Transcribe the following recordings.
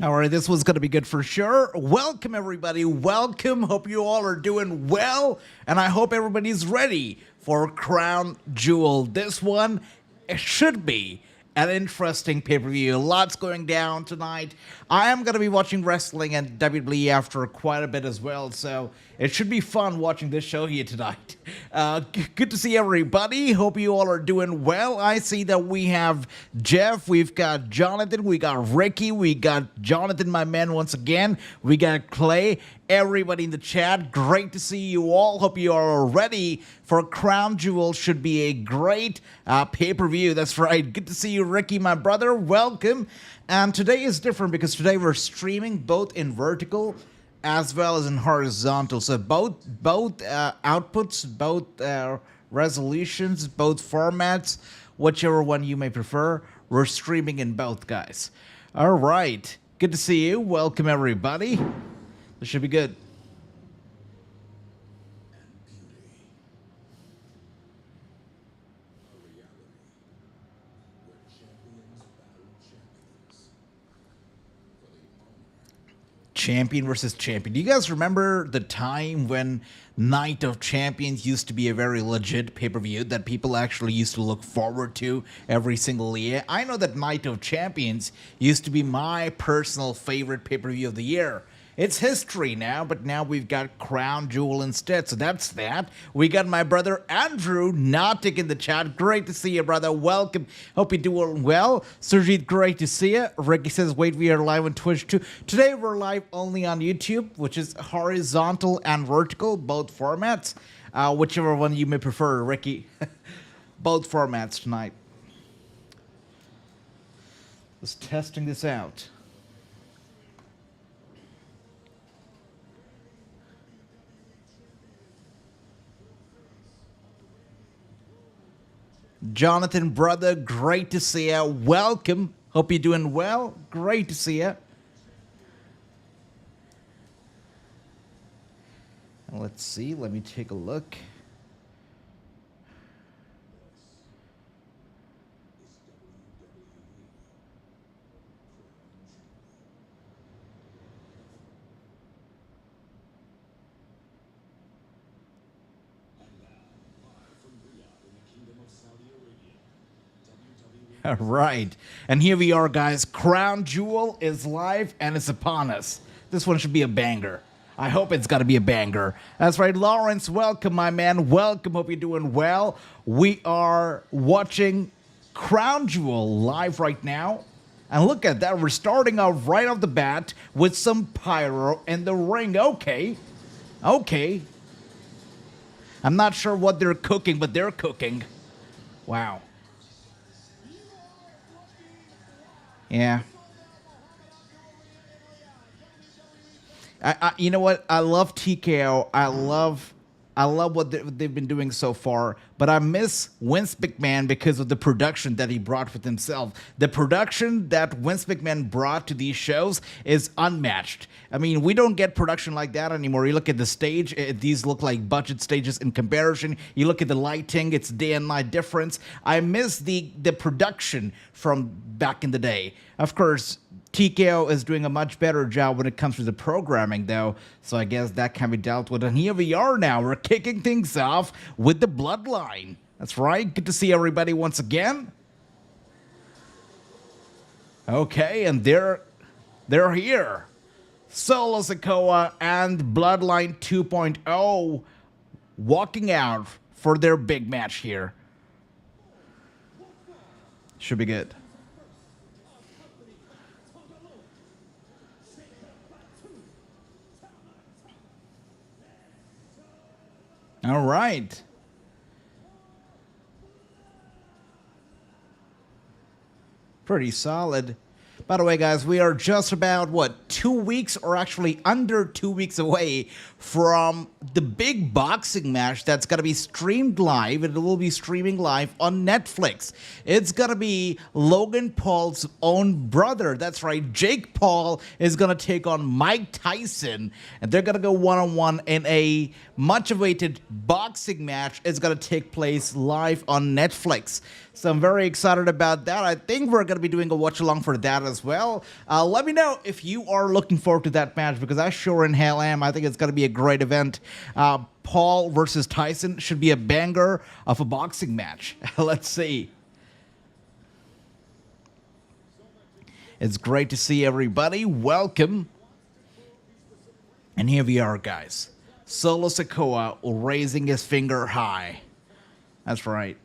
All right, this one's going to be good for sure. Welcome, everybody. Welcome. Hope you all are doing well. And I hope everybody's ready for Crown Jewel. This one, it should be an interesting pay-per-view. Lots going down tonight. I am going to be watching wrestling and WWE after quite a bit as well, so it should be fun watching this show here tonight. Good to see everybody. Hope you all are doing well. I see that we have Jeff, we've got Jonathan, we got Ricky, we got Jonathan, my man, once again. We got Clay, everybody in the chat. Great to see you all. Hope you are ready for Crown Jewel. Should be a great pay-per-view. That's right. Good to see you, Ricky, my brother. Welcome. And today is different because today we're streaming both in vertical as well as in horizontal. So both outputs, both resolutions, both formats, whichever one you may prefer, we're streaming in both, guys. All right. Good to see you. Welcome, everybody. This should be good. Champion versus champion. Do you guys remember the time when Night of Champions used to be a very legit pay-per-view that people actually used to look forward to every single year? I know that Night of Champions used to be my personal favorite pay-per-view of the year. It's history now, but now we've got Crown Jewel instead, so that's that. We got my brother Andrew Nautic in the chat. Great to see you, brother. Welcome. Hope you're doing well. Surjit, great to see you. Ricky says, wait, we are live on Twitch too. Today we're live only on YouTube, which is horizontal and vertical, both formats. Whichever one you may prefer, Ricky. Both formats tonight. Just testing this out. Jonathan, brother, great to see you. Welcome. Hope you're doing well. Great to see you. Let's see. Let me take a look. All right, and here we are, guys. Crown Jewel is live, and it's upon us. This one should be a banger. I hope it's got to be a banger. That's right, Lawrence, welcome, my man. Welcome, hope you're doing well. We are watching Crown Jewel live right now. And look at that, we're starting off right off the bat with some pyro in the ring. Okay. I'm not sure what they're cooking, but they're cooking. Wow. Yeah. You know what? I love TKO. I love what they've been doing so far, but I miss Vince McMahon because of the production that he brought with himself. The production that Vince McMahon brought to these shows is unmatched. I mean, we don't get production like that anymore. You look at the stage, these look like budget stages in comparison. You look at the lighting, it's day and night difference. I miss the production from back in the day. Of course, TKO is doing a much better job when it comes to the programming, though, so I guess that can be dealt with. And here we are now. We're kicking things off with the Bloodline. That's right. Good to see everybody once again. Okay, and they're here. Solo Sikoa and Bloodline 2.0 walking out for their big match here. Should be good. All right. Pretty solid. By the way, guys, we are just about, 2 weeks, or actually under 2 weeks away from the big boxing match that's going to be streamed live. It will be streaming live on Netflix. It's going to be Logan Paul's own brother. That's right. Jake Paul is going to take on Mike Tyson, and they're going to go one-on-one in a much-awaited boxing match. It's going to take place live on Netflix. So I'm very excited about that. I think we're going to be doing a watch-along for that as as well. Let me know if you are looking forward to that match, because I sure in hell am. I think it's going to be a great event. Paul versus Tyson should be a banger of a boxing match. Let's see. It's great to see everybody. Welcome. And here we are, guys. Solo Sikoa raising his finger high. That's right.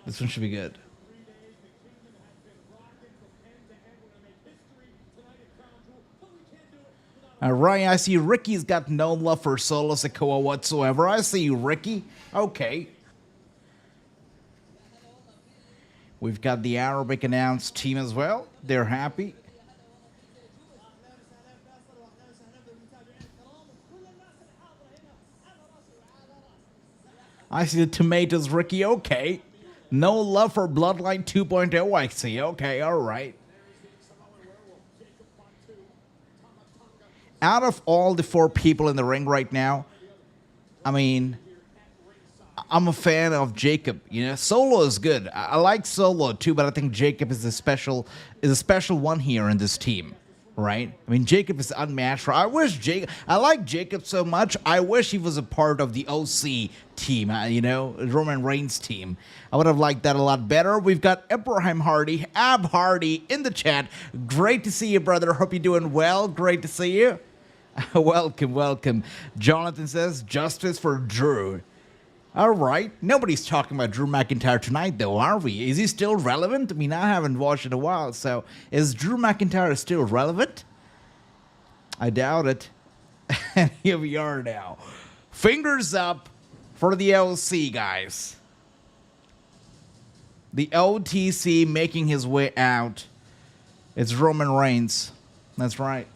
This one should be good. Ryan, I see Ricky's got no love for Solo Sikoa whatsoever. I see you, Ricky. Okay. We've got the Arabic announced team as well. They're happy. I see the tomatoes, Ricky. Okay. No love for Bloodline 2.0, I see. Okay, all right. Out of all the 4 people in the ring right now, I mean, I'm a fan of Jacob. You know, Solo is good. I like Solo too, but I think Jacob is a special one here in this team, right? I mean, Jacob is unmatched. I like Jacob so much. I wish he was a part of the OC team, you know, Roman Reigns team. I would have liked that a lot better. We've got Abraham Hardy, Ab Hardy in the chat. Great to see you, brother. Hope you're doing well. Great to see you. Welcome, welcome. Jonathan says, justice for Drew. All right. Nobody's talking about Drew McIntyre tonight, though, are we? Is he still relevant? I mean, I haven't watched in a while, so is Drew McIntyre still relevant? I doubt it. And here we are now. Fingers up for the OC, guys. The OTC making his way out. It's Roman Reigns. That's right.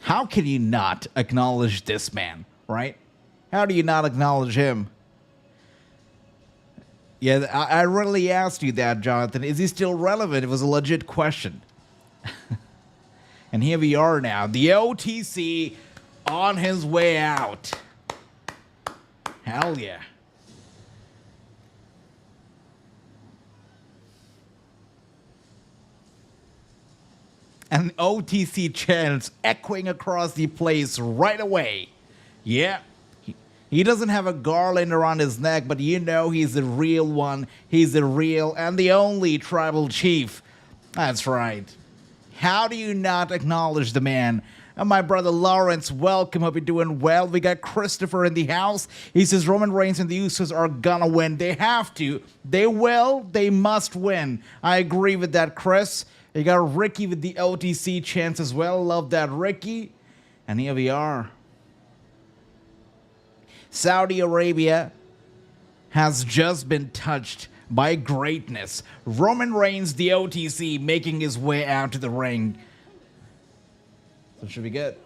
How can you not acknowledge this man, right? How do you not acknowledge him? Yeah, I really asked you that, Jonathan. Is he still relevant? It was a legit question. And here we are now. The OTC on his way out. Hell yeah. And OTC chants echoing across the place right away. Yeah. He doesn't have a garland around his neck, but you know he's the real one. He's the real and the only tribal chief. That's right. How do you not acknowledge the man? And my brother Lawrence, welcome. Hope you're doing well. We got Christopher in the house. He says Roman Reigns and the Usos are gonna win. They have to. They will. They must win. I agree with that, Chris. You got Ricky with the OTC chants as well. Love that, Ricky. And here we are. Saudi Arabia has just been touched by greatness. Roman Reigns, the OTC, making his way out to the ring. So it should be good.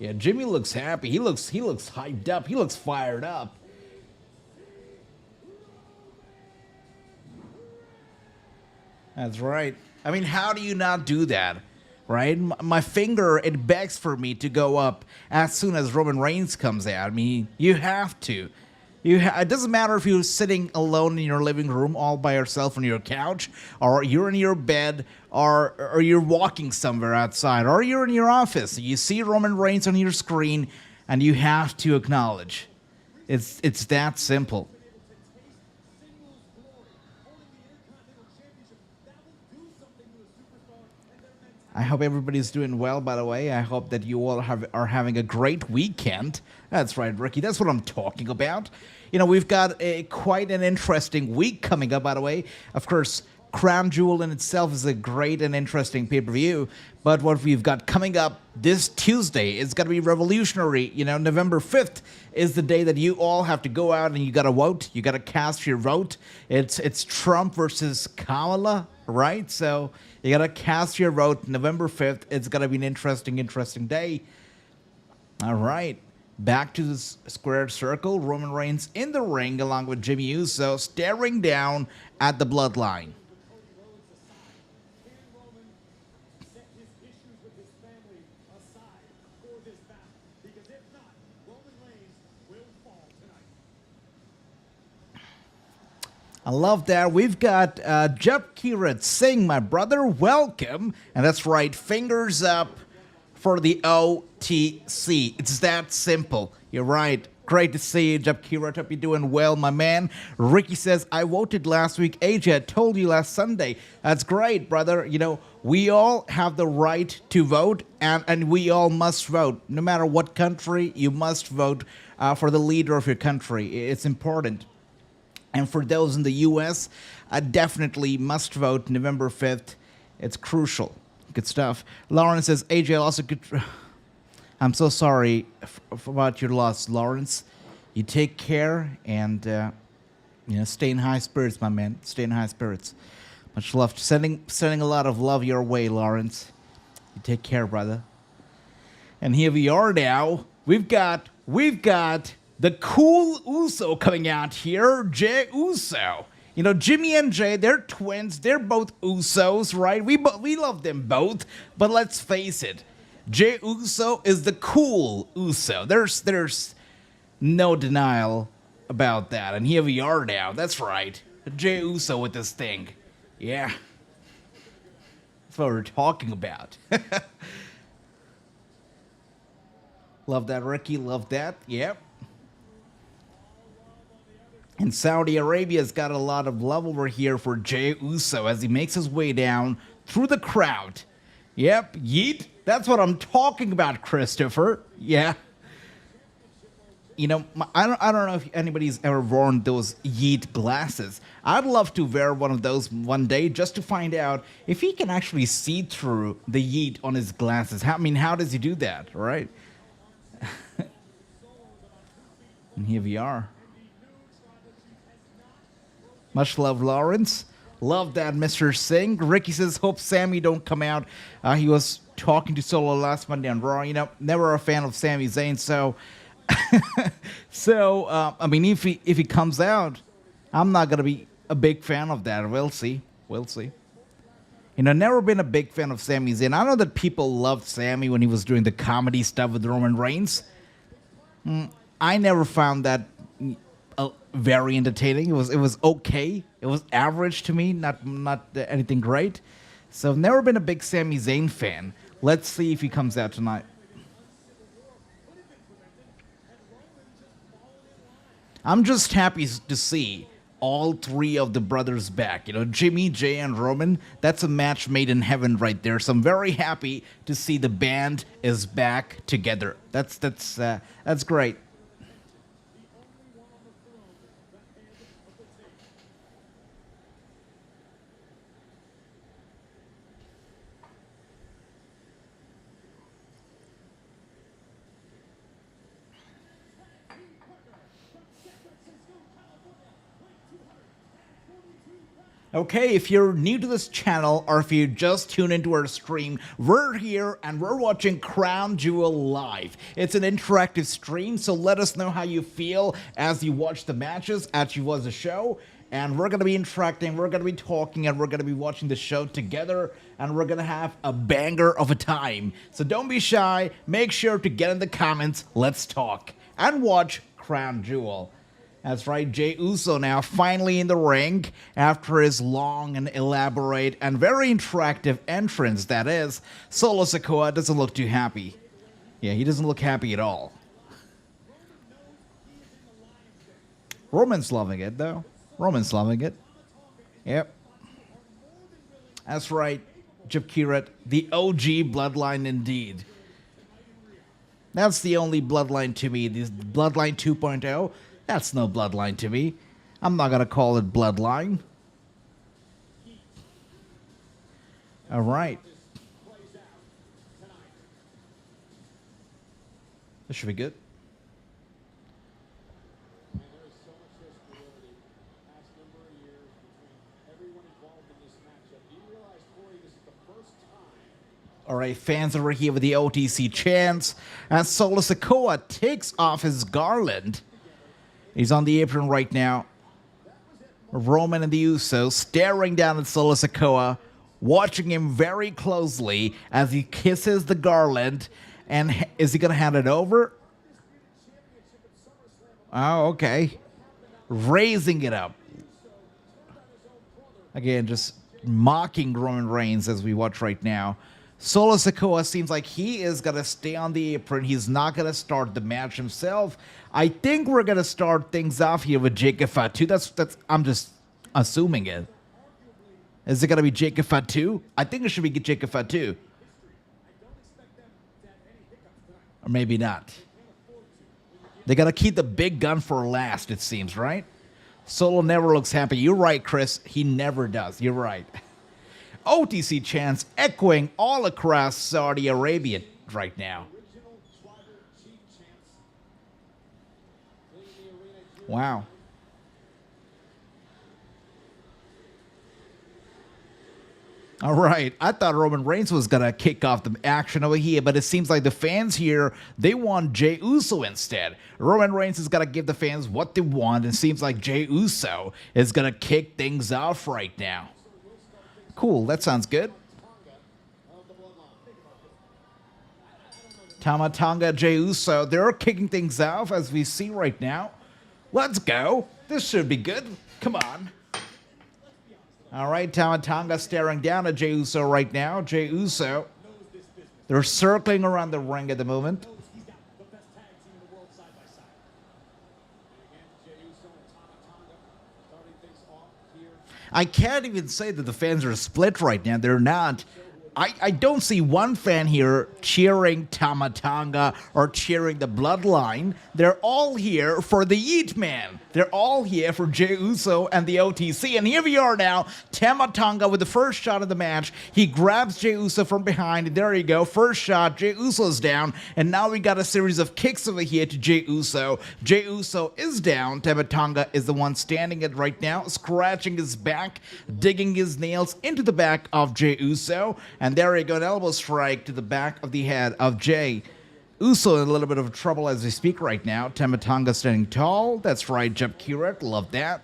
Yeah, Jimmy looks happy. He looks hyped up. He looks fired up. That's right. I mean, how do you not do that, right? My finger, it begs for me to go up as soon as Roman Reigns comes out. I mean, you have to. It doesn't matter if you're sitting alone in your living room all by yourself on your couch, or you're in your bed, or you're walking somewhere outside, or you're in your office. You see Roman Reigns on your screen, and you have to acknowledge. It's that simple. I hope everybody's doing well, by the way. I hope that you all are having a great weekend. That's right, Ricky. That's what I'm talking about. You know, we've got quite an interesting week coming up, by the way. Of course, Crown Jewel in itself is a great and interesting pay-per-view. But what we've got coming up this Tuesday is going to be revolutionary. You know, November 5th is the day that you all have to go out and you got to vote. You got to cast your vote. It's Trump versus Kamala, right? So you got to cast your vote November 5th. It's going to be an interesting day. All right. Back to the squared circle. Roman Reigns in the ring along with Jimmy Uso staring down at the Bloodline. I love that. We've got Japkirat Singh, my brother. Welcome. And that's right, fingers up for the OTC. It's that simple. You're right. Great to see you, Japkirat. Hope you're doing well, my man. Ricky says, I voted last week. AJ, I told you last Sunday. That's great, brother. You know, we all have the right to vote, and we all must vote. No matter what country, you must vote for the leader of your country. It's important. And for those in the U.S., I definitely must vote November 5th. It's crucial. Good stuff. Lauren says, AJ also could... I'm so sorry about your loss, Lawrence. You take care and, stay in high spirits, my man. Stay in high spirits. Much love. Sending a lot of love your way, Lawrence. You take care, brother. And here we are now. We've got the cool Uso coming out here, Jey Uso. You know, Jimmy and Jay, they're twins. They're both Usos, right? We love them both. But let's face it. Jey Uso is the cool Uso. There's no denial about that. And here we are now. That's right. Jey Uso with this thing. Yeah. That's what we're talking about. Love that, Ricky. Love that. Yep. And Saudi Arabia's got a lot of love over here for Jey Uso as he makes his way down through the crowd. Yep, yeet. That's what I'm talking about, Christopher. Yeah. You know, I don't know if anybody's ever worn those yeet glasses. I'd love to wear one of those one day just to find out if he can actually see through the yeet on his glasses. How does he do that, right? And here we are. Much love, Lawrence. Love that, Mr. Singh. Ricky says, hope Sammy don't come out. He was talking to Solo last Monday on Raw. You know, never a fan of Sami Zayn, so... I mean, if he comes out, I'm not going to be a big fan of that. We'll see. We'll see. You know, never been a big fan of Sami Zayn. I know that people loved Sammy when he was doing the comedy stuff with Roman Reigns. I never found that... very entertaining. It was okay. It was average to me, not anything great. So I've never been a big Sami Zayn fan. Let's see if he comes out tonight. I'm just happy to see all three of the brothers back. You know, Jimmy, Jay, and Roman. That's a match made in heaven right there. So I'm very happy to see the band is back together. That's great. Okay, if you're new to this channel or if you just tuned into our stream, we're here and we're watching Crown Jewel live. It's an interactive stream, so let us know how you feel as you watch the matches, as you watch the show. And we're going to be interacting, we're going to be talking, and we're going to be watching the show together, and we're going to have a banger of a time. So don't be shy, make sure to get in the comments, let's talk, and watch Crown Jewel. That's right, Jey Uso now finally in the ring after his long and elaborate and very interactive entrance, that is. Solo Sikoa doesn't look too happy. Yeah, he doesn't look happy at all. Roman's loving it, though. Roman's loving it. Yep. That's right, Japkirat, the OG Bloodline indeed. That's the only Bloodline to me. This Bloodline 2.0, that's no Bloodline to me. I'm not going to call it Bloodline. All right. This should be good. All right, fans over here with the OTC chants. As Solo Sikoa takes off his garland. He's on the apron right now. Roman and the Usos staring down at Solo Sikoa, watching him very closely as he kisses the garland. And is he going to hand it over? Oh, okay. Raising it up. Again, just mocking Roman Reigns as we watch right now. Solo Sikoa seems like he is going to stay on the apron. He's not going to start the match himself. I think we're going to start things off here with Jacob Fatu. That's I'm just assuming it. Is it going to be Jacob Fatu? I think it should be Jacob Fatu. Or maybe not. They got to keep the big gun for last, it seems, right? Solo never looks happy. You're right, Chris. He never does. You're right. OTC chants echoing all across Saudi Arabia right now. Wow. All right. I thought Roman Reigns was going to kick off the action over here, but it seems like the fans here, they want Jey Uso instead. Roman Reigns is going to give the fans what they want, and it seems like Jey Uso is going to kick things off right now. Cool. That sounds good. Tama Tonga, Jey Uso, they're kicking things off as we see right now. Let's go. This should be good. Come on. All right, Tama Tonga staring down at Jey Uso right now. Jey Uso, they're circling around the ring at the moment. I can't even say that the fans are split right now. They're not. I don't see one fan here cheering Tama Tonga or cheering the Bloodline. They're all here for the Yeet Man. They're all here for Jey Uso and the OTC. And here we are now. Tama Tonga with the first shot of the match. He grabs Jey Uso from behind. There you go. First shot. Jey Uso's down. And now we got a series of kicks over here to Jey Uso. Jey Uso is down. Tama Tonga is the one standing it right now, scratching his back, digging his nails into the back of Jey Uso. And there you go, an elbow strike to the back of the head of Jey Uso in a little bit of trouble as we speak right now. Tama Tonga standing tall. That's right, Jeb Kirat. Love that.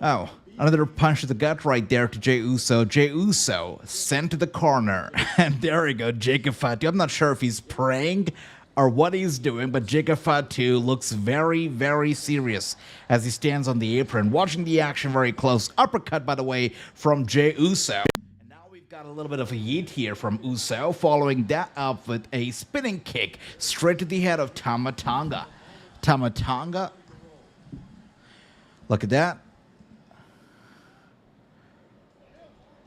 Oh, another punch to the gut right there to Jey Uso. Jey Uso sent to the corner. And there you go, Jacob Fatu. I'm not sure if he's praying or what he's doing, but Jacob Fatu looks very, very serious as he stands on the apron, watching the action very close. Uppercut, by the way, from Jey Uso. And now we've got a little bit of a yeet here from Uso, following that up with a spinning kick straight to the head of Tama Tonga. Tama Tonga. Look at that.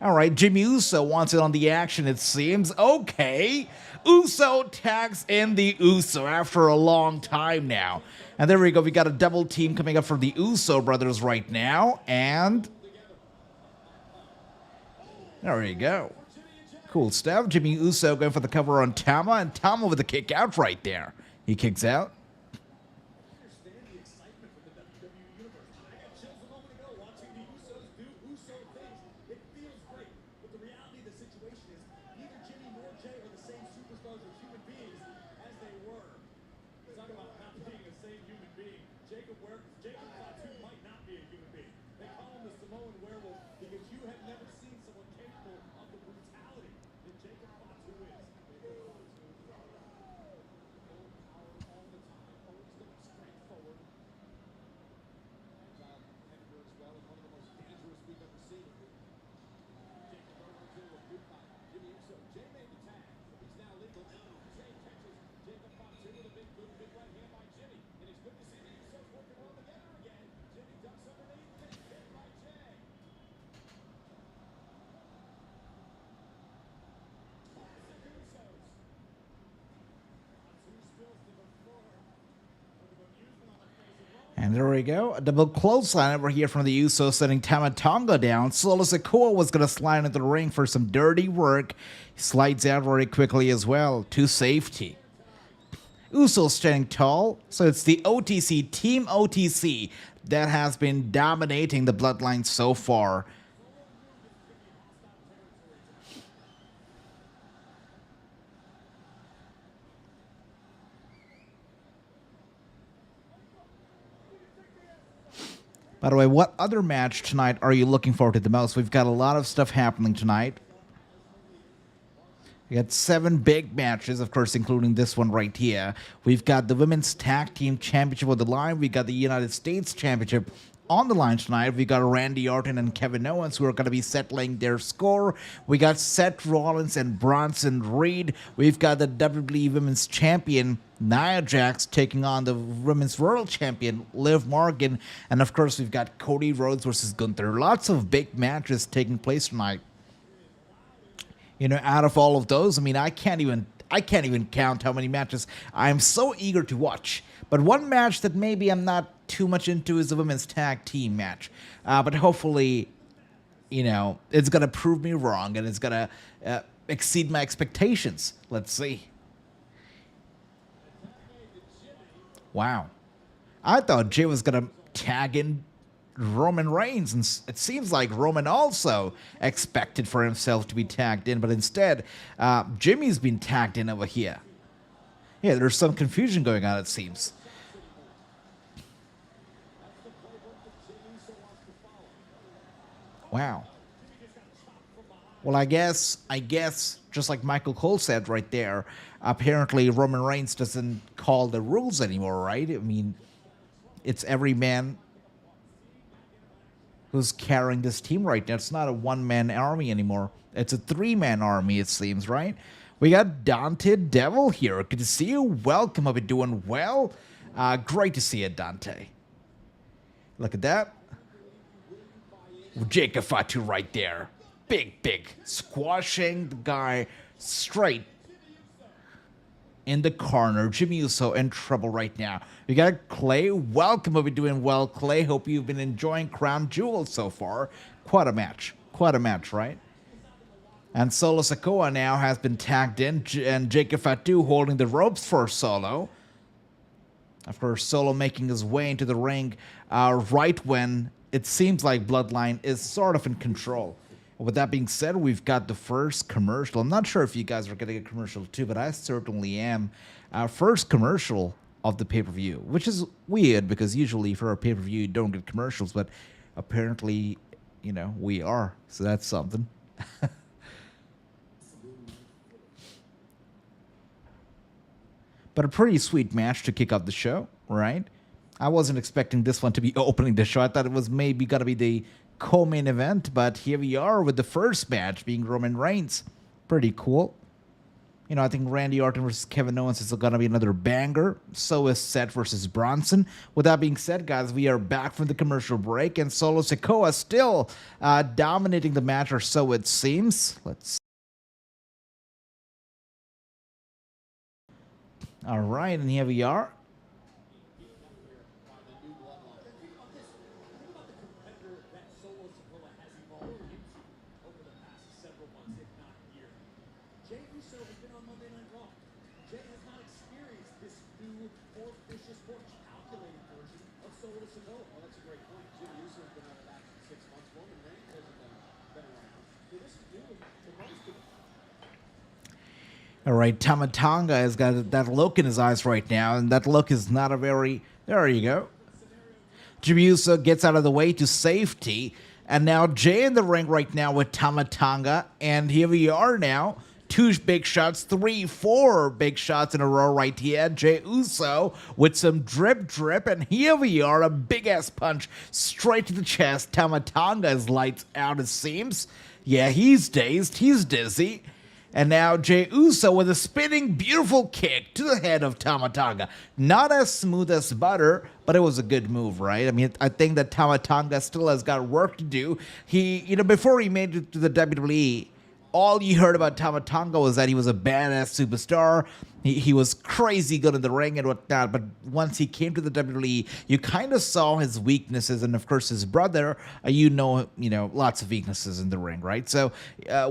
All right, Jimmy Uso wants it on the action, it seems. Okay. Uso tags in the Uso after a long time now. And there we go. We got a double team coming up from the Uso brothers right now. And there you go. Cool stuff. Jimmy Uso going for the cover on Tama. And Tama with the kick out right there. He kicks out. And there we go. A double clothesline over here from the Usos, sending Tama Tonga down. Solo Sikoa was going to slide into the ring for some dirty work. He slides out very quickly as well to safety. Usos standing tall. So it's the OTC, Team OTC, that has been dominating the Bloodline so far. By the way, what other match tonight are you looking forward to the most? We've got a lot of stuff happening tonight. We got 7 big matches, of course, including this one right here. We've got the Women's Tag Team Championship on the line. We got the United States Championship on the line tonight, we got Randy Orton and Kevin Owens who are going to be settling their score. We got Seth Rollins and Bronson Reed. We've got the WWE Women's Champion Nia Jax taking on the Women's World Champion Liv Morgan. And of course, we've got Cody Rhodes versus Gunther. Lots of big matches taking place tonight. You know, out of all of those, I mean, I can't even count how many matches I'm so eager to watch. But one match that maybe I'm not too much into is the women's tag team match. But hopefully, you know, it's going to prove me wrong and it's going to exceed my expectations. Let's see. Wow. I thought Jay was going to tag in Roman Reigns, and it seems like Roman also expected for himself to be tagged in, but instead, Jimmy's been tagged in over here. Yeah, there's some confusion going on, it seems. Wow. Well, I guess, just like Michael Cole said right there, apparently Roman Reigns doesn't call the rules anymore, right? I mean, it's every man who's carrying this team right now. It's not a one-man army anymore. It's a three-man army, it seems, right? We got Dante Devil here. Good to see you. Welcome. I've been doing well. Great to see you, Dante. Look at that. Jacob Fatu right there. Big. Squashing the guy straight in the corner. Jimmy Uso in trouble right now. We got Clay. Welcome. I've been doing well, Clay. Hope you've been enjoying Crown Jewel so far. Quite a match, right? And Solo Sikoa now has been tagged in, and Jacob Fatu holding the ropes for Solo. Of course, Solo making his way into the ring right when it seems like Bloodline is sort of in control. With that being said, we've got the first commercial. I'm not sure if you guys are getting a commercial too, but I certainly am. Our first commercial of the pay-per-view, which is weird because usually for a pay-per-view you don't get commercials, but apparently, you know, we are. So that's something. But a pretty sweet match to kick off the show, right? I wasn't expecting this one to be opening the show. I thought it was maybe going to be the co-main event, but here we are with the first match being Roman Reigns. Pretty cool. You know, I think Randy Orton versus Kevin Owens is going to be another banger. So is Seth versus Bronson. With that being said, guys, we are back from the commercial break, and Solo Sikoa still dominating the match, or so it seems. Let's. All right, and here we are. All right, Tama Tonga has got that look in his eyes right now, and that look is not a very... There you go. Jimmy Uso gets out of the way to safety, and now Jay in the ring right now with Tama Tonga, and here we are now. 2 big shots, 3, 4 big shots in a row right here. Jey Uso with some drip, and here we are, a big-ass punch straight to the chest. Tama Tonga is lights out, it seems. Yeah, he's dazed, he's dizzy. And now Jey Uso with a spinning, beautiful kick to the head of Tama Tonga. Not as smooth as butter, but it was a good move, right? I mean, I think that Tama Tonga still has got work to do. He, you know, before he made it to the WWE, all you heard about Tama Tonga was that he was a badass superstar. He was crazy good in the ring and whatnot, but once he came to the WWE, you kind of saw his weaknesses, and of course his brother, you know, lots of weaknesses in the ring, right? So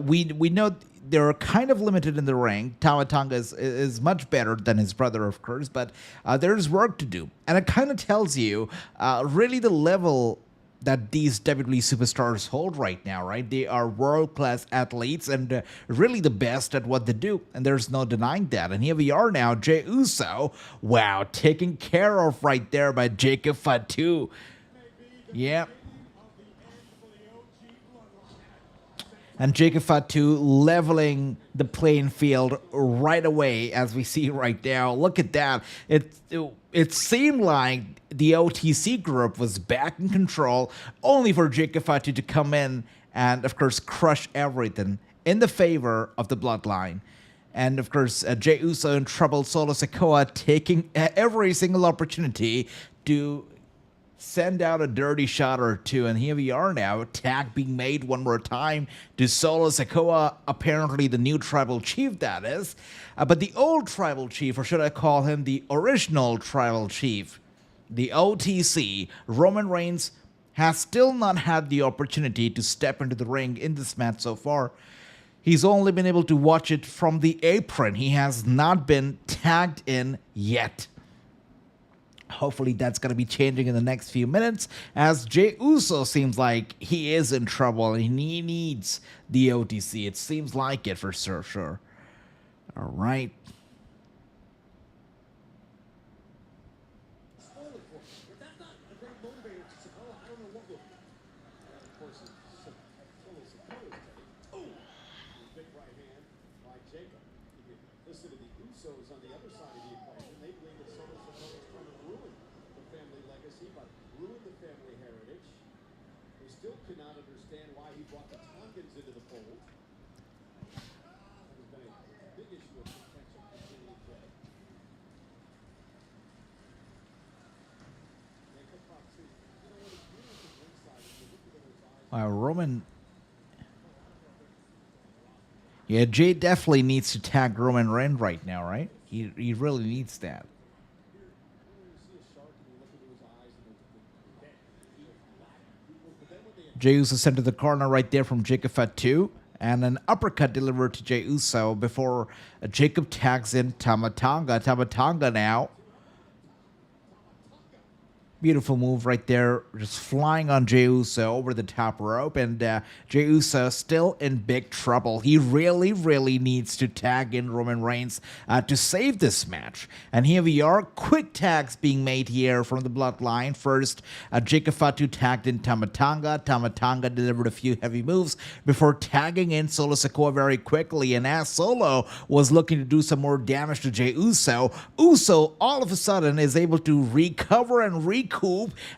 we know they're kind of limited in the ring. Tama Tonga is much better than his brother, of course, but there's work to do, and it kind of tells you really the level that these WWE superstars hold right now, right? They are world-class athletes and really the best at what they do, and there's no denying that. And here we are now, Jey Uso, wow, taken care of right there by Jacob Fatu. Yeah. And Jacob Fatu leveling the playing field right away, as we see right now. Look at that. It seemed like the OTC group was back in control, only for Jacob Fatu to come in and, of course, crush everything in the favor of the Bloodline. And, of course, Jey Uso in trouble, Solo Sikoa taking every single opportunity to send out a dirty shot or two, and here we are now, tag being made one more time to Solo Sikoa, apparently the new tribal chief, that is. But the old tribal chief, or should I call him the original tribal chief, the OTC, Roman Reigns, has still not had the opportunity to step into the ring in this match so far. He's only been able to watch it from the apron. He has not been tagged in yet. Hopefully that's going to be changing in the next few minutes, as Jey Uso seems like he is in trouble and he needs the OTC. It seems like it for sure. All right. Listen to the Usos on the other side of the equation. They believe that Solo Sikoa is trying to ruin the family legacy, but ruin the family heritage. They still cannot understand why he brought the Tongans into the fold. That has been a big issue of contention for Jade. Roman. Yeah, Jay definitely needs to tag Roman Reigns right now, right? He really needs that. Jey Uso sent to the corner right there from Jacob Fatu, and an uppercut delivered to Jey Uso before Jacob tags in Tama Tonga. Tama Tonga now. Beautiful move right there, just flying on Jey Uso over the top rope, and Jey Uso still in big trouble. He really needs to tag in Roman Reigns to save this match. And here we are, quick tags being made here from the Bloodline. First, Jacob Fatu tagged in Tama Tonga. Tama Tonga delivered a few heavy moves before tagging in Solo Sikoa very quickly. And as Solo was looking to do some more damage to Jey Uso, Uso all of a sudden is able to recover and recoup,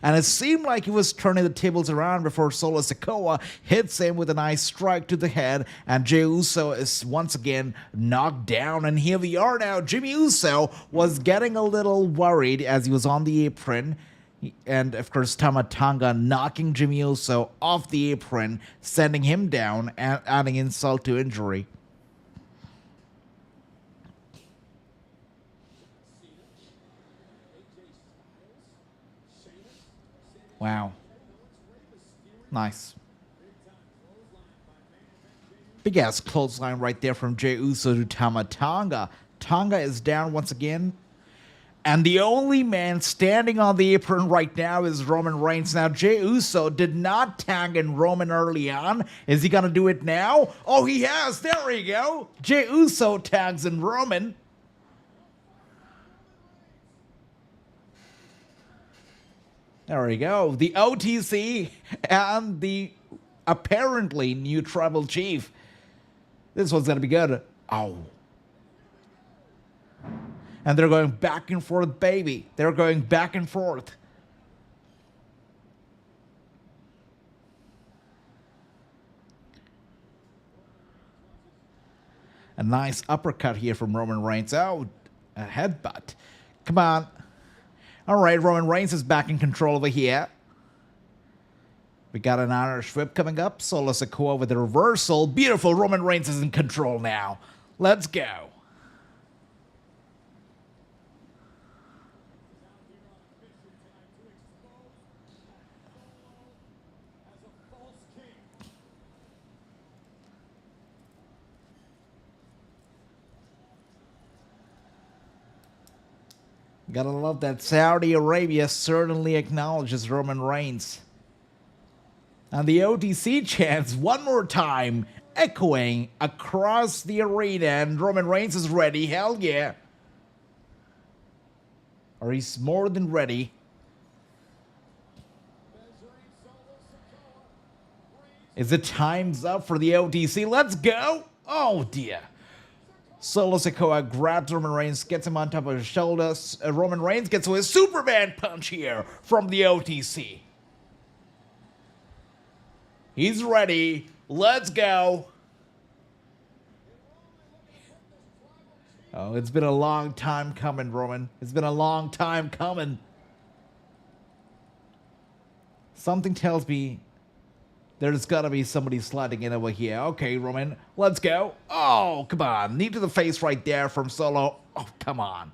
and it seemed like he was turning the tables around before Solo Sikoa hits him with a nice strike to the head, and Jey Uso is once again knocked down. And here we are now. Jimmy Uso was getting a little worried as he was on the apron, and of course Tama Tonga knocking Jimmy Uso off the apron, sending him down and adding insult to injury. Wow. Nice. Big ass clothesline right there from Jey Uso to Tama Tonga. Tonga is down once again. And the only man standing on the apron right now is Roman Reigns. Now, Jey Uso did not tag in Roman early on. Is he going to do it now? Oh, he has. There we go. Jey Uso tags in Roman. There we go. The OTC and the apparently new tribal chief. This one's going to be good. Oh. And they're going back and forth, baby. They're going back and forth. A nice uppercut here from Roman Reigns. Oh, a headbutt. Come on. All right, Roman Reigns is back in control over here. We got an Irish whip coming up. Solo Sikoa with a reversal. Beautiful. Roman Reigns is in control now. Let's go. Gotta love that Saudi Arabia certainly acknowledges Roman Reigns. And the OTC chants one more time, echoing across the arena, and Roman Reigns is ready. Hell yeah. Or he's more than ready. Is it time's up for the OTC? Let's go. Oh, dear. Solo Sikoa grabs Roman Reigns, gets him on top of his shoulders. Roman Reigns gets to his Superman punch here from the OTC. He's ready. Let's go. Oh, it's been a long time coming, Roman. It's been a long time coming. Something tells me there's gotta be somebody sliding in over here. Okay, Roman, let's go. Oh, come on. Knee to the face right there from Solo. Oh, come on.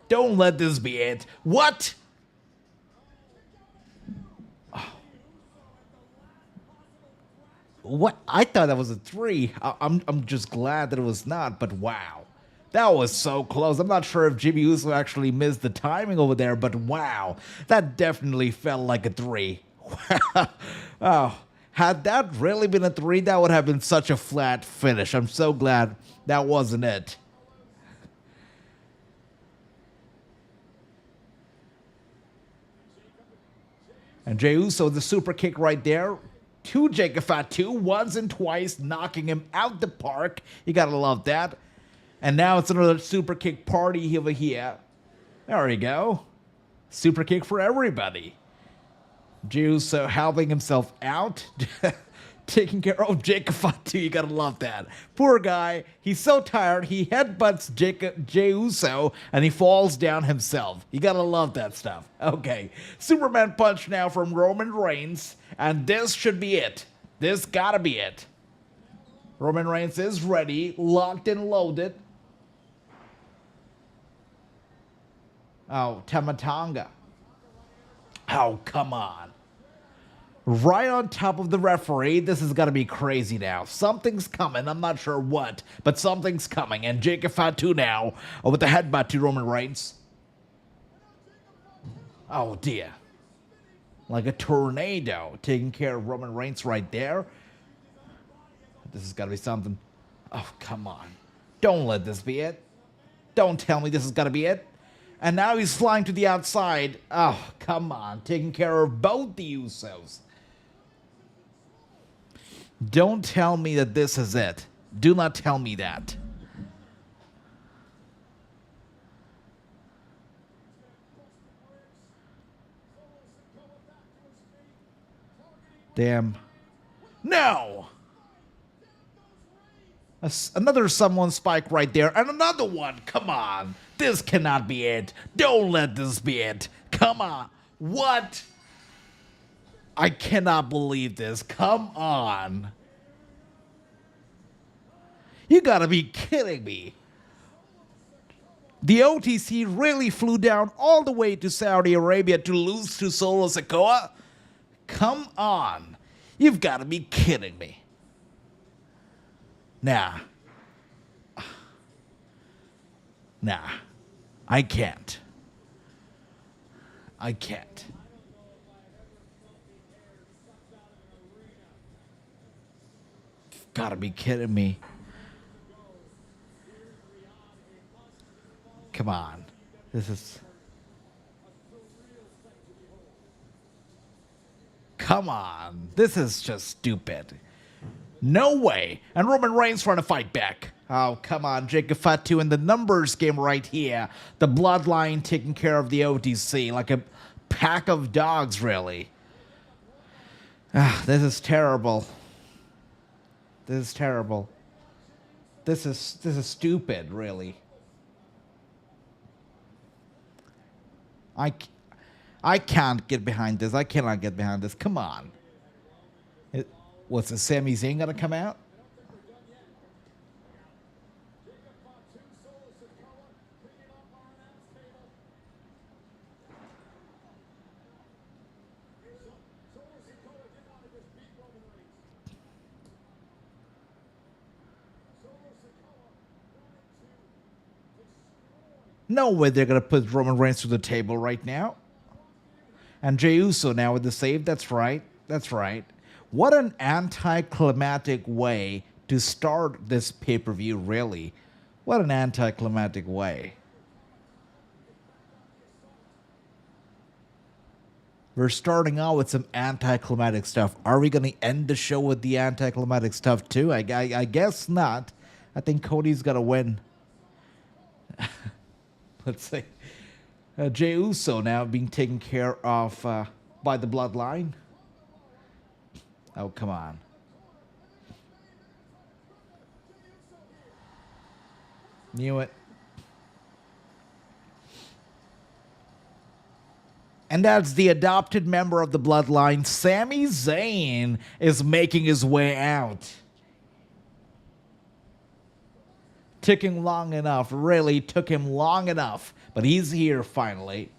Don't let this be it. What? Oh. What? I thought that was a 3. I'm just glad that it was not, but wow. That was so close. I'm not sure if Jimmy Uso actually missed the timing over there, but wow. That definitely felt like a 3. Oh, had that really been a 3, that would have been such a flat finish. I'm so glad that wasn't it. And Jey Uso, the super kick right there to Jacob Fatu, once and twice, knocking him out the park. You gotta love that. And now it's another super kick party over here. There we go. Super kick for everybody. Jey Uso helping himself out. Taking care of Jacob Fatu. You gotta love that. Poor guy. He's so tired. He headbutts Jey Uso and he falls down himself. You gotta love that stuff. Okay. Superman punch now from Roman Reigns. And this should be it. This gotta be it. Roman Reigns is ready. Locked and loaded. Oh, Tamatanga. Oh, come on. Right on top of the referee. This is gonna be crazy now. Something's coming. I'm not sure what, but something's coming. And Jacob Fatu now with the headbutt to Roman Reigns. Oh, dear. Like a tornado taking care of Roman Reigns right there. This is gotta be something. Oh, come on. Don't let this be it. Don't tell me this is gonna be it. And now he's flying to the outside. Oh, come on. Taking care of both the Usos. Don't tell me that this is it. Do not tell me that. Damn. No! Another someone spike right there. And another one. Come on. This cannot be it. Don't let this be it. Come on. What? I cannot believe this. Come on. You gotta be kidding me. The OTC really flew down all the way to Saudi Arabia to lose to Solo Sikoa? Come on. You've gotta be kidding me. Nah. Nah. I can't. I can't. You've gotta be kidding me. Come on. This is... Come on. This is just stupid. No way. And Roman Reigns trying to fight back. Oh, come on. Jacob Fatu in the numbers game right here. The Bloodline taking care of the OTC like a pack of dogs, really. This is terrible. This is terrible. This is stupid, really. I can't get behind this. I cannot get behind this. Come on. What's the Sami Zayn gonna come out? No way they're gonna put Roman Reigns to the table right now. And Jey Uso now with the save. That's right. That's right. What an anticlimactic way to start this pay-per-view, really. What an anticlimactic way. We're starting out with some anticlimactic stuff. Are we going to end the show with the anticlimactic stuff too? I guess not. I think Cody's got to win. Let's see. Jey Uso now being taken care of by the Bloodline. Oh, come on. Knew it. And that's the adopted member of the Bloodline, Sami Zayn, is making his way out. Took him long enough, really took him long enough, but he's here finally.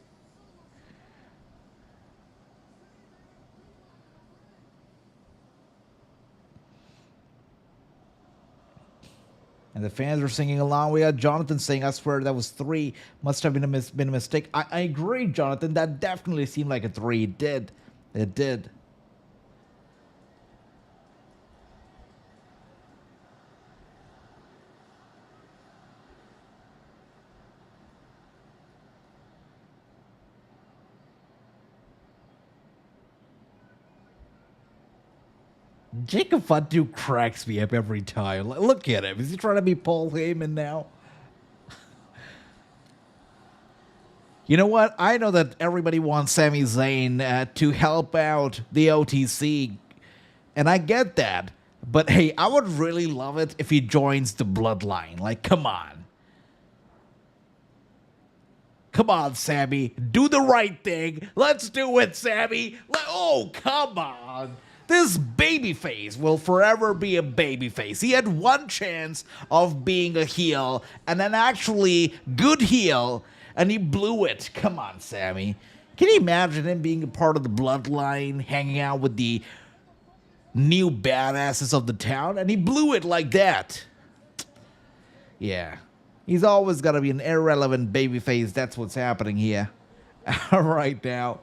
And the fans are singing along. We had Jonathan saying, I swear that was 3. Must have been a mistake. I agree, Jonathan. That definitely seemed like a 3. It did. It did. Jacob Fatu cracks me up every time. Look at him. Is he trying to be Paul Heyman now? You know what? I know that everybody wants Sami Zayn to help out the OTC, and I get that. But hey, I would really love it if he joins the Bloodline. Like, come on. Come on, Sami. Do the right thing. Let's do it, Sami. Oh, come on. This babyface will forever be a babyface. He had one chance of being a heel, and an actually good heel, and he blew it. Come on, Sami. Can you imagine him being a part of the Bloodline, hanging out with the new badasses of the town? And he blew it like that. Yeah. He's always got to be an irrelevant babyface. That's what's happening here. All right, now.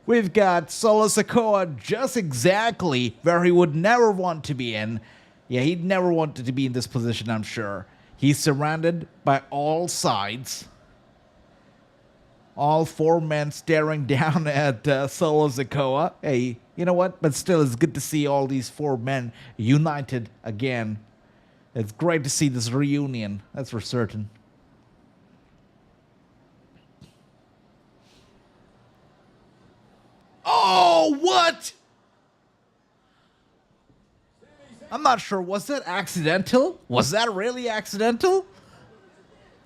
We've got Solo Sikoa just exactly where he would never want to be in. Yeah, he'd never wanted to be in this position, I'm sure. He's surrounded by all sides. All 4 men staring down at Solo Sikoa. Hey, you know what? But still, it's good to see all these 4 men united again. It's great to see this reunion. That's for certain. Oh, what? I'm not sure. Was that accidental? Was that really accidental?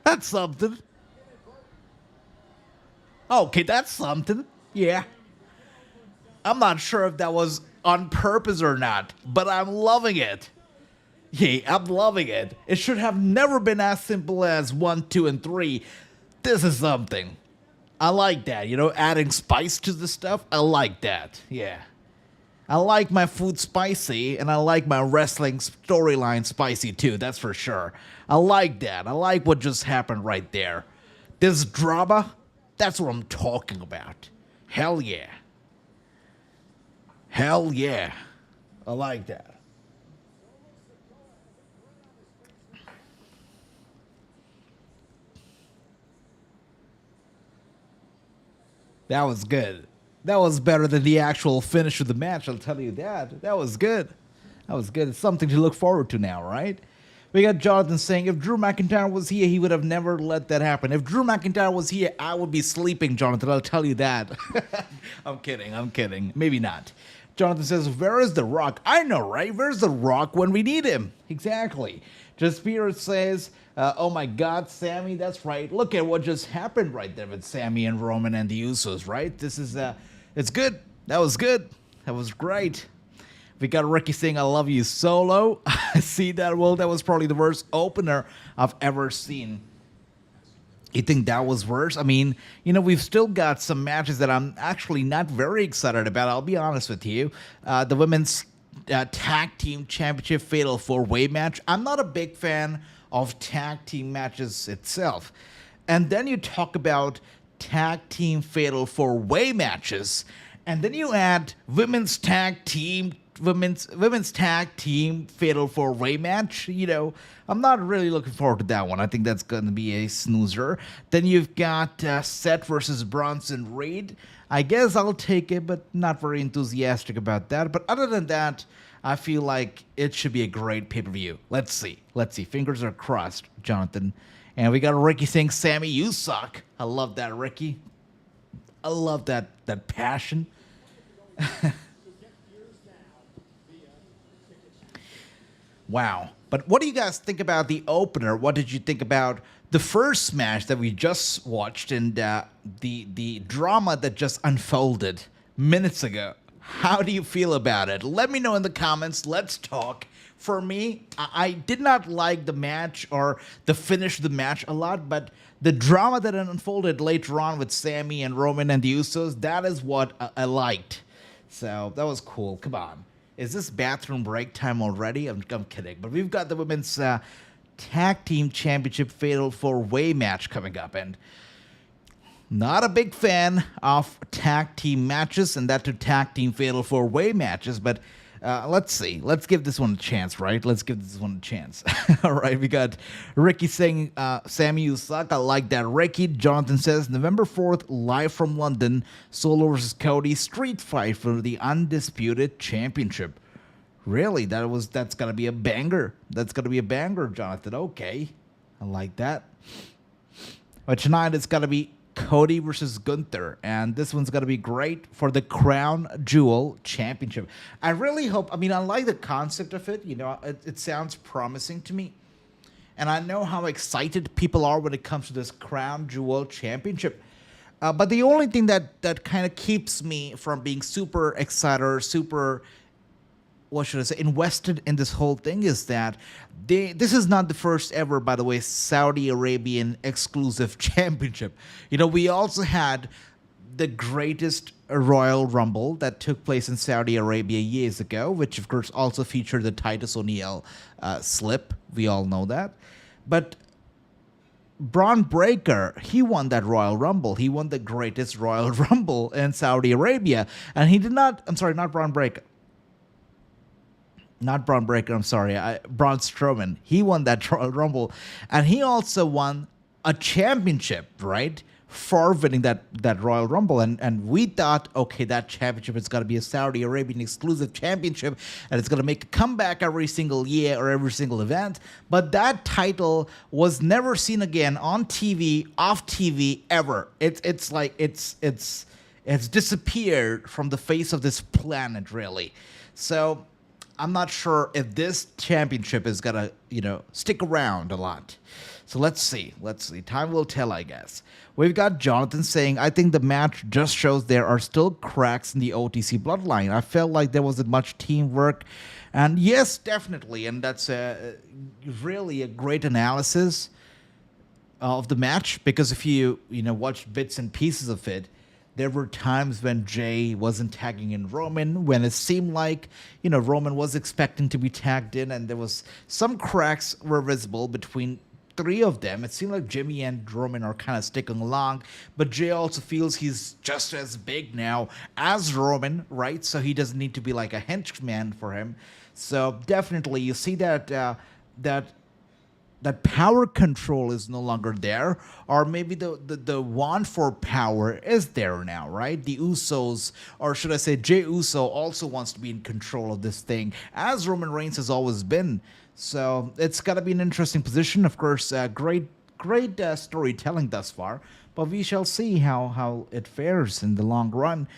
That's something. Okay, that's something. Yeah. I'm not sure if that was on purpose or not, but I'm loving it. Yeah, I'm loving it. It should have never been as simple as 1, 2, and 3. This is something. I like that, you know, adding spice to the stuff. I like that, yeah. I like my food spicy, and I like my wrestling storyline spicy too, that's for sure. I like that. I like what just happened right there. This drama, that's what I'm talking about. Hell yeah. Hell yeah. I like that. That was good. That was better than the actual finish of the match, I'll tell you that. That was good. That was good. It's something to look forward to now, right? We got Jonathan saying, if Drew McIntyre was here, he would have never let that happen. If Drew McIntyre was here, I would be sleeping, Jonathan. I'll tell you that. I'm kidding. Maybe not. Jonathan says, where is The Rock? I know, right? Where's The Rock when we need him? Exactly. Just Spirit says, oh my God, Sami, that's right. Look at what just happened right there with Sami and Roman and the Usos, right? This is, it's good. That was good. That was great. We got Ricky saying, I love you, Solo. I see that. Well, that was probably the worst opener I've ever seen. You think that was worse? I mean, you know, we've still got some matches that I'm actually not very excited about. I'll be honest with you. The women's tag team championship fatal 4-way match. I'm not a big fan of tag team matches itself. And then you talk about tag team fatal 4-way matches. And then you add women's tag team women's tag team fatal 4-way match. I'm not really looking forward to that one. I think that's going to be a snoozer. Then you've got Seth versus Bronson Reed. I guess I'll take it, but not very enthusiastic about that. But other than that, I feel like it should be a great pay-per-view. Let's see. Fingers are crossed, Jonathan. And we got Ricky saying, Sammy, you suck. I love that, Ricky. I love that passion. Wow. But what do you guys think about the opener? What did you think about the first match that we just watched and the drama that just unfolded minutes ago? How do you feel about it? Let me know in the comments. Let's talk. For me, I did not like the match or the finish of the match a lot, but the drama that unfolded later on with Sami and Roman and the Usos, that is what I liked. So that was cool. Come on. Is this bathroom break time already? I'm kidding. But we've got the women's tag team championship fatal 4-way match coming up. And not a big fan of tag team matches, and that to tag team fatal 4-way matches. But let's see. Let's give this one a chance, right? Let's give this one a chance. All right, we got Ricky saying, Sammy, you suck. I like that, Ricky. Jonathan says, November 4th, live from London, Solo versus Cody, street fight for the Undisputed Championship. Really? That's going to be a banger. That's going to be a banger, Jonathan. Okay. I like that. But tonight it's going to be Cody versus Gunther, and this one's going to be great for the Crown Jewel Championship. I really hope, I like the concept of it, it sounds promising to me. And I know how excited people are when it comes to this Crown Jewel Championship. But the only thing that kind of keeps me from being super excited or super, invested in this whole thing is that this is not the first ever, by the way, Saudi Arabian exclusive championship. We also had the greatest Royal Rumble that took place in Saudi Arabia years ago, which of course also featured the Titus O'Neil slip. We all know that. But Braun Breaker, he won that Royal Rumble. He won the greatest Royal Rumble in Saudi Arabia. And he did not, I'm sorry, not Braun Breaker. Not Braun Breaker, I'm sorry. Braun Strowman. He won that Royal Rumble. And he also won a championship, right? For winning that Royal Rumble. And we thought, okay, that championship is going to be a Saudi Arabian exclusive championship. And it's going to make a comeback every single year or every single event. But that title was never seen again on TV, off TV, ever. It's disappeared from the face of this planet, really. So I'm not sure if this championship is gonna, stick around a lot. So let's see. Time will tell, I guess. We've got Jonathan saying, I think the match just shows there are still cracks in the OTC bloodline. I felt like there wasn't much teamwork. And yes, definitely. And that's really a great analysis of the match. Because if you, watch bits and pieces of it, there were times when Jay wasn't tagging in Roman, when it seemed like, Roman was expecting to be tagged in, and there was some cracks were visible between three of them. It seemed like Jimmy and Roman are kind of sticking along, but Jay also feels he's just as big now as Roman, right? So he doesn't need to be like a henchman for him. So definitely you see that that power control is no longer there, or maybe the want for power is there now, right? The Usos, or should I say Jey Uso, also wants to be in control of this thing, as Roman Reigns has always been. So it's got to be an interesting position. Of course, great storytelling thus far, but we shall see how it fares in the long run.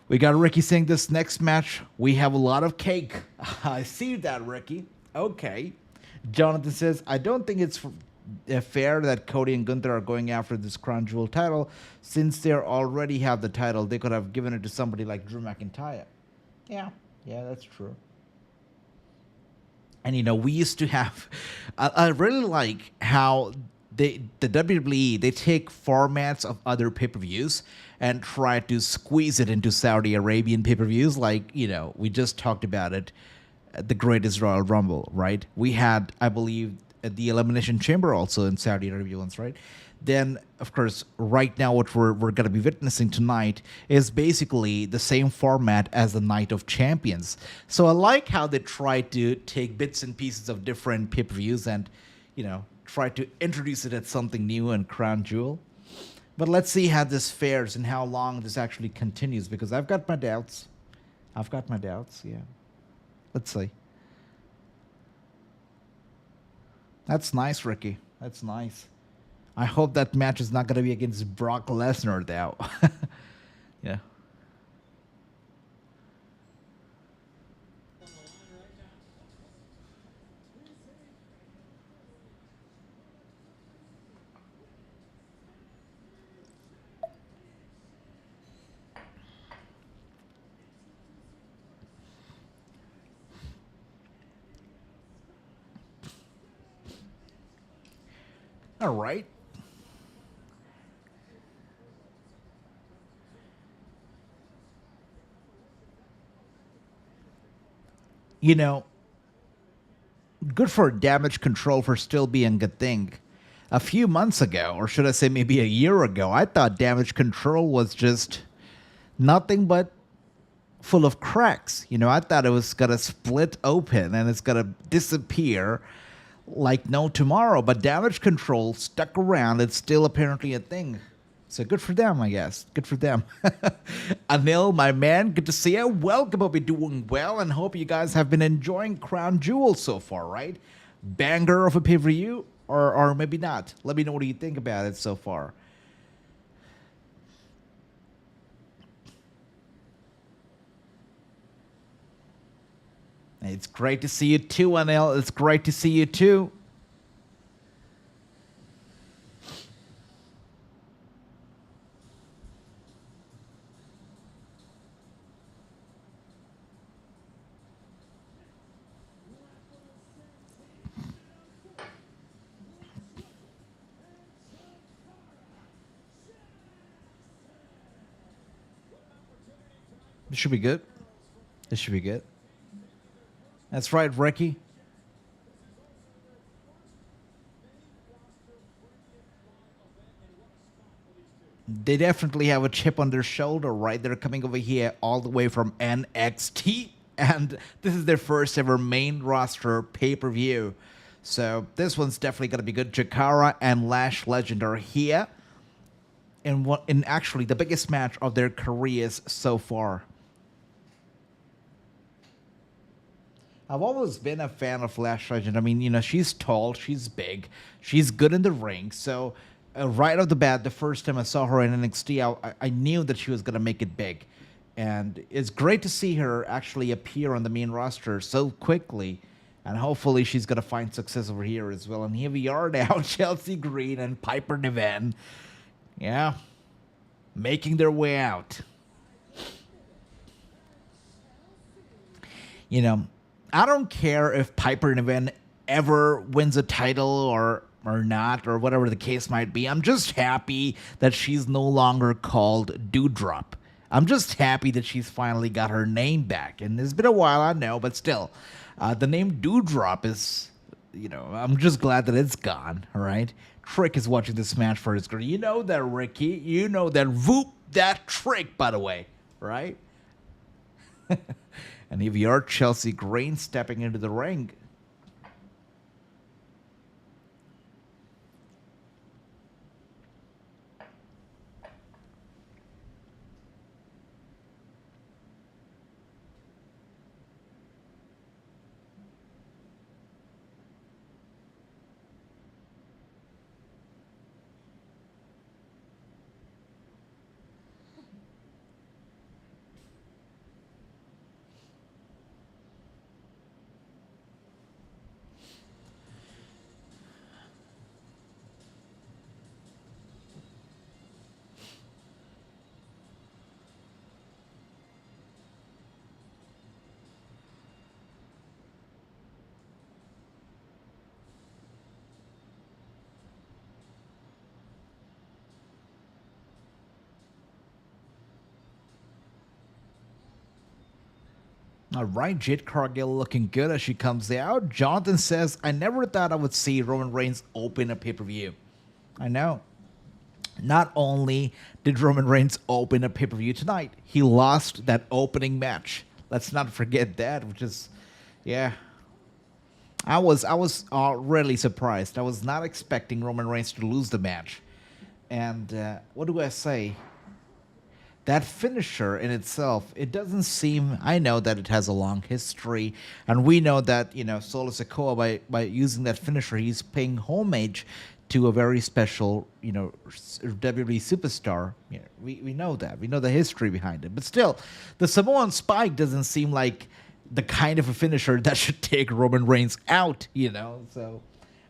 We got Ricky saying this next match, we have a lot of cake. I see that, Ricky. Okay. Jonathan says, I don't think it's fair that Cody and Gunther are going after this Crown Jewel title. Since they already have the title, they could have given it to somebody like Drew McIntyre. Yeah, that's true. And, we used to have... I really like how the WWE, they take formats of other pay-per-views and try to squeeze it into Saudi Arabian pay-per-views. Like, we just talked about it. The greatest Royal Rumble, right? We had, I believe, the Elimination Chamber also in Saudi Arabia once, right? then of course right now what we're going to be witnessing tonight is basically the same format as the Night of Champions. So I like how they try to take bits and pieces of different pay-per-views and, you know, try to introduce it as something new in Crown Jewel. But let's see how this fares and how long this actually continues, because I've got my doubts. Yeah. Let's see. That's nice, Ricky. That's nice. I hope that match is not going to be against Brock Lesnar, though. Yeah. All right. You know, good for Damage Control for still being a thing. A few months ago, or should I say maybe a year ago, I thought Damage Control was just nothing but full of cracks. You know, I thought it was going to split open and it's going to disappear like no tomorrow. But Damage Control stuck around. It's still apparently a thing. So good for them, I guess. Good for them. Anil, my man, good to see you. Welcome. Hope you're doing well, and hope you guys have been enjoying Crown Jewel so far, right? Banger of a pay-per-view, or maybe not. Let me know what you think about it so far. It's great to see you too, Anil. It's great to see you too. This should be good. This should be good. That's right, Ricky. They definitely have a chip on their shoulder, right? They're coming over here all the way from NXT, and this is their first ever main roster pay-per-view. So this one's definitely going to be good. Jakara and Lash Legend are here in actually the biggest match of their careers so far. I've always been a fan of Lash Legend. I mean, you know, she's tall, she's big, she's good in the ring. So right off the bat, the first time I saw her in NXT, I knew that she was going to make it big. And it's great to see her actually appear on the main roster so quickly. And hopefully she's going to find success over here as well. And here we are now, Chelsea Green and Piper Niven. Yeah, making their way out. You know, I don't care if Piper Niven ever wins a title or not, or whatever the case might be. I'm just happy that she's no longer called Dewdrop. I'm just happy that she's finally got her name back. And it's been a while, I know, but still, the name Dewdrop is, you know, I'm just glad that it's gone, all right? Trick is watching this match for his girl. You know that, Ricky. You know that. Whoop, that Trick, by the way, right? And here we are, Chelsea Green stepping into the ring. All right, Jade Cargill looking good as she comes out. Jonathan says, I never thought I would see Roman Reigns open a pay-per-view. I know. Not only did Roman Reigns open a pay-per-view tonight, he lost that opening match. Let's not forget that, which is, yeah. I was really surprised. I was not expecting Roman Reigns to lose the match. And what do I say? That finisher in itself, it doesn't seem. I know that it has a long history, and we know that Solo Sikoa by using that finisher, he's paying homage to a very special WWE superstar. We know that. We know the history behind it. But still, the Samoan Spike doesn't seem like the kind of a finisher that should take Roman Reigns out. So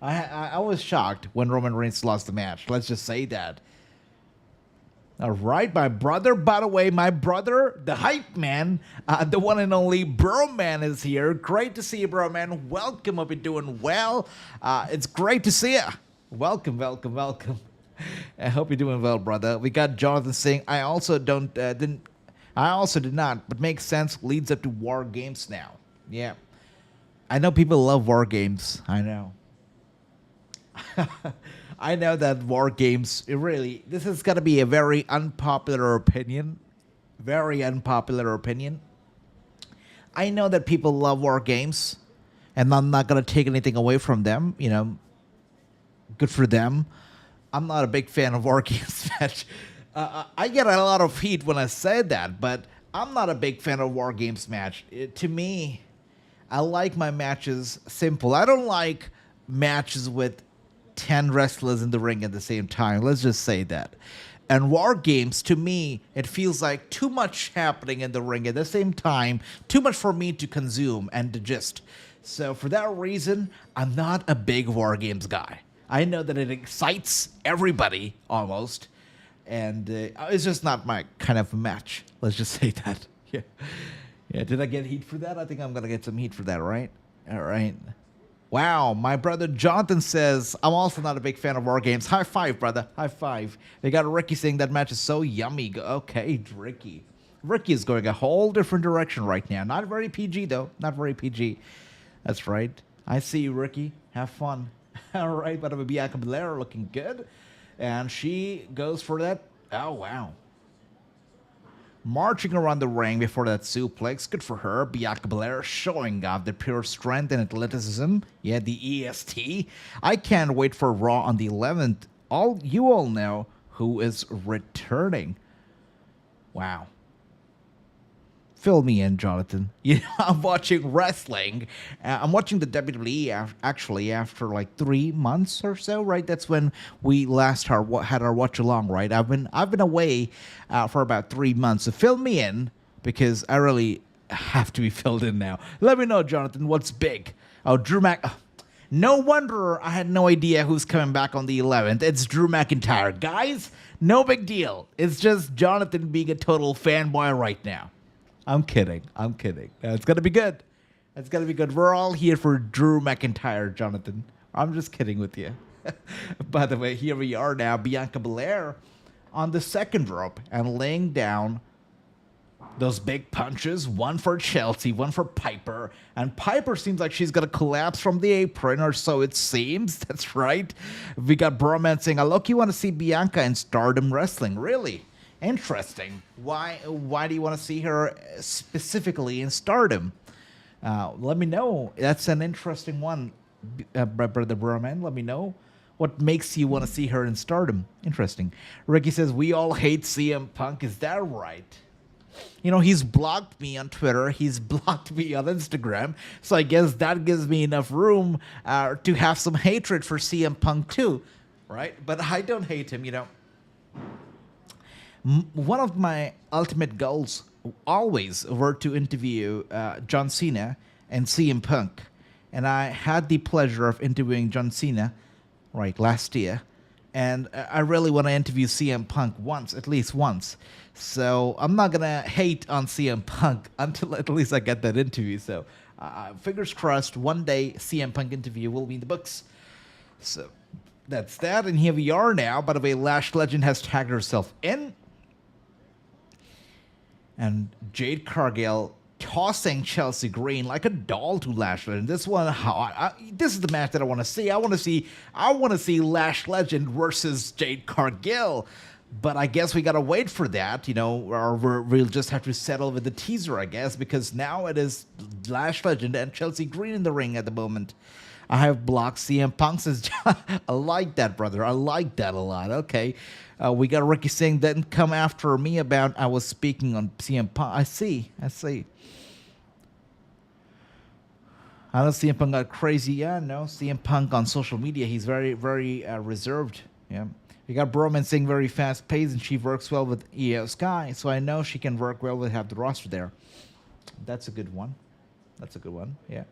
I was shocked when Roman Reigns lost the match. Let's just say that. All right, my brother. By the way, my brother, the hype man, the one and only Bro Man is here. Great to see you, Bro Man. Welcome. Hope you're doing well. It's great to see you. Welcome, welcome, welcome. I hope you're doing well, brother. We got Jonathan saying, I also did not, but makes sense. Leads up to War Games now. Yeah, I know people love War Games. I know. I know that War Games, this is going to be a very unpopular opinion. Very unpopular opinion. I know that people love War Games, and I'm not going to take anything away from them. Good for them. I'm not a big fan of War Games match. I get a lot of heat when I say that, but I'm not a big fan of War Games match. To me, I like my matches simple. I don't like matches with 10 wrestlers in the ring at the same time. Let's just say that. And War Games, to me, it feels like too much happening in the ring at the same time, too much for me to consume and digest. So for that reason, I'm not a big War Games guy. I know that it excites everybody almost, and it's just not my kind of match. Let's just say that. Yeah. Did I get heat for that? I think I'm gonna get some heat for that, right? All right. Wow, my brother Jonathan says, I'm also not a big fan of War Games. High five, brother. High five. They got Ricky saying that match is so yummy. Okay, Ricky. Ricky is going a whole different direction right now. Not very PG, though. Not very PG. That's right. I see you, Ricky. Have fun. All right, but Bianca Belair looking good. And she goes for that. Oh, wow. Marching around the ring before that suplex. Good for her. Bianca Belair showing off the pure strength and athleticism. Yeah, the EST. I can't wait for Raw on the 11th. You all know who is returning. Wow. Fill me in, Jonathan. I'm watching wrestling. I'm watching the WWE actually after like 3 months or so, right? That's when we last had our watch along, right? I've been away for about 3 months. So fill me in because I really have to be filled in now. Let me know, Jonathan, what's big? Oh, Drew no wonder I had no idea who's coming back on the 11th. It's Drew McIntyre. Guys, no big deal. It's just Jonathan being a total fanboy right now. I'm kidding. It's going to be good. It's going to be good. We're all here for Drew McIntyre, Jonathan. I'm just kidding with you. By the way, here we are now. Bianca Belair on the second rope and laying down those big punches. One for Chelsea, one for Piper. And Piper seems like she's going to collapse from the apron, or so it seems. That's right. We got Broman saying, look, you want to see Bianca in Stardom Wrestling. Really? Interesting. Why do you want to see her specifically in Stardom? Let me know. That's an interesting one, Brother Broman. Let me know what makes you want to see her in Stardom. Interesting. Ricky says, we all hate CM Punk. Is that right? He's blocked me on Twitter. He's blocked me on Instagram. So I guess that gives me enough room to have some hatred for CM Punk too, right? But I don't hate him, One of my ultimate goals always were to interview John Cena and CM Punk. And I had the pleasure of interviewing John Cena, last year. And I really want to interview CM Punk at least once. So I'm not going to hate on CM Punk until at least I get that interview. So fingers crossed, one day CM Punk interview will be in the books. So that's that. And here we are now. By the way, Lash Legend has tagged herself in. And Jade Cargill tossing Chelsea Green like a doll to Lash Legend. This one, this is the match that I want to see. I want to see Lash Legend versus Jade Cargill. But I guess we gotta wait for that, you know, or we'll just have to settle with the teaser, I guess, because now it is Lash Legend and Chelsea Green in the ring at the moment. I have blocked CM Punk says, I like that, brother. I like that a lot. Okay. We got Ricky saying, didn't come after me about I was speaking on CM Punk. I see. I know CM Punk got crazy. Yeah, no. CM Punk on social media, he's very, very reserved. Yeah. We got Broman saying very fast paced, and she works well with Io Sky, so I know she can work well with have the roster there. That's a good one. Yeah.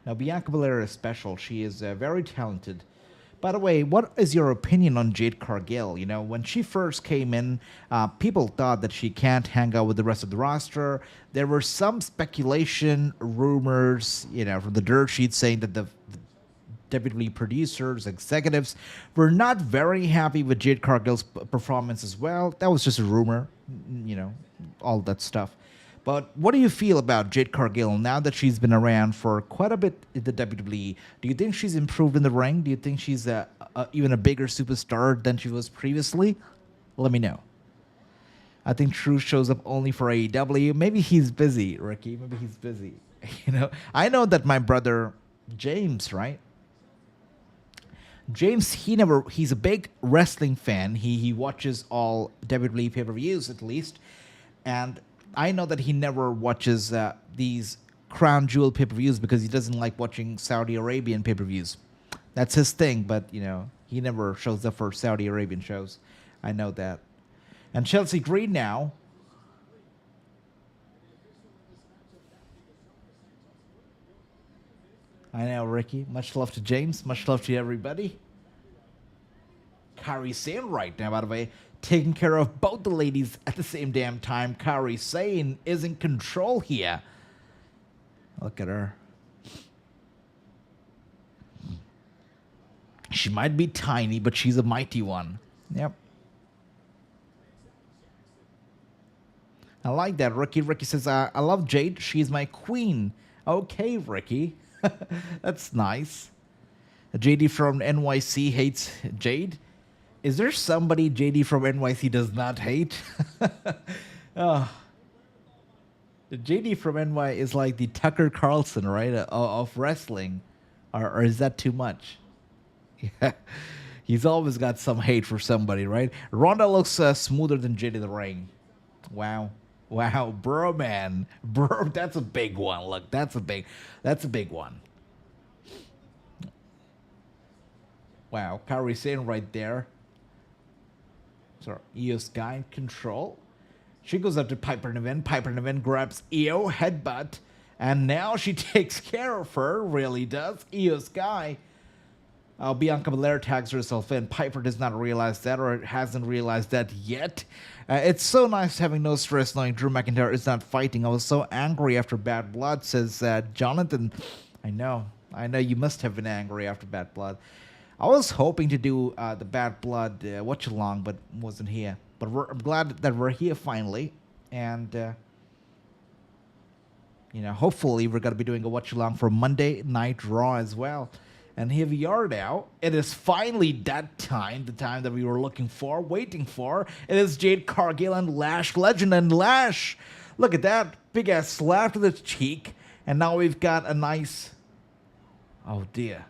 Now Bianca Belair is special. She is very talented. By the way, what is your opinion on Jade Cargill? You know, when she first came in, people thought that she can't hang out with the rest of the roster. There were some speculation, rumors, you know, from the dirt sheet saying that the WWE producers, executives were not very happy with Jade Cargill's performance as well. That was just a rumor, you know, all that stuff. But what do you feel about Jade Cargill now that she's been around for quite a bit in the WWE? Do you think she's improved in the ring? Do you think she's even a bigger superstar than she was previously? Let me know. I think Truth shows up only for AEW. Maybe he's busy, Ricky. Maybe he's busy. You know, I know that my brother James, right? James, he's a big wrestling fan. He watches all WWE pay-per-views at least. And I know that he never watches these Crown Jewel pay-per-views because he doesn't like watching Saudi Arabian pay-per-views. That's his thing, but, you know, he never shows up for Saudi Arabian shows. I know that. And Chelsea Green now. I know, Ricky. Much love to James. Much love to everybody. Kairi Sane right now, by the way, taking care of both the ladies at the same damn time. Kairi Sane is in control here. Look at her. She might be tiny, but she's a mighty one. Yep. I like that. Ricky says, I love Jade. She's my queen. Okay, Ricky. That's nice. JD from NYC hates Jade. Is there somebody JD from NYC does not hate? Oh. The JD from NY is like the Tucker Carlson, right, of wrestling. Or is that too much? Yeah. He's always got some hate for somebody, right? Ronda looks smoother than Jade in the ring. Wow. Wow, bro, man. Bro, that's a big one. Look, that's a big one. Wow, Kairi Sane right there. So, Io Sky in control. She goes up to Piper Niven. Piper Niven grabs Io, headbutt. And now she takes care of her, really does. Io Sky. Bianca Belair tags herself in. Piper does not realize that, or hasn't realized that yet. It's so nice having no stress knowing Drew McIntyre is not fighting. I was so angry after Bad Blood, says Jonathan. I know you must have been angry after Bad Blood. I was hoping to do the Bad Blood watch-along, but wasn't here. But I'm glad that we're here finally. And, you know, hopefully we're going to be doing a watch-along for Monday Night Raw as well. And here we are now. It is finally that time, the time that we were looking for, waiting for. It is Jade Cargill and Lash Legend. And Lash, look at that big-ass slap to the cheek. And now we've got a nice... Oh, dear.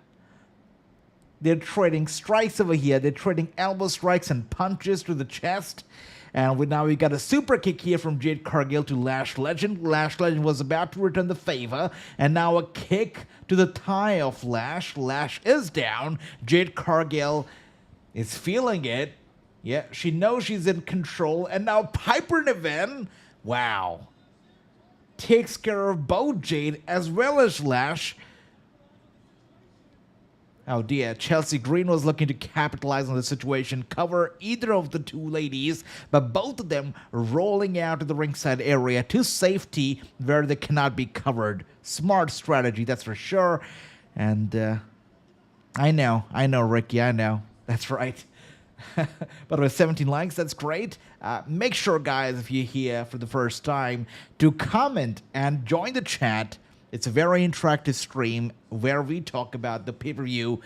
They're trading strikes over here. They're trading elbow strikes and punches to the chest. And now we got a super kick here from Jade Cargill to Lash Legend. Lash Legend was about to return the favor. And now a kick to the thigh of Lash. Lash is down. Jade Cargill is feeling it. Yeah, she knows she's in control. And now Piper Niven, wow, takes care of both Jade as well as Lash. Oh dear, Chelsea Green was looking to capitalize on the situation, cover either of the two ladies, but both of them rolling out to the ringside area to safety where they cannot be covered. Smart strategy, that's for sure. And I know, Ricky, I know. That's right. By the way, 17 likes, that's great. Make sure, guys, if you're here for the first time, to comment and join the chat. It's a very interactive stream where we talk about the pay-per-view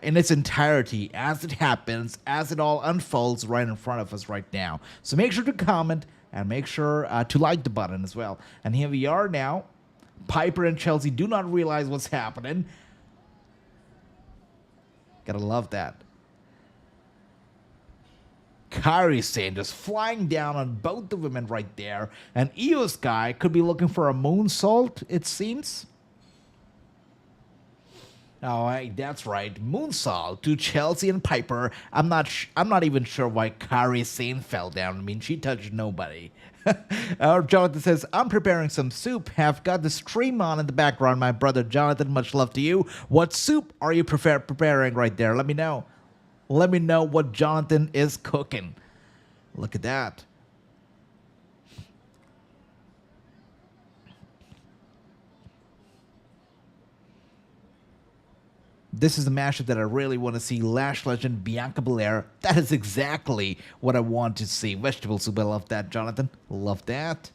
in its entirety as it happens, as it all unfolds right in front of us right now. So make sure to comment and make sure to like the button as well. And here we are now. Piper and Chelsea do not realize what's happening. Gotta love that. Kairi Sane just flying down on both the women right there. And Io Sky could be looking for a moonsault, it seems. Oh, hey, that's right. Moonsault to Chelsea and Piper. I'm not even sure why Kairi Sane fell down. I mean, she touched nobody. Jonathan says, I'm preparing some soup. Have got the stream on in the background. My brother Jonathan, much love to you. What soup are you preparing right there? Let me know. Let me know what Jonathan is cooking. Look at that. This is the matchup that I really want to see. Lash Legend, Bianca Belair. That is exactly what I want to see. Vegetable soup, I love that, Jonathan. Love that.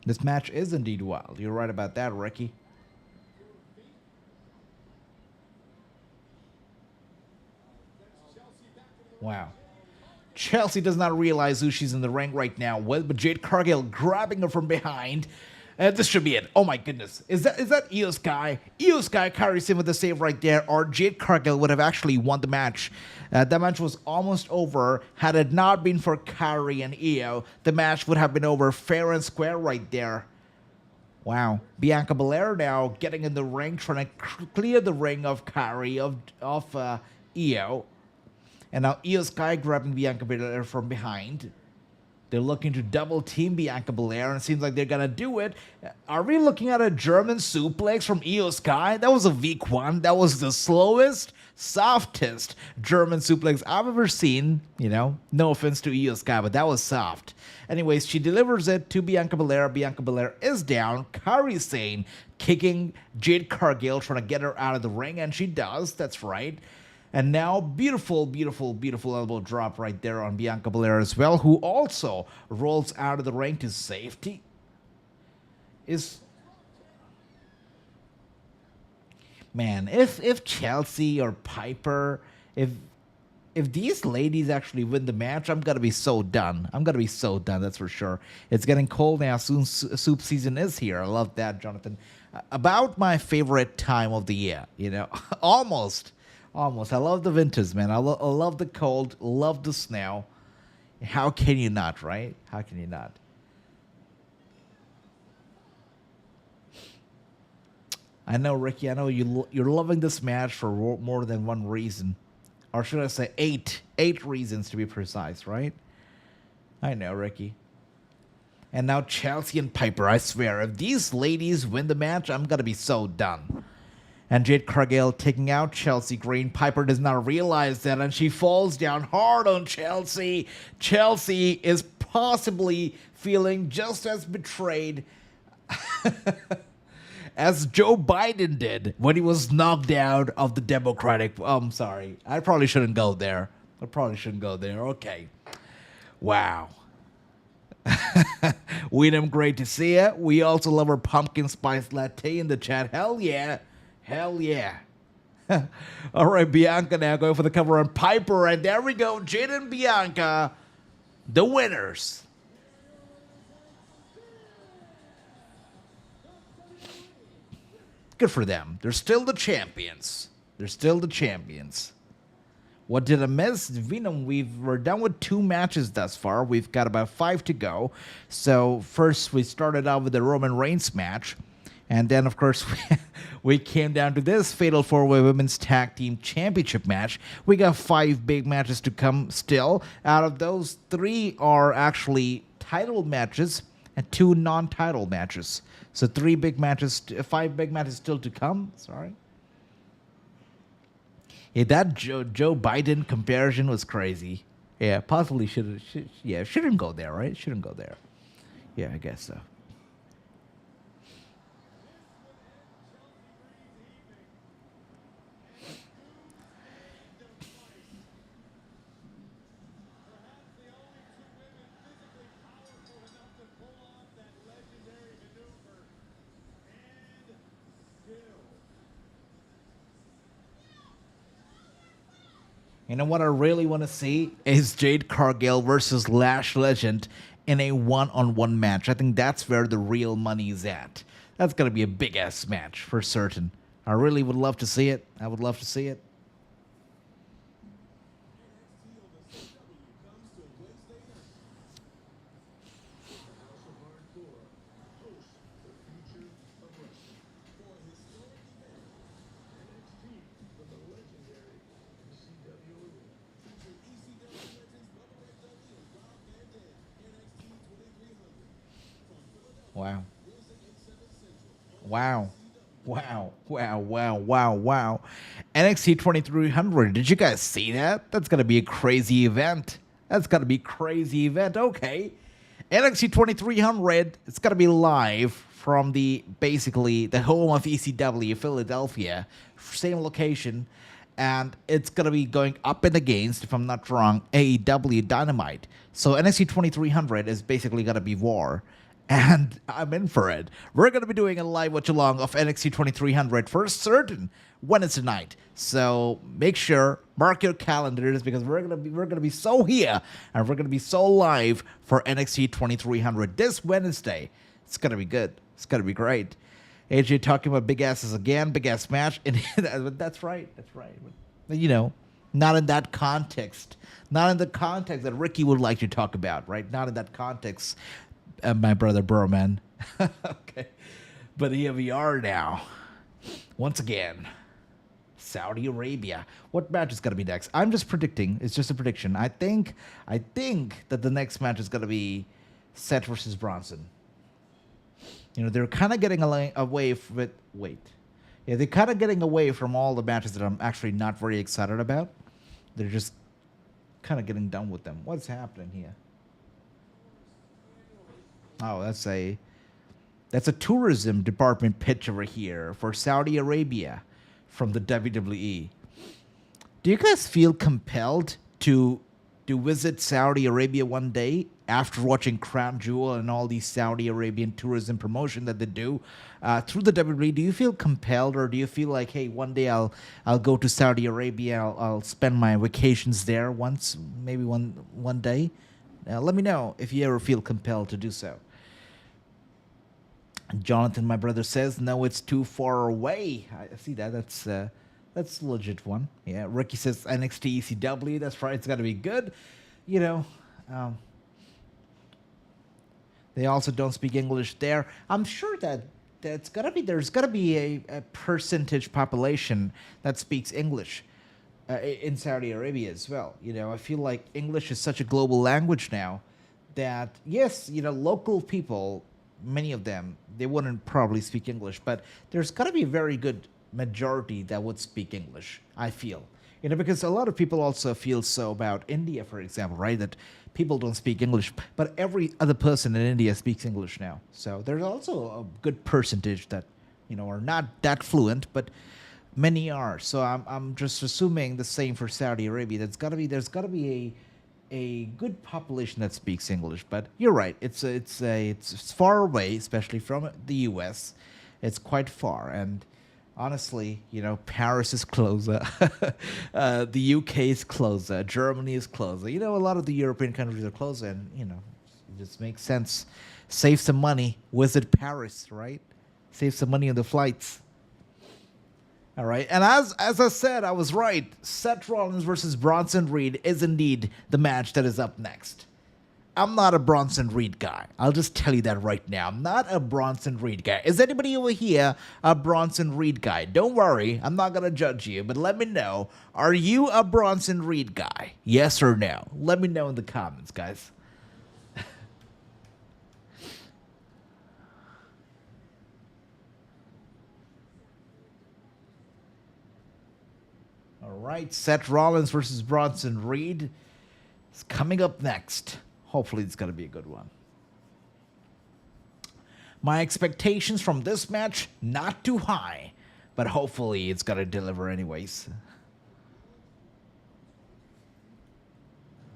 This match is indeed wild. You're right about that, Ricky. Wow. Chelsea does not realize who she's in the ring right now with, but Jade Cargill grabbing her from behind. This should be it. Oh my goodness. Is that Io Sky? Io Sky carries in with the save right there, or Jade Cargill would have actually won the match. That match was almost over. Had it not been for Kairi and Io, the match would have been over fair and square right there. Wow. Bianca Belair now getting in the ring, trying to clear the ring of Kairi, of Io. And now Io Sky grabbing Bianca Belair from behind. They're looking to double team Bianca Belair, and it seems like they're going to do it. Are we looking at a German suplex from Io Sky? That was a weak one. That was the slowest, softest German suplex I've ever seen. You know, no offense to Io Sky, but that was soft. Anyways, she delivers it to Bianca Belair. Bianca Belair is down. Kairi Sane kicking Jade Cargill, trying to get her out of the ring, and she does. That's right. And now, beautiful, beautiful, beautiful elbow drop right there on Bianca Belair as well, who also rolls out of the ring to safety. Man, if Chelsea or Piper, if these ladies actually win the match, I'm gonna be so done. I'm gonna be so done, that's for sure. It's getting cold now. Soon soup season is here. I love that, Jonathan. About my favorite time of the year, you know, almost. I love the winters, man. I love the cold, love the snow. How can you not, right? How can you not? I know, Ricky, I know you're loving this match for more than one reason. Or should I say 8 reasons to be precise, right? I know, Ricky. And now Chelsea and Piper, I swear, if these ladies win the match, I'm going to be so done. And Jade Cargill taking out Chelsea Green. Piper does not realize that, and she falls down hard on Chelsea. Chelsea is possibly feeling just as betrayed as Joe Biden did when he was knocked out of the Democratic... I'm sorry. I probably shouldn't go there. Okay. Wow. Weedham, great to see you. We also love our pumpkin spice latte in the chat. Hell yeah. Hell yeah. All right, Bianca now going for the cover on Piper. And there we go. Jade and Bianca, the winners. Good for them. They're still the champions. What did I miss? We're done with 2 matches thus far. We've got about 5 to go. So first we started out with the Roman Reigns match. And then, of course, we came down to this Fatal 4-Way Women's Tag Team Championship match. We got 5 big matches to come still. Out of those, 3 are actually title matches and 2 non-title matches. So 3 big matches, 5 big matches still to come. Sorry. Yeah, that Joe Biden comparison was crazy. Yeah, possibly shouldn't go there, right? Shouldn't go there. Yeah, I guess so. You know what I really want to see is Jade Cargill versus Lash Legend in a one-on-one match. I think that's where the real money is at. That's gonna be a big ass match for certain. I really would love to see it. I would love to see it. Wow. Wow. Wow. Wow. Wow. Wow. Wow. NXT 2300. Did you guys see that? That's going to be a crazy event. That's going to be a crazy event. Okay. NXT 2300. It's going to be live from basically the home of ECW, Philadelphia. Same location. And it's going to be going up and against, if I'm not wrong, AEW Dynamite. So NXT 2300 is basically going to be war. And I'm in for it. We're going to be doing a live watch-along of NXT 2300 for certain Wednesday night. So make sure, mark your calendars, because we're going to be so here, and we're going to be so live for NXT 2300 this Wednesday. It's going to be good. It's going to be great. AJ talking about big asses again, big ass match. And that's right. That's right. You know, not in that context. Not in the context that Ricky would like to talk about, right? Not in that context. My brother Burman. Okay. But here we are now. Once again, Saudi Arabia. What match is going to be next? I'm just predicting. It's just a prediction. I think that the next match is going to be Seth versus Bronson. You know, they're kind of getting away with... Wait. Yeah, they're kind of getting away from all the matches that I'm actually not very excited about. They're just kind of getting done with them. What's happening here? Oh, that's a tourism department pitch over here for Saudi Arabia from the WWE. Do you guys feel compelled to visit Saudi Arabia one day after watching Crown Jewel and all these Saudi Arabian tourism promotion that they do through the WWE? Do you feel compelled, or do you feel like, hey, one day I'll go to Saudi Arabia, I'll spend my vacations there once, maybe one day? Let me know if you ever feel compelled to do so. Jonathan, my brother, says, no, it's too far away. I see that. That's a legit one. Yeah, Ricky says NXT ECW. That's right. It's got to be good. You know, they also don't speak English there. I'm sure that there's got to be a percentage population that speaks English in Saudi Arabia as well. You know, I feel like English is such a global language now that, yes, you know, local people, many of them, they wouldn't probably speak English, but there's got to be a very good majority that would speak English, I feel. You know, because a lot of people also feel so about India, for example, right? That people don't speak English, but every other person in India speaks English now. So there's also a good percentage that, you know, are not that fluent, but many are. So I'm just assuming the same for Saudi Arabia. There's got to be a good population that speaks English. But you're right. It's far away, especially from the U.S. It's quite far, and honestly, you know, Paris is closer, the UK is closer, Germany is closer. You know, a lot of the European countries are closer, and you know, it just makes sense. Save some money, visit Paris, right? Save some money on the flights. All right, and as I said, I was right. Seth Rollins versus Bronson Reed is indeed the match that is up next. I'm not a Bronson Reed guy. I'll just tell you that right now. I'm not a Bronson Reed guy. Is anybody over here a Bronson Reed guy? Don't worry, I'm not going to judge you, but let me know. Are you a Bronson Reed guy? Yes or no? Let me know in the comments, guys. All right, Seth Rollins versus Bronson Reed. is coming up next. Hopefully it's going to be a good one. My expectations from this match, not too high, but hopefully it's going to deliver anyways.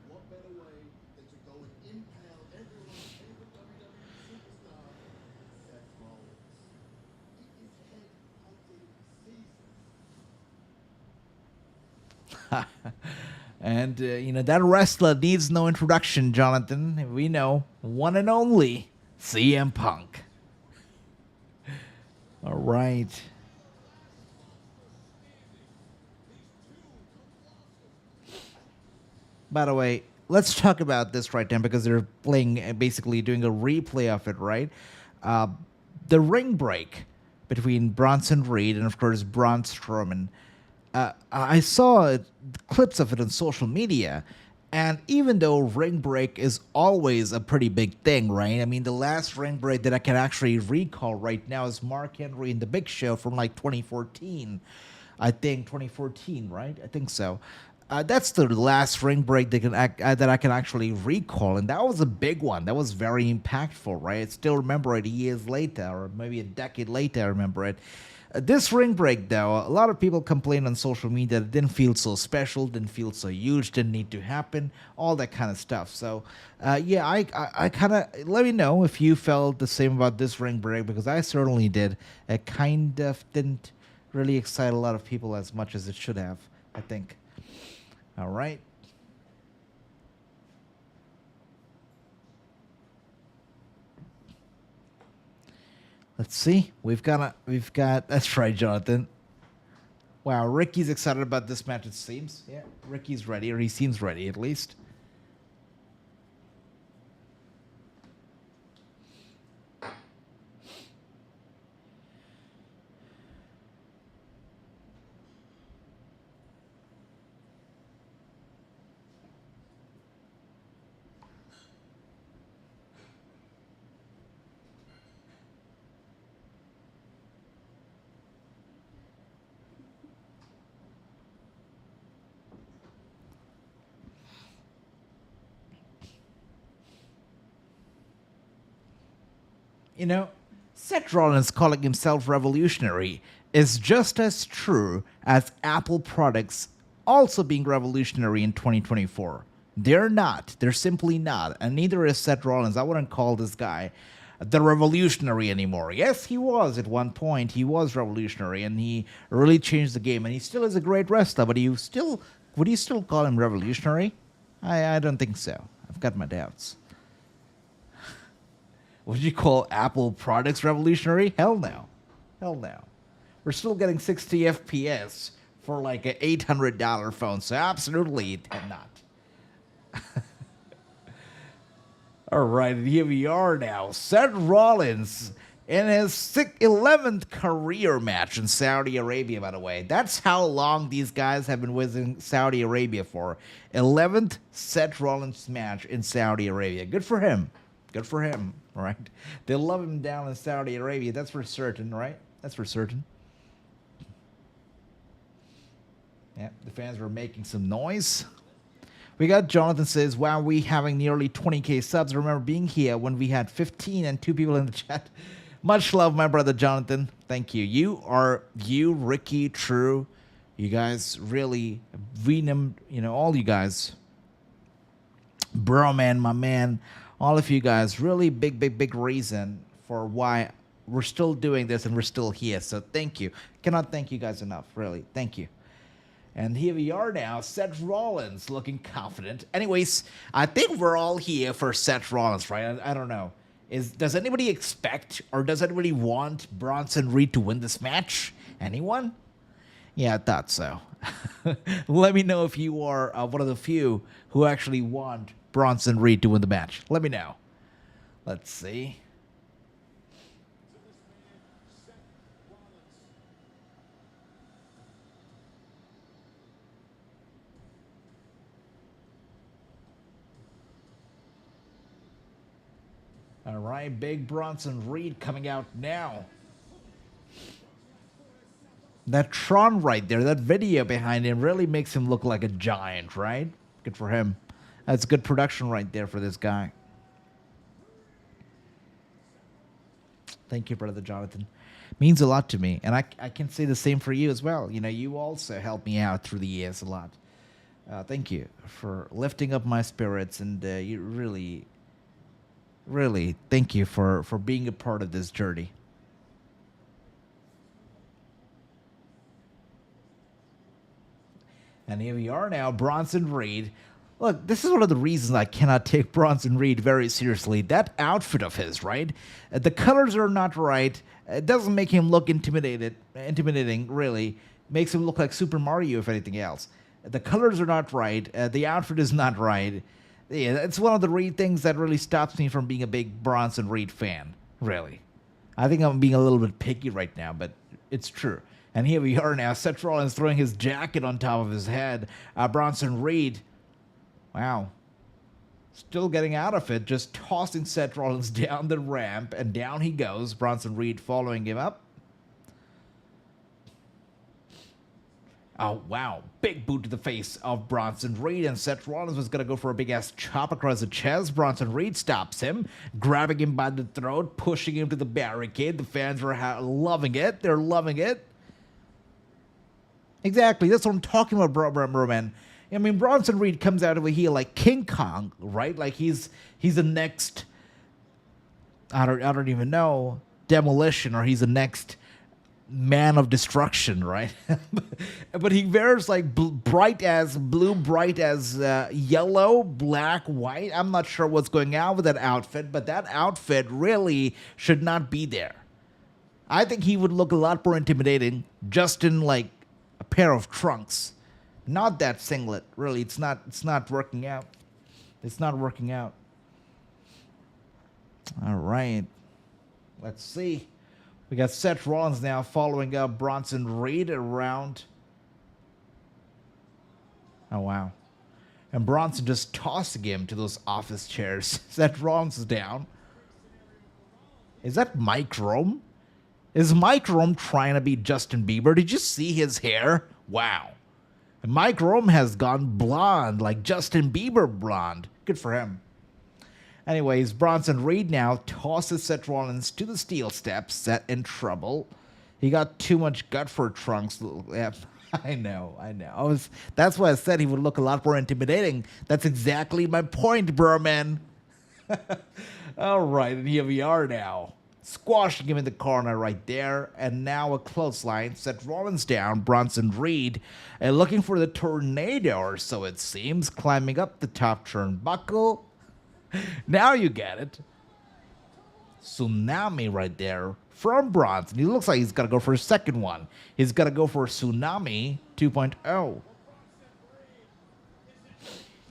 What better way than to go and impale everyone's favorite WWE superstar, Seth Rollins. He is head hunting season. And, that wrestler needs no introduction, Jonathan. We know. One and only CM Punk. All right. By the way, let's talk about this right now because they're playing, basically doing a replay of it, right? The ring break between Bronson Reed and, of course, Braun Strowman. I saw clips of it on social media, and even though ring break is always a pretty big thing, right? I mean, the last ring break that I can actually recall right now is Mark Henry and the Big Show from like 2014. I think 2014, right? I think so. That's the last ring break that I can actually recall, and that was a big one. That was very impactful, right? I still remember it years later, or maybe a decade later, I remember it. This ring break, though, a lot of people complain on social media that it didn't feel so special, didn't feel so huge, didn't need to happen, all that kind of stuff. So, yeah, I kind of, let me know if you felt the same about this ring break, because I certainly did. It kind of didn't really excite a lot of people as much as it should have, I think. All right. Let's see. We've got, that's right, Jonathan. Wow, Ricky's excited about this match, it seems. Yeah, Ricky's ready, or he seems ready, at least. You know, Seth Rollins calling himself revolutionary is just as true as Apple products also being revolutionary in 2024. They're not. They're simply not. And neither is Seth Rollins. I wouldn't call this guy the revolutionary anymore. Yes, he was at one point. He was revolutionary, and he really changed the game. And he still is a great wrestler, but would you still call him revolutionary? I don't think so. I've got my doubts. Would you call Apple products revolutionary? Hell no. Hell no. We're still getting 60 FPS for like an $800 phone, so absolutely not. All right, and here we are now. Seth Rollins in his 11th career match in Saudi Arabia, by the way. That's how long these guys have been visiting Saudi Arabia for. 11th Seth Rollins match in Saudi Arabia. Good for him. Good for him, right? They love him down in Saudi Arabia. That's for certain, right? That's for certain. Yeah, the fans were making some noise. We got Jonathan says, wow, we having nearly 20K subs. I remember being here when we had 15 and 2 people in the chat. Much love, my brother Jonathan. Thank you. You, Ricky, True. You guys really, Venom, all you guys. Bro, man, my man. All of you guys, really big reason for why we're still doing this and we're still here. So thank you. Cannot thank you guys enough, really. Thank you. And here we are now, Seth Rollins looking confident. Anyways, I think we're all here for Seth Rollins, right? I don't know. Does anybody expect or does anybody want Bronson Reed to win this match? Anyone? Yeah, I thought so. Let me know if you are one of the few who actually want Bronson Reed to win the match. Let me know. Let's see. All right, big Bronson Reed coming out now. That Tron right there, that video behind him really makes him look like a giant, right? Good for him. That's good production right there for this guy. Thank you, brother Jonathan. Means a lot to me, and I can say the same for you as well. You know, you also helped me out through the years a lot. Thank you for lifting up my spirits, and you really, really thank you for being a part of this journey. And here we are now, Bronson Reed. Look, this is one of the reasons I cannot take Bronson Reed very seriously. That outfit of his, right? The colors are not right. It doesn't make him look intimidating, really. Makes him look like Super Mario, if anything else. The colors are not right. The outfit is not right. Yeah, it's one of the things that really stops me from being a big Bronson Reed fan, really. I think I'm being a little bit picky right now, but it's true. And here we are now, Seth Rollins throwing his jacket on top of his head. Bronson Reed, wow, still getting out of it, just tossing Seth Rollins down the ramp, and down he goes. Bronson Reed following him up. Oh, wow. Big boot to the face of Bronson Reed, and Seth Rollins was going to go for a big-ass chop across the chest. Bronson Reed stops him, grabbing him by the throat, pushing him to the barricade. The fans were loving it. They're loving it. Exactly. That's what I'm talking about, bro, man. I mean, Bronson Reed comes out over here like King Kong, right? Like he's the next, I don't even know, Demolition, or he's the next Man of Destruction, right? But he wears like bright as yellow, black, white. I'm not sure what's going on with that outfit, but that outfit really should not be there. I think he would look a lot more intimidating just in like a pair of trunks. Not that singlet. Really, it's not working out. It's not working out. All right. Let's see. We got Seth Rollins now following up Bronson Reed around. Oh, wow. And Bronson just tossing him to those office chairs. Seth Rollins is down. Is that Mike Rome? Is Mike Rome trying to be Justin Bieber? Did you see his hair? Wow. And Mike Rome has gone blonde, like Justin Bieber blonde. Good for him. Anyways, Bronson Reed now tosses Seth Rollins to the steel steps, set in trouble. He got too much gut for trunks. Yeah, I know. That's why I said he would look a lot more intimidating. That's exactly my point, bro, man. All right, and here we are now. Squashing him in the corner right there. And now a clothesline. Seth Rollins down. Bronson Reed looking for the tornado, or so it seems. Climbing up the top turnbuckle. Now you get it. Tsunami right there from Bronson. He looks like he's got to go for a second one. He's got to go for a Tsunami 2.0.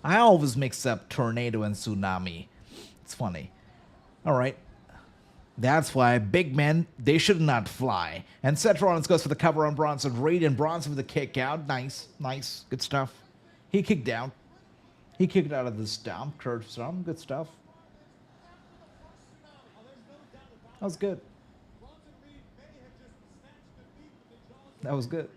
I always mix up tornado and tsunami. It's funny. All right. That's why big men, they should not fly. And Seth Rollins goes for the cover on Bronson Reed, and Bronson with a kick out. Nice. Good stuff. He kicked out. He kicked out of the stomp, curve stomp. Good stuff. That was good. That was good.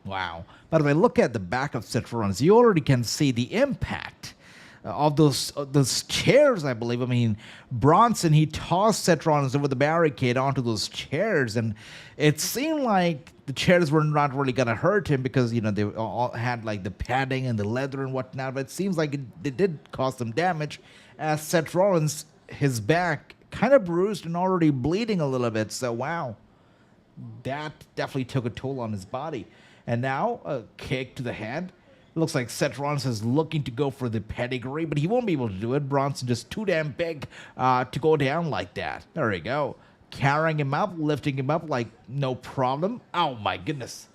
Wow. By the way, look at the back of Seth Rollins. You already can see the impact of those chairs, I believe. I mean, Bronson, he tossed Seth Rollins over the barricade onto those chairs, and it seemed like the chairs were not really going to hurt him because, you know, they all had like the padding and the leather and whatnot, but it seems like it did cause some damage as Seth Rollins, his back kind of bruised and already bleeding a little bit. So, wow, that definitely took a toll on his body. And now a kick to the head. It looks like Seth Rollins is looking to go for the pedigree, but he won't be able to do it. Bronson just too damn big to go down like that. There you go. Carrying him up, lifting him up like no problem. Oh, my goodness.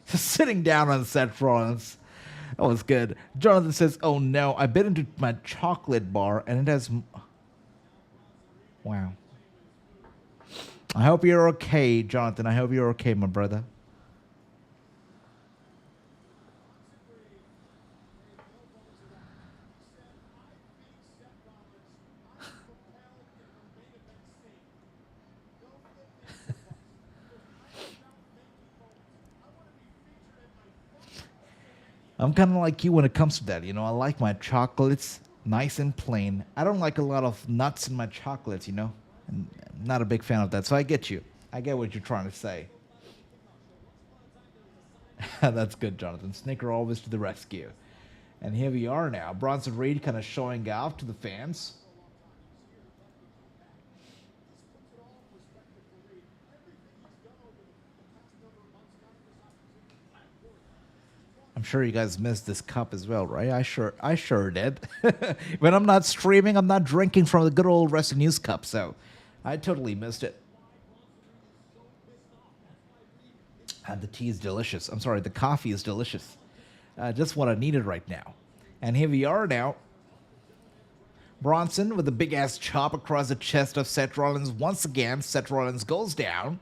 Just sitting down on Seth Rollins. That was good. Jonathan says, oh, no, I bit into my chocolate bar, and it has... Wow. I hope you're okay, Jonathan. I hope you're okay, my brother. I'm kind of like you when it comes to that. You know, I like my chocolates nice and plain. I don't like a lot of nuts in my chocolates, you know. And I'm not a big fan of that. So I get you. I get what you're trying to say. That's good, Jonathan. Snicker always to the rescue. And here we are now. Bronson Reed kind of showing off to the fans. I'm sure you guys missed this cup as well, right? I sure did. When I'm not streaming, I'm not drinking from the good old Wrasslinews cup, so I totally missed it. And the tea is delicious. I'm sorry, the coffee is delicious. Just what I needed right now. And here we are now. Bronson with a big-ass chop across the chest of Seth Rollins. Once again, Seth Rollins goes down,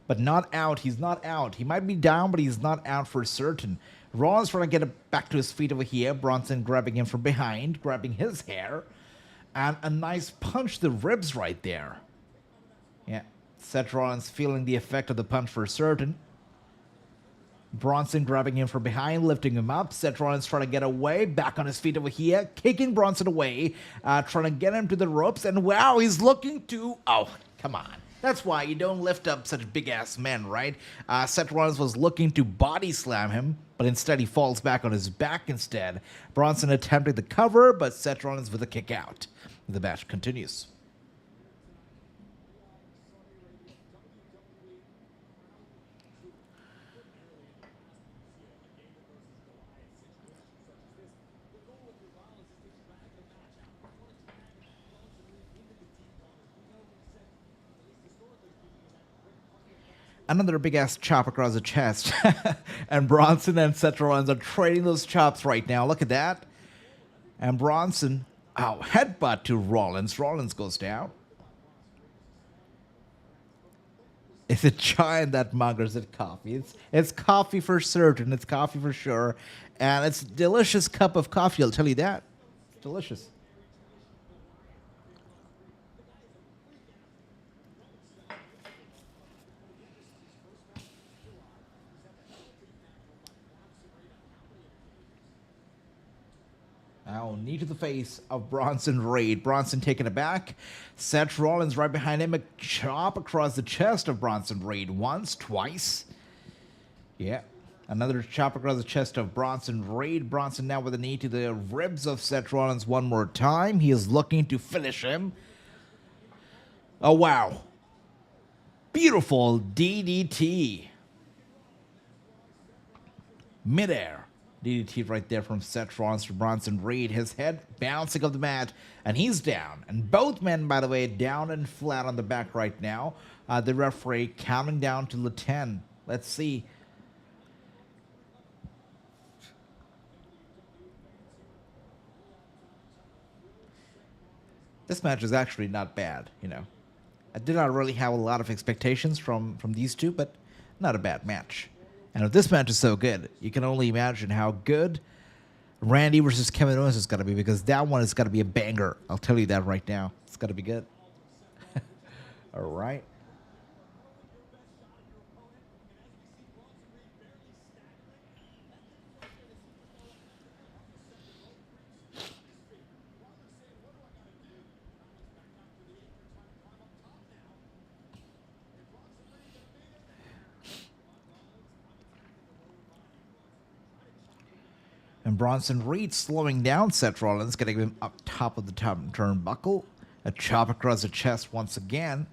but not out. He's not out. He might be down, but he's not out for certain. Rollins trying to get it back to his feet over here. Bronson grabbing him from behind, grabbing his hair. And a nice punch to the ribs right there. Yeah, Seth Rollins feeling the effect of the punch for certain. Bronson grabbing him from behind, lifting him up. Seth Rollins trying to get away, back on his feet over here, kicking Bronson away, trying to get him to the ropes. And wow, he's looking to... Oh, come on. That's why you don't lift up such big-ass men, right? Seth Rollins was looking to body slam him, but instead he falls back on his back instead. Bronson attempting the cover, but Seth Rollins with a kick out. The match continues. Another big-ass chop across the chest. And Bronson and Seth Rollins are trading those chops right now. Look at that. And Bronson, headbutt to Rollins. Rollins goes down. Is it chai in that mug or is it coffee? It's coffee for certain. It's coffee for sure. And it's a delicious cup of coffee, I'll tell you that. It's delicious. Now, knee to the face of Bronson Reed. Bronson taking it back. Seth Rollins right behind him. A chop across the chest of Bronson Reed. Once, twice. Yeah. Another chop across the chest of Bronson Reed. Bronson now with a knee to the ribs of Seth Rollins one more time. He is looking to finish him. Oh, wow. Beautiful DDT. Midair. DDT right there from Seth Rollins to Bronson Reed. His head bouncing off the mat, and he's down. And both men, by the way, down and flat on the back right now. The referee counting down to the 10. Let's see. This match is actually not bad, you know. I did not really have a lot of expectations from these two, but not a bad match. And if this match is so good, you can only imagine how good Randy versus Kevin Owens is going to be, because that one is going to be a banger. I'll tell you that right now. It's going to be good. All right. And Bronson Reed slowing down Seth Rollins, getting him up top of the turnbuckle. A chop across the chest once again.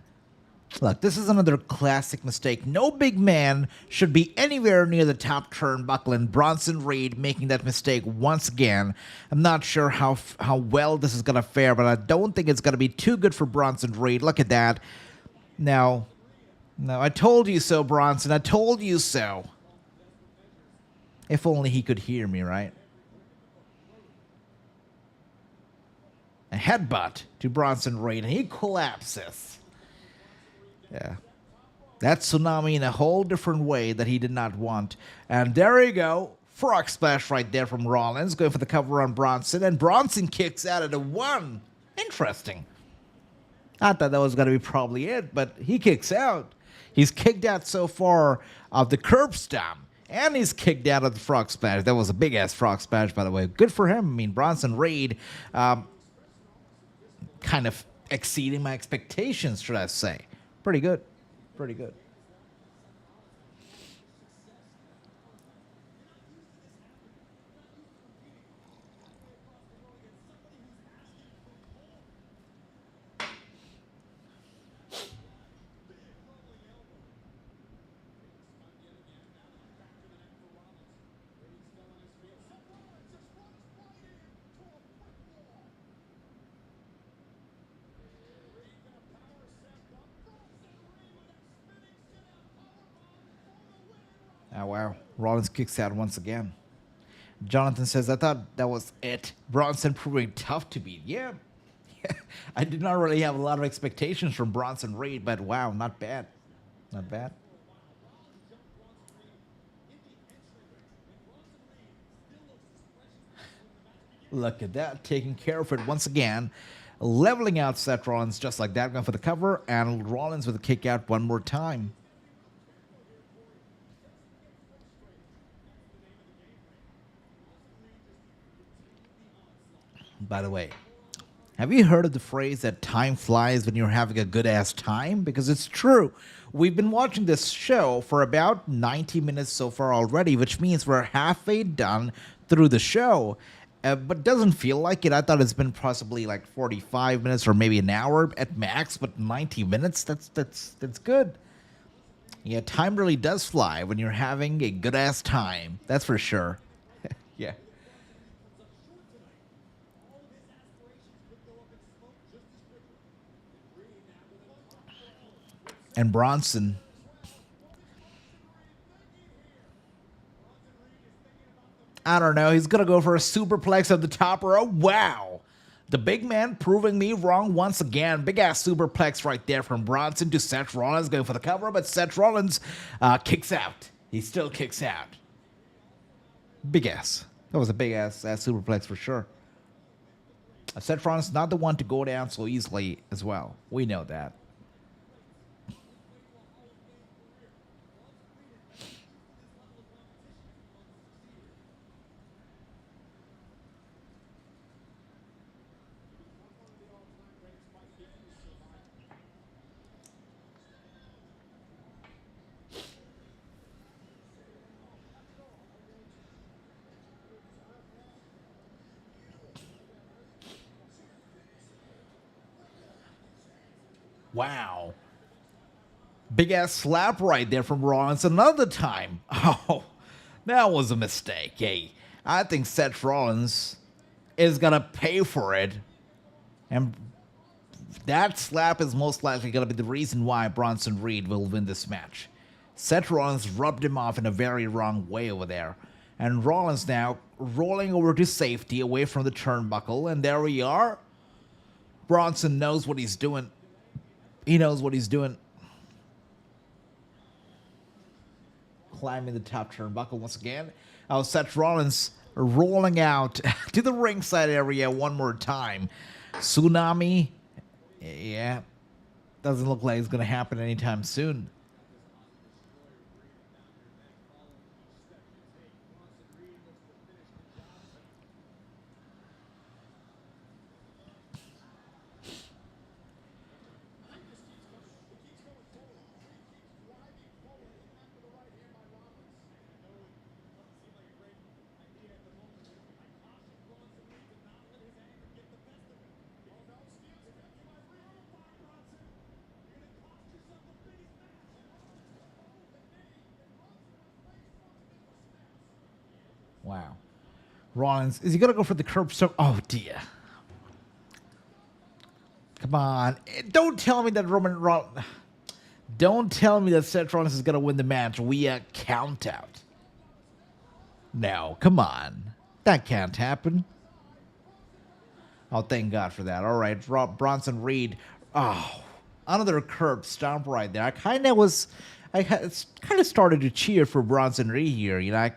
Look, this is another classic mistake. No big man should be anywhere near the top turnbuckle, and Bronson Reed making that mistake once again. I'm not sure how well this is going to fare, but I don't think it's going to be too good for Bronson Reed. Look at that. Now, I told you so, Bronson. I told you so. If only he could hear me, right? A headbutt to Bronson Reed, and he collapses. Yeah. That tsunami in a whole different way that he did not want. And there you go. Frog splash right there from Rollins, going for the cover on Bronson, and Bronson kicks out at a 1. Interesting. I thought that was going to be probably it, but he kicks out. He's kicked out so far of the curb stomp. And he's kicked out of the frog splash. That was a big-ass frog splash, by the way. Good for him. I mean, Bronson Reed kind of exceeding my expectations, should I say. Pretty good. Pretty good. Oh, wow. Rollins kicks out once again. Jonathan says, I thought that was it. Bronson proving tough to beat. Yeah. I did not really have a lot of expectations from Bronson Reed, but wow, not bad. Not bad. Look at that. Taking care of it once again. Leveling out Seth Rollins just like that. Going for the cover. And Rollins with a kick out one more time. By the way, have you heard of the phrase that time flies when you're having a good-ass time? Because it's true. We've been watching this show for about 90 minutes so far already, which means we're halfway done through the show. But doesn't feel like it. I thought it's been possibly like 45 minutes or maybe an hour at max, but 90 minutes, that's good. Yeah, time really does fly when you're having a good-ass time. That's for sure. Yeah. And Bronson. I don't know. He's going to go for a superplex at the top row. Wow. The big man proving me wrong once again. Big ass superplex right there from Bronson to Seth Rollins going for the cover, but Seth Rollins kicks out. He still kicks out. Big ass. That was a big ass superplex for sure. Seth Rollins not the one to go down so easily as well. We know that. Wow. Big ass slap right there from Rollins another time. Oh, that was a mistake. Hey, I think Seth Rollins is going to pay for it. And that slap is most likely going to be the reason why Bronson Reed will win this match. Seth Rollins rubbed him off in a very wrong way over there. And Rollins now rolling over to safety away from the turnbuckle. And there we are. Bronson knows what he's doing. He knows what he's doing. Climbing the top turnbuckle once again. Seth Rollins rolling out to the ringside area one more time. Tsunami. Yeah. Doesn't look like it's going to happen anytime soon. Wow. Rollins, is he going to go for the curb stomp? Oh, dear. Come on. Don't tell me that Don't tell me that Seth Rollins is going to win the match via count out. No, come on. That can't happen. Oh, thank God for that. All right, Bronson Reed. Oh, another curb stomp right there. I kind of started to cheer for Bronson Reed here. You know,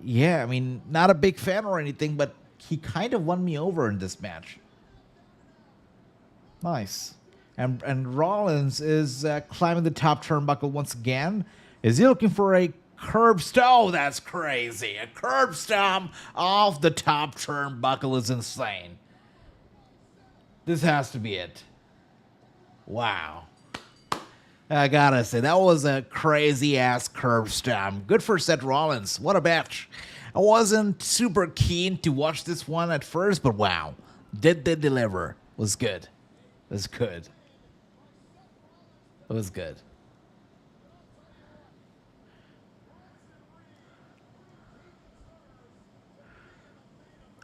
yeah, I mean, not a big fan or anything, but he kind of won me over in this match. Nice. And Rollins is climbing the top turnbuckle once again. Is he looking for a Curb stomp. Oh, that's crazy. A curb stomp off the top turnbuckle is insane. This has to be it. Wow. I gotta say, that was a crazy ass curb stomp. Good for Seth Rollins. What a match. I wasn't super keen to watch this one at first, but wow. Did they deliver? Was good. It was good. It was good.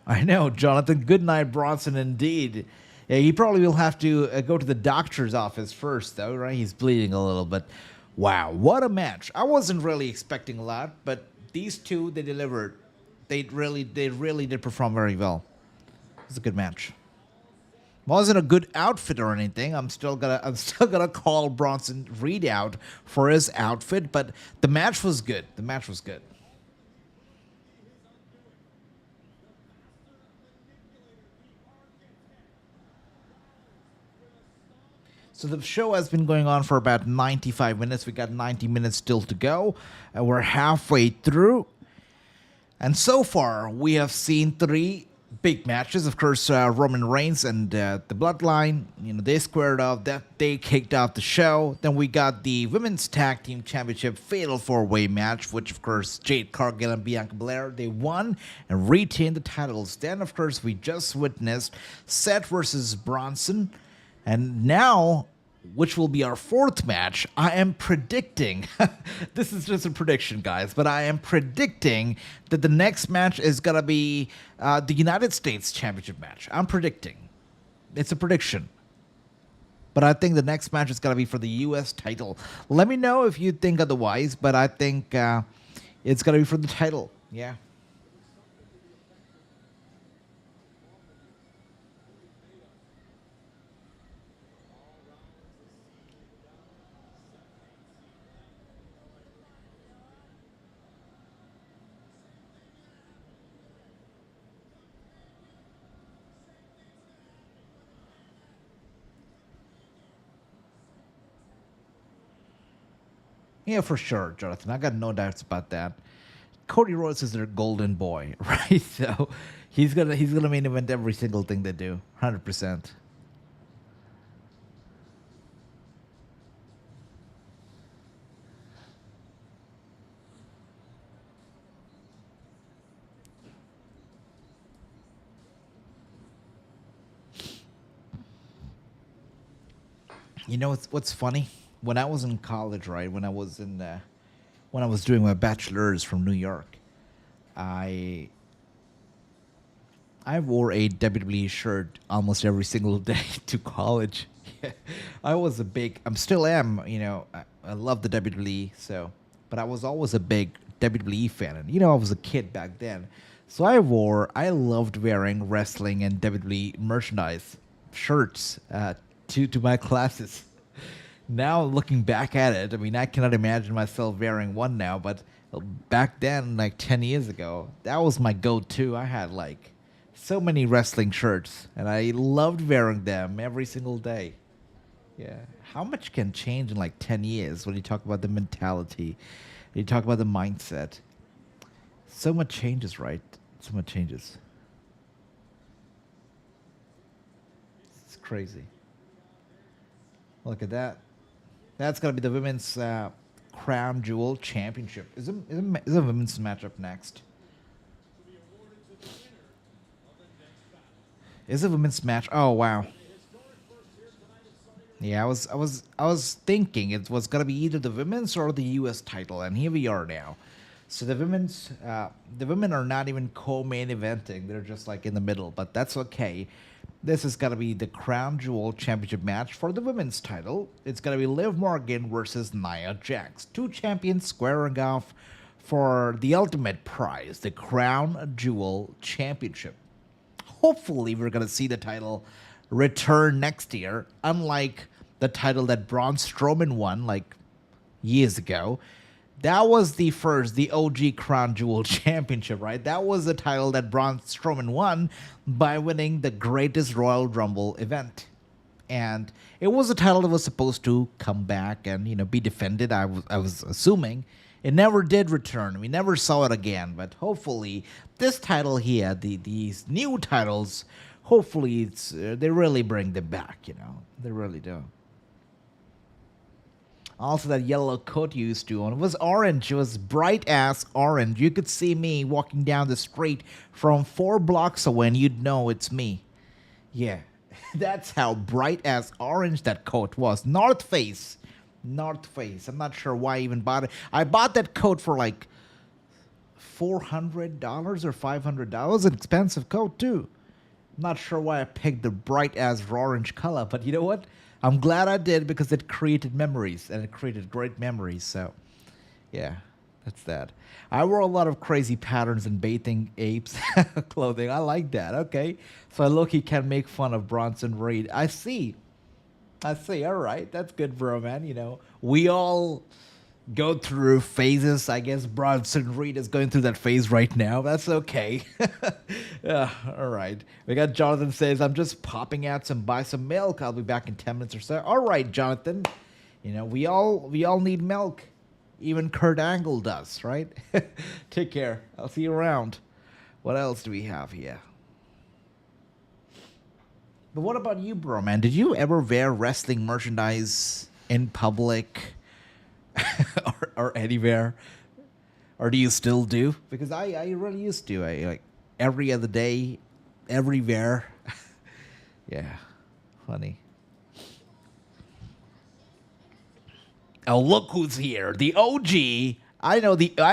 I know, Jonathan. Good night, Bronson, indeed. Yeah, he probably will have to go to the doctor's office first, though, right? He's bleeding a little, but wow, what a match. I wasn't really expecting a lot, but these two, they delivered. They really did perform very well. It was a good match. Wasn't a good outfit or anything. I'm still gonna call Bronson Reed out for his outfit, but the match was good. The match was good. So the show has been going on for about 95 minutes. We got 90 minutes still to go. And we're halfway through. And so far, we have seen three big matches. Of course, Roman Reigns and the Bloodline, they squared off. They kicked off the show. Then we got the Women's Tag Team Championship Fatal 4-Way match, which, of course, Jade, Cargill, and Bianca Belair, they won and retained the titles. Then, of course, we just witnessed Seth versus Bronson. And now, which will be our fourth match, I am predicting, this is just a prediction, guys, but I am predicting that the next match is going to be the United States Championship match. I'm predicting. It's a prediction. But I think the next match is going to be for the U.S. title. Let me know if you think otherwise, but I think it's going to be for the title. Yeah. Yeah, for sure, Jonathan. I got no doubts about that. Cody Rhodes is their golden boy, right? So he's gonna main event every single thing they do, 100%. You know what's funny? When I was in college, right? When I was doing my bachelor's from New York, I wore a WWE shirt almost every single day to college. Yeah. I'm still am, I love the WWE, but I was always a big WWE fan. And, I was a kid back then. So I loved wearing wrestling and WWE merchandise shirts to my classes. Now, looking back at it, I mean, I cannot imagine myself wearing one now, but back then, like 10 years ago, that was my go-to. I had, so many wrestling shirts, and I loved wearing them every single day. Yeah. How much can change in, 10 years when you talk about the mentality, when you talk about the mindset? So much changes, right? So much changes. It's crazy. Look at that. That's going to be the Women's Crown Jewel Championship. Is a women's matchup next? Is a women's match? Oh, wow. Yeah, I was thinking it was going to be either the women's or the U.S. title, and here we are now. So the women are not even co-main eventing. They're just in the middle, but that's okay. This is going to be the Crown Jewel Championship match for the women's title. It's going to be Liv Morgan versus Nia Jax. Two champions squaring off for the ultimate prize, the Crown Jewel Championship. Hopefully, we're going to see the title return next year, unlike the title that Braun Strowman won years ago. That was the OG Crown Jewel Championship, right? That was the title that Braun Strowman won by winning the greatest Royal Rumble event. And it was a title that was supposed to come back and, be defended. I was assuming It never did return. We never saw it again. But hopefully, this title here, these new titles, hopefully they really bring them back. They really do. Also, that yellow coat you used to own, it was orange. It was bright ass orange. You could see me walking down the street from 4 blocks away, and you'd know it's me. Yeah, that's how bright ass orange that coat was. North Face. I'm not sure why I even bought it. I bought that coat for like $400 or $500. An expensive coat too. I'm not sure why I picked the bright ass orange color, but you know what? I'm glad I did because it created memories, and it created great memories. So, yeah, that's that. I wore a lot of crazy patterns and bathing apes clothing. I like that. Okay, so I look, he can make fun of Bronson Reed. I see. All right, that's good, bro, man. We all go through phases. I guess Bronson Reed is going through that phase right now. That's okay. All right. We got Jonathan says, I'm just popping out buy some milk. I'll be back in 10 minutes or so. All right, Jonathan. We all need milk. Even Kurt Angle does, right? Take care. I'll see you around. What else do we have here? But what about you, bro, man? Did you ever wear wrestling merchandise in public or anywhere? Or do you still do? Because I really used to. I like every other day, everywhere. Yeah, funny. Oh, look who's here. The OG. I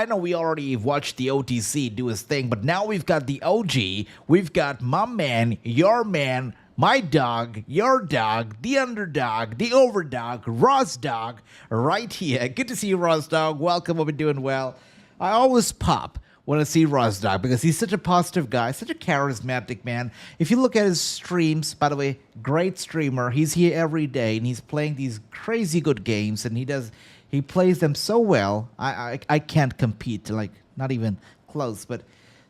know we already watched the OTC do his thing, but now we've got the OG. We've got my man, your man, my dog, your dog, the underdog, the overdog, Ross Dog, right here. Good to see you, Ross Dog. Welcome. Hope you're doing well. I always pop when I see Ross Dog because he's such a positive guy, such a charismatic man. If you look at his streams, by the way, great streamer. He's here every day, and he's playing these crazy good games, and he plays them so well. I can't compete, like, not even close, but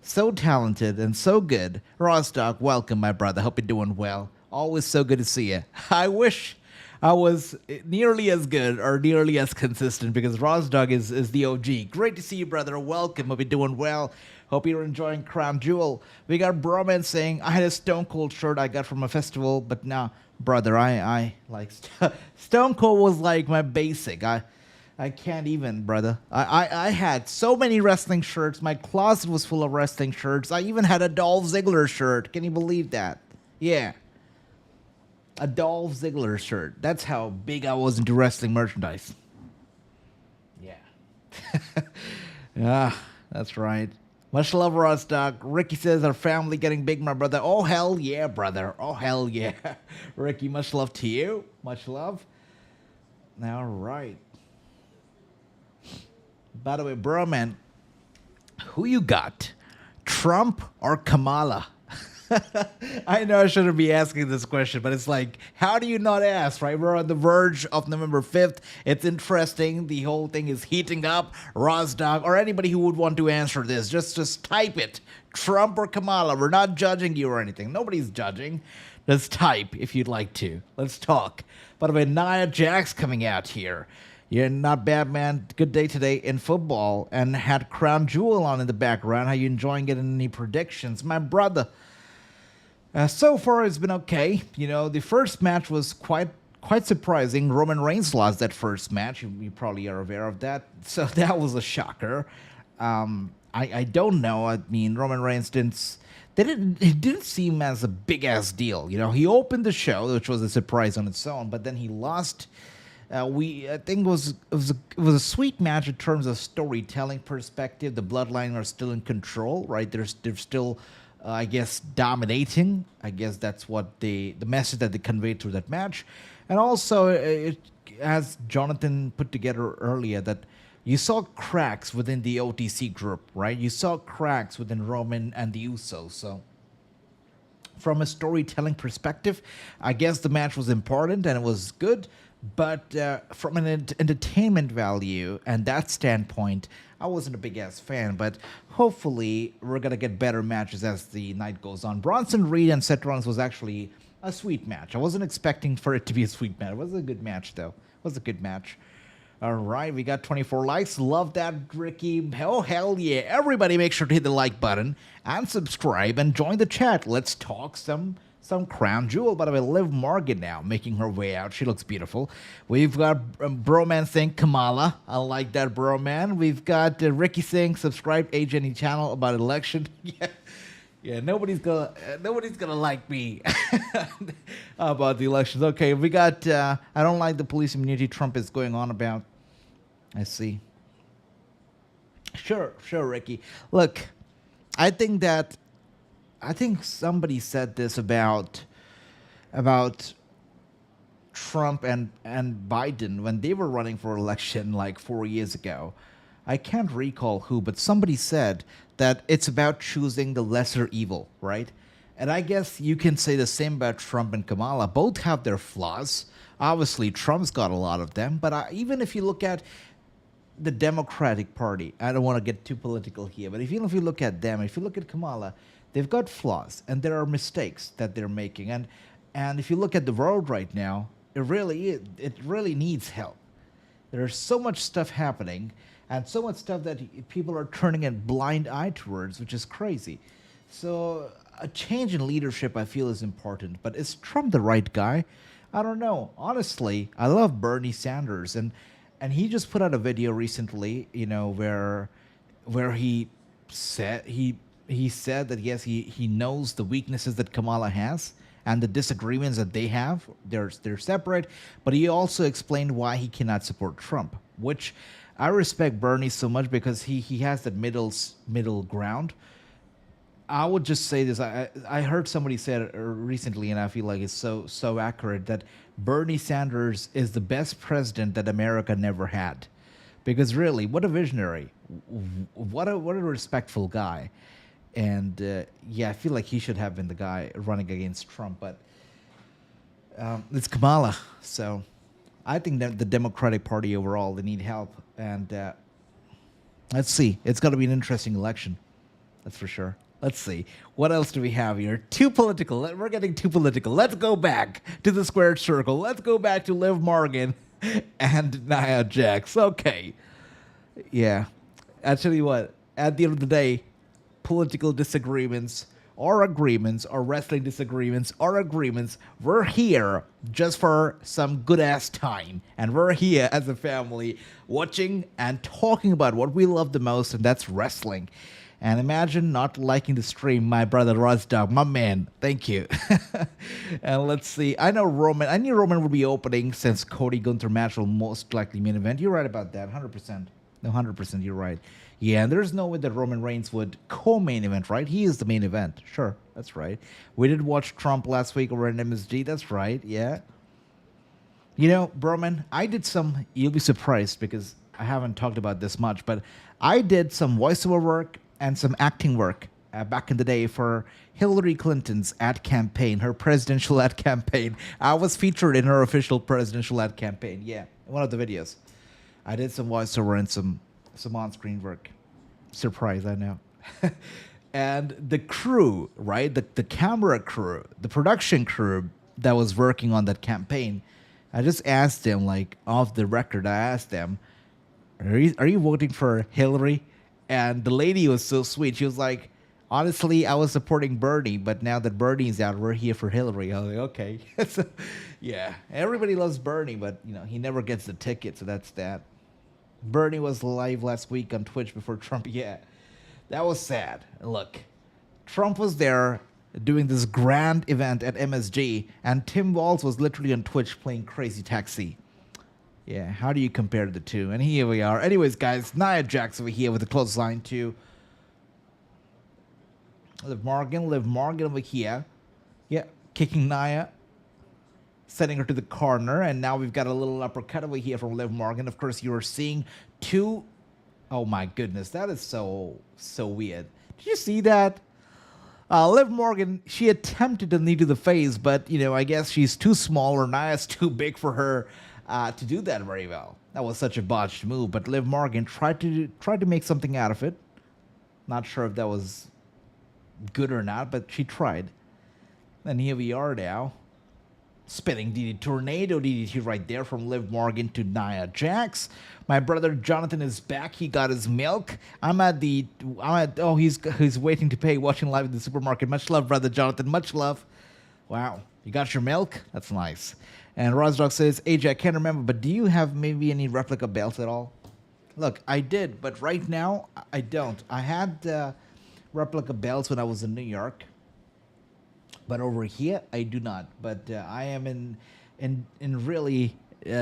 so talented and so good. Ross Dog, welcome, my brother. Hope you're doing well. Always so good to see you. I wish I was nearly as good or nearly as consistent because Ross Dog is the OG. Great to see you, brother. Welcome. Hope you're doing well. Hope you're enjoying Crown Jewel. We got Broman saying, I had a Stone Cold shirt I got from a festival, but now, brother, I like Stone Cold was like my basic. I can't even, brother. I had so many wrestling shirts. My closet was full of wrestling shirts. I even had a Dolph Ziggler shirt. Can you believe that? Yeah. A Dolph Ziggler shirt. That's how big I was into wrestling merchandise. Yeah. Yeah, that's right. Much love, Ross Dog. Ricky says, our family getting big, my brother. Oh, hell yeah, brother. Oh, hell yeah. Ricky, much love to you. Much love. All right. By the way, bro, man, who you got? Trump or Kamala? I know I shouldn't be asking this question, but it's like, how do you not ask, right? We're on the verge of November 5th. It's interesting. The whole thing is heating up. Ross Dog, or anybody who would want to answer this, just type it. Trump or Kamala. We're not judging you or anything. Nobody's judging. Just type if you'd like to. Let's talk. By the way, Nia Jax coming out here. Yeah, not bad, man. Good day today in football. And had Crown Jewel on in the background. How you enjoying it? Any predictions? My brother. So far, it's been okay. The first match was quite surprising. Roman Reigns lost that first match. You probably are aware of that. So that was a shocker. I don't know. I mean, Roman Reigns it didn't seem as a big-ass deal. He opened the show, which was a surprise on its own, but then he lost. I think it was a sweet match in terms of storytelling perspective. The Bloodline are still in control, right? They're still, I guess, dominating. I guess that's what the message that they conveyed through that match. And also, as Jonathan put together earlier, that you saw cracks within the OTC group, right? You saw cracks within Roman and the Usos. So, from a storytelling perspective, I guess the match was important and it was good. But from an entertainment value and that standpoint, I wasn't a big-ass fan. But hopefully, we're going to get better matches as the night goes on. Bronson Reed and Seth Rollins was actually a sweet match. I wasn't expecting for it to be a sweet match. It was a good match, though. It was a good match. All right, we got 24 likes. Love that, Ricky. Oh, hell yeah. Everybody make sure to hit the like button and subscribe and join the chat. Let's talk some Crown Jewel. By the way, Liv Morgan now making her way out. She looks beautiful. We've got Broman saying Kamala. I like that, Broman. We've got Ricky saying subscribe AJ channel about election. Yeah. Yeah, nobody's gonna like me about the elections. Okay, we got. I don't like the police immunity Trump is going on about. I see. Sure, Ricky. Look, I think somebody said this about Trump and Biden when they were running for election like 4 years ago. I can't recall who, but somebody said that it's about choosing the lesser evil, right? And I guess you can say the same about Trump and Kamala. Both have their flaws. Obviously, Trump's got a lot of them. But even if you look at the Democratic Party, I don't want to get too political here, but even if you look at them, if you look at Kamala, they've got flaws, and there are mistakes that they're making. And if you look at the world right now, it really needs help. There's so much stuff happening, and so much stuff that people are turning a blind eye towards, which is crazy. So a change in leadership, I feel, is important. But is Trump the right guy? I don't know. Honestly, I love Bernie Sanders, and he just put out a video recently, where he said that yes, he knows the weaknesses that Kamala has and the disagreements that they have. They're separate, but he also explained why he cannot support Trump, which I respect Bernie so much because he has that middle ground. I would just say this. I heard somebody say it recently, and I feel like it's so accurate, that Bernie Sanders is the best president that America never had. Because really, what a visionary. What a respectful guy. And yeah, I feel like he should have been the guy running against Trump. But it's Kamala. So I think that the Democratic Party overall, they need help. And let's see. It's going to be an interesting election. That's for sure. Let's see. What else do we have here? Too political. We're getting too political. Let's go back to the squared circle. Let's go back to Liv Morgan and Nia Jax. Okay. Yeah. I tell you what, at the end of the day, political disagreements or agreements or wrestling disagreements or agreements, we're here just for some good-ass time. And we're here as a family watching and talking about what we love the most, and that's wrestling. And imagine not liking the stream, my brother Rozdog, my man. Thank you. And let's see. I knew Roman would be opening since Cody Gunther match will most likely main event. You're right about that, 100%. No, 100%, you're right. Yeah, and there's no way that Roman Reigns would co-main event, right? He is the main event. Sure, that's right. We did watch Trump last week over at MSG. That's right, yeah. Broman, I did some, you'll be surprised because I haven't talked about this much, but I did some voiceover work and some acting work back in the day for Hillary Clinton's ad campaign, her presidential ad campaign. I was featured in her official presidential ad campaign. Yeah, in one of the videos. I did some voiceover and some on-screen work. Surprise, I know. And the crew, right? The camera crew, the production crew that was working on that campaign, I just asked them, like, off the record, I asked them, are you voting for Hillary? And the lady was so sweet. She was like, honestly, I was supporting Bernie, but now that Bernie's out, we're here for Hillary. I was like, okay. So, yeah, everybody loves Bernie, but, he never gets the ticket, so that's that. Bernie was live last week on Twitch before Trump. Yeah, that was sad. Look, Trump was there doing this grand event at MSG, and Tim Walz was literally on Twitch playing Crazy Taxi. Yeah, how do you compare the two? And here we are. Anyways, guys, Nia Jax over here with a close line to Liv Morgan over here. Yeah, kicking Nia, sending her to the corner, and now we've got a little uppercut over here from Liv Morgan. Of course, you are seeing two. Oh my goodness, that is so weird. Did you see that? Liv Morgan, she attempted a knee to the face, but I guess she's too small or Nia's too big for her to do that very well. That was such a botched move, but Liv Morgan tried to make something out of it. Not sure if that was good or not, but she tried. And here we are now. Spinning DDT Tornado DDT right there from Liv Morgan to Nia Jax. My brother Jonathan is back. He got his milk. Oh, he's waiting to pay, watching live in the supermarket. Much love, brother Jonathan. Much love. Wow, you got your milk? That's nice. And Rozdog says, AJ, I can't remember, but do you have maybe any replica belts at all? Look, I did, but right now I don't. I had replica belts when I was in New York. But over here, I do not. But I am in really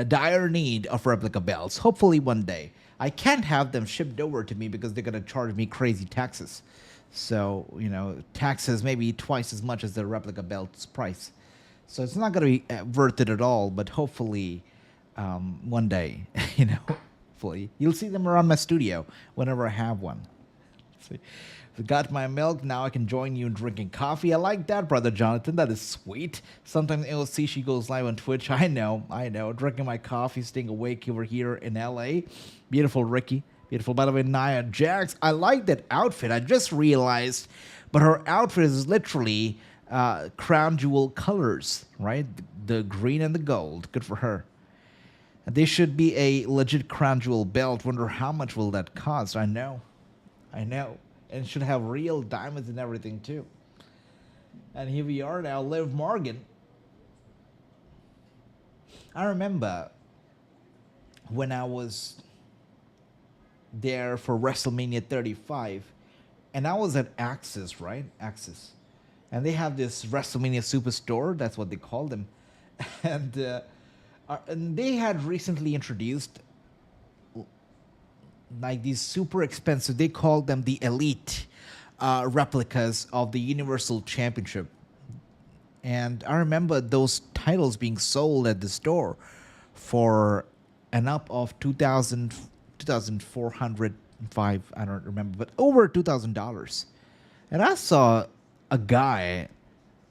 dire need of replica belts. Hopefully one day. I can't have them shipped over to me because they're going to charge me crazy taxes. So, you know, taxes maybe twice as much as the replica belt's price. So it's not going to be worth it at all. But hopefully one day, you know, hopefully. You'll see them around my studio whenever I have one. Let's see. Got my milk, now I can join you in drinking coffee. I like that, brother Jonathan. That is sweet. Sometimes AOC, she goes live on Twitch. I know. Drinking my coffee, staying awake over here in LA. Beautiful, Ricky. Beautiful. By the way, Nia Jax. I like that outfit. I just realized, but her outfit is literally Crown Jewel colors, right? The green and the gold. Good for her. They should be a legit Crown Jewel belt. Wonder how much will that cost? I know. And should have real diamonds and everything too. And here we are now, Liv Morgan. I remember when I was there for WrestleMania 35, and I was at Axis, right? Axis. And they have this WrestleMania Superstore, that's what they call them. And they had recently introduced like these super expensive, they call them the elite replicas of the Universal Championship. And I remember those titles being sold at the store for an up of $2,405, I don't remember, but over $2,000. And I saw a guy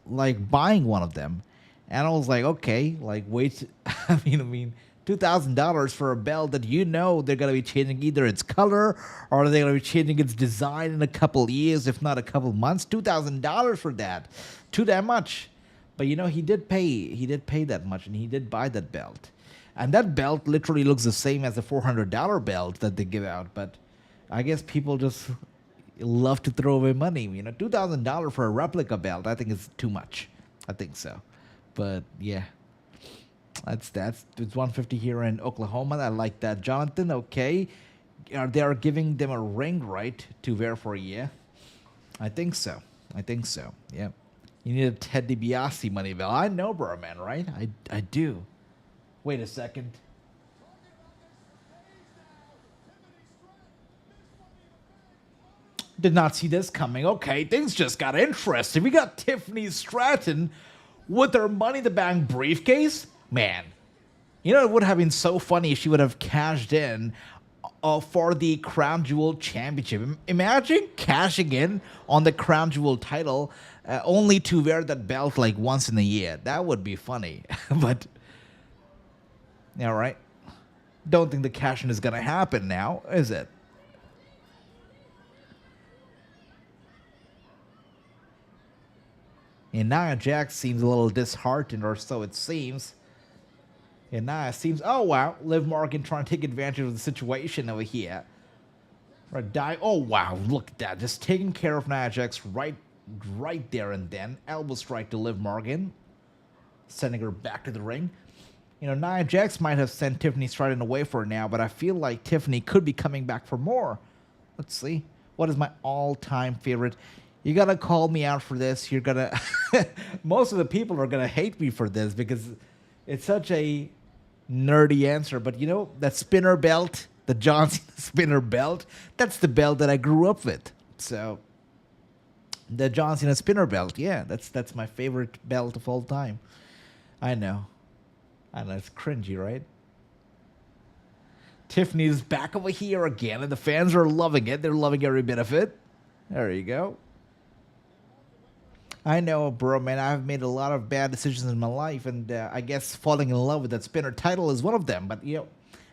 like buying one of them, and I was like, okay, like wait, I mean, $2,000 for a belt that you know they're going to be changing either its color or they're going to be changing its design in a couple years, if not a couple months. $2,000 for that. Too damn much. But you know, he did pay that much, and he did buy that belt. And that belt literally looks the same as the $400 belt that they give out. But I guess people just love to throw away money. You know, $2,000 for a replica belt, I think is too much. I think so. But yeah. It's 150 here in Oklahoma. I like that, Jonathan. Okay, they are giving them a ring, right, to wear for a year. I think so. Yeah, you need a Ted DiBiase money belt. I know, bro, man. Right? I do. Wait a second. Did not see this coming. Okay, things just got interesting. We got Tiffany Straton with her Money in the Bank briefcase. Man, you know, it would have been so funny if she would have cashed in for the Crown Jewel Championship. Imagine cashing in on the Crown Jewel title only to wear that belt like once in a year. That would be funny. But, yeah, right. Don't think the cash in is going to happen now, is it? And Nia Jax seems a little disheartened, or so it seems. And now it seems, oh wow, Liv Morgan trying to take advantage of the situation over here. Right, oh wow, look at that. Just taking care of Nia Jax right there and then. Elbow strike to Liv Morgan. Sending her back to the ring. You know, Nia Jax might have sent Tiffany Straton away for now, but I feel like Tiffany could be coming back for more. Let's see. What is my all-time favorite? You gotta call me out for this. You're gonna... Most of the people are gonna hate me for this because it's such a nerdy answer, but you know, that spinner belt, the John Cena spinner belt, that's the belt that I grew up with. So the John Cena spinner belt, yeah, that's my favorite belt of all time. I know, it's cringy, right? Tiffany's back over here again, and the fans are loving it. They're loving every bit of it. There you go. I know, bro, man. I've made a lot of bad decisions in my life, and I guess falling in love with that spinner title is one of them. But, you know,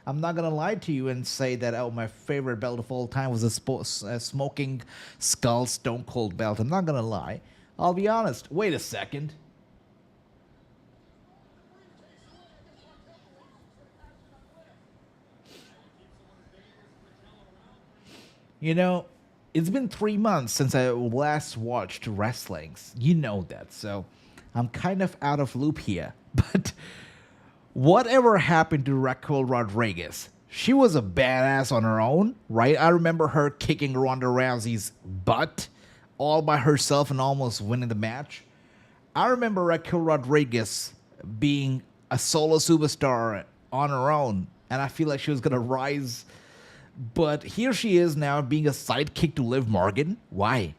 I'm not going to lie to you and say that, oh, my favorite belt of all time was a Smoking Skull Stone Cold belt. I'm not going to lie. I'll be honest. Wait a second. You know, it's been 3 months since I last watched wrestlings. You know that, so I'm kind of out of loop here. But whatever happened to Raquel Rodriguez? She was a badass on her own, right? I remember her kicking Ronda Rousey's butt all by herself and almost winning the match. I remember Raquel Rodriguez being a solo superstar on her own, and I feel like she was going to rise. But here she is now being a sidekick to Liv Morgan. Why?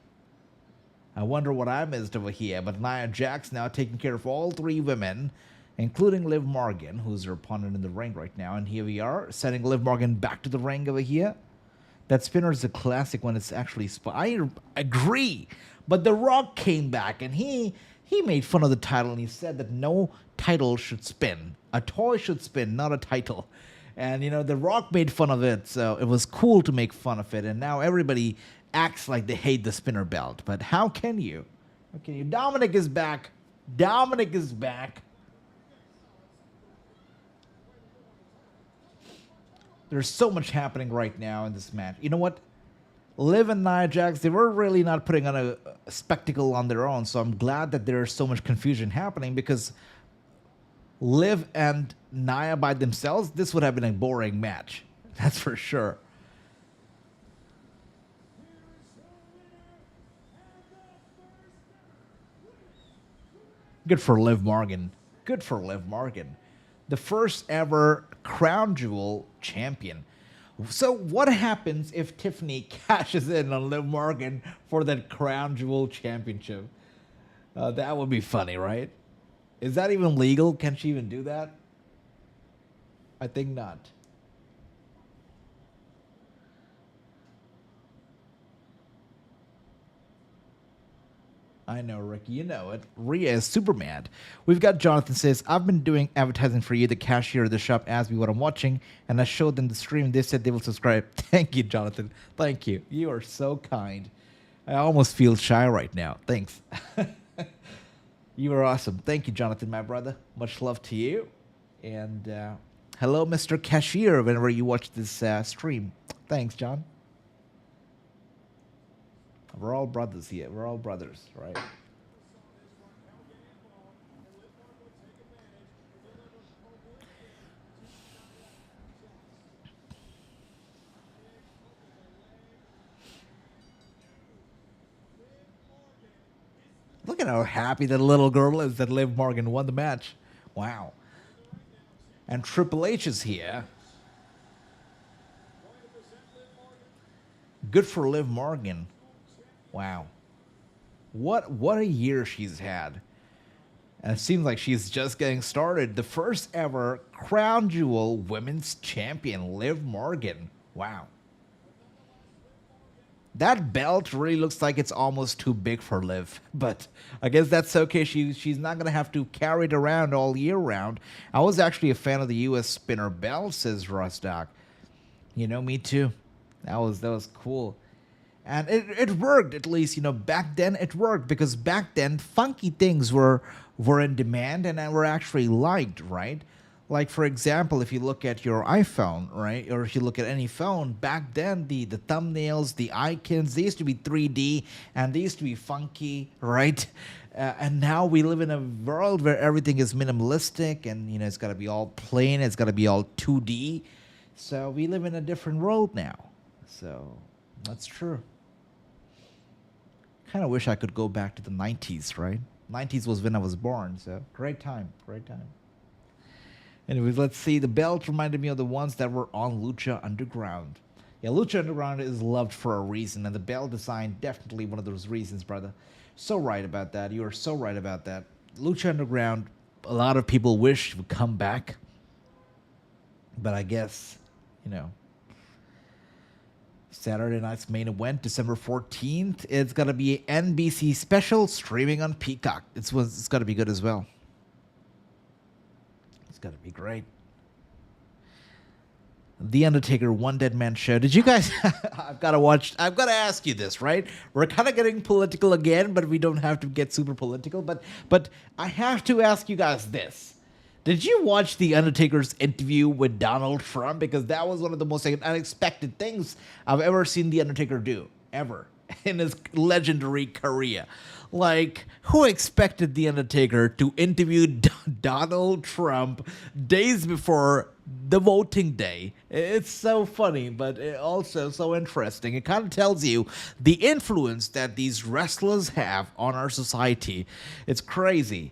I wonder what I missed over here. But Nia Jax now taking care of all three women, including Liv Morgan, who's her opponent in the ring right now. And here we are, sending Liv Morgan back to the ring over here. That spinner is a classic when it's actually I agree. But The Rock came back, and he made fun of the title, and he said that no title should spin. A toy should spin, not a title. And, you know, The Rock made fun of it, so it was cool to make fun of it. And now everybody acts like they hate the spinner belt. But how can you? How can you? Dominic is back. Dominic is back. There's so much happening right now in this match. You know what? Liv and Nia Jax, they were really not putting on a spectacle on their own. So I'm glad that there's so much confusion happening, because Liv and Nia by themselves, this would have been a boring match. That's for sure. Good for Liv Morgan. Good for Liv Morgan. The first ever Crown Jewel champion. So what happens if Tiffany cashes in on Liv Morgan for that Crown Jewel championship? That would be funny, right? Is that even legal? Can she even do that? I think not. I know, Ricky. You know it. Rhea is super mad. We've got Jonathan says, I've been doing advertising for you. The cashier of the shop asked me what I'm watching, and I showed them the stream. They said they will subscribe. Thank you, Jonathan. Thank you. You are so kind. I almost feel shy right now. Thanks. You are awesome. Thank you, Jonathan, my brother. Much love to you. And hello, Mr. Cashier, whenever you watch this stream. Thanks, John. We're all brothers here. We're all brothers, right? Look at how happy that little girl is that Liv Morgan won the match. Wow. And Triple H is here. Good for Liv Morgan. Wow. What a year she's had. And it seems like she's just getting started. The first ever Crown Jewel Women's Champion, Liv Morgan. Wow. That belt really looks like it's almost too big for Liv. But I guess that's okay. She's not going to have to carry it around all year round. I was actually a fan of the U.S. Spinner belt, says Rostock. You know, me too. That was cool. And it worked, at least, you know, back then it worked, because back then funky things were in demand and were actually liked, right? Like, for example, if you look at your iPhone, right, or if you look at any phone, back then the thumbnails, the icons, they used to be 3D and they used to be funky, right? And now we live in a world where everything is minimalistic and, you know, it's got to be all plain, it's got to be all 2D. So we live in a different world now. So that's true. Kind of wish I could go back to the 90s, right? 90s was when I was born, so great time, great time. Anyways, let's see. The belt reminded me of the ones that were on Lucha Underground. Yeah, Lucha Underground is loved for a reason, and the belt design definitely one of those reasons, brother. So right about that. You are so right about that. Lucha Underground, a lot of people wish would come back, but I guess, you know, Saturday night's main event, December 14th. It's going to be an NBC special streaming on Peacock. It's going to be good as well. It's going to be great. The Undertaker One Dead Man Show. Did you guys... I've got to ask you this, right? We're kind of getting political again, but we don't have to get super political. But I have to ask you guys this. Did you watch The Undertaker's interview with Donald Trump? Because that was one of the most unexpected things I've ever seen The Undertaker do, ever, in his legendary career. Like, who expected The Undertaker to interview Donald Trump days before the voting day? It's so funny, but also so interesting. It kind of tells you the influence that these wrestlers have on our society. It's crazy.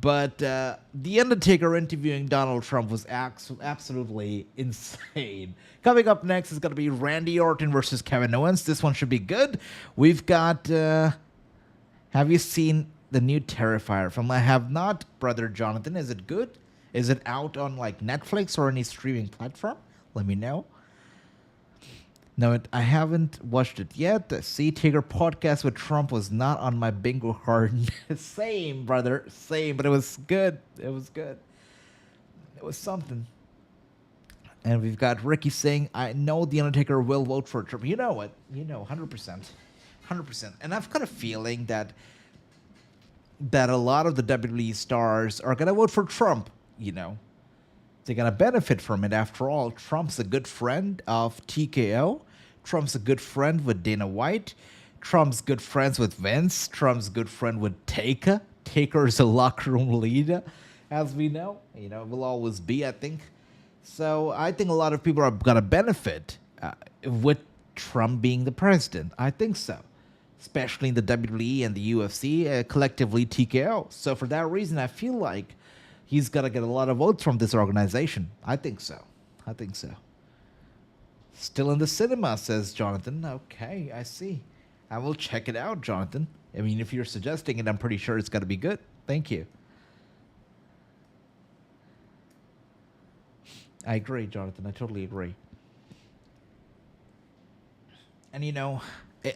But The Undertaker interviewing Donald Trump was absolutely insane. Coming up next is going to be Randy Orton versus Kevin Owens. This one should be good. We've got... have you seen the new Terrifier film? I have not, Brother Jonathan. Is it good? Is it out on like Netflix or any streaming platform? Let me know. No, I haven't watched it yet. The Sea Taker podcast with Trump was not on my bingo card. Same, brother. Same, but it was good. It was good. It was something. And we've got Ricky saying, I know The Undertaker will vote for Trump. You know what? You know, 100%. 100%. And I've got a feeling that a lot of the WWE stars are going to vote for Trump, you know. They're going to benefit from it. After all, Trump's a good friend of TKO. Trump's a good friend with Dana White. Trump's good friends with Vince. Trump's good friend with Taker. Taker is a locker room leader, as we know. You know, will always be, I think. So I think a lot of people are going to benefit with Trump being the president. I think so. Especially in the WWE and the UFC, collectively TKO. So for that reason, I feel like he's going to get a lot of votes from this organization. I think so. I think so. Still in the cinema, says Jonathan. Okay, I see. I will check it out, Jonathan. I mean, if you're suggesting it, I'm pretty sure it's going to be good. Thank you. I agree, Jonathan. I totally agree. And, you know,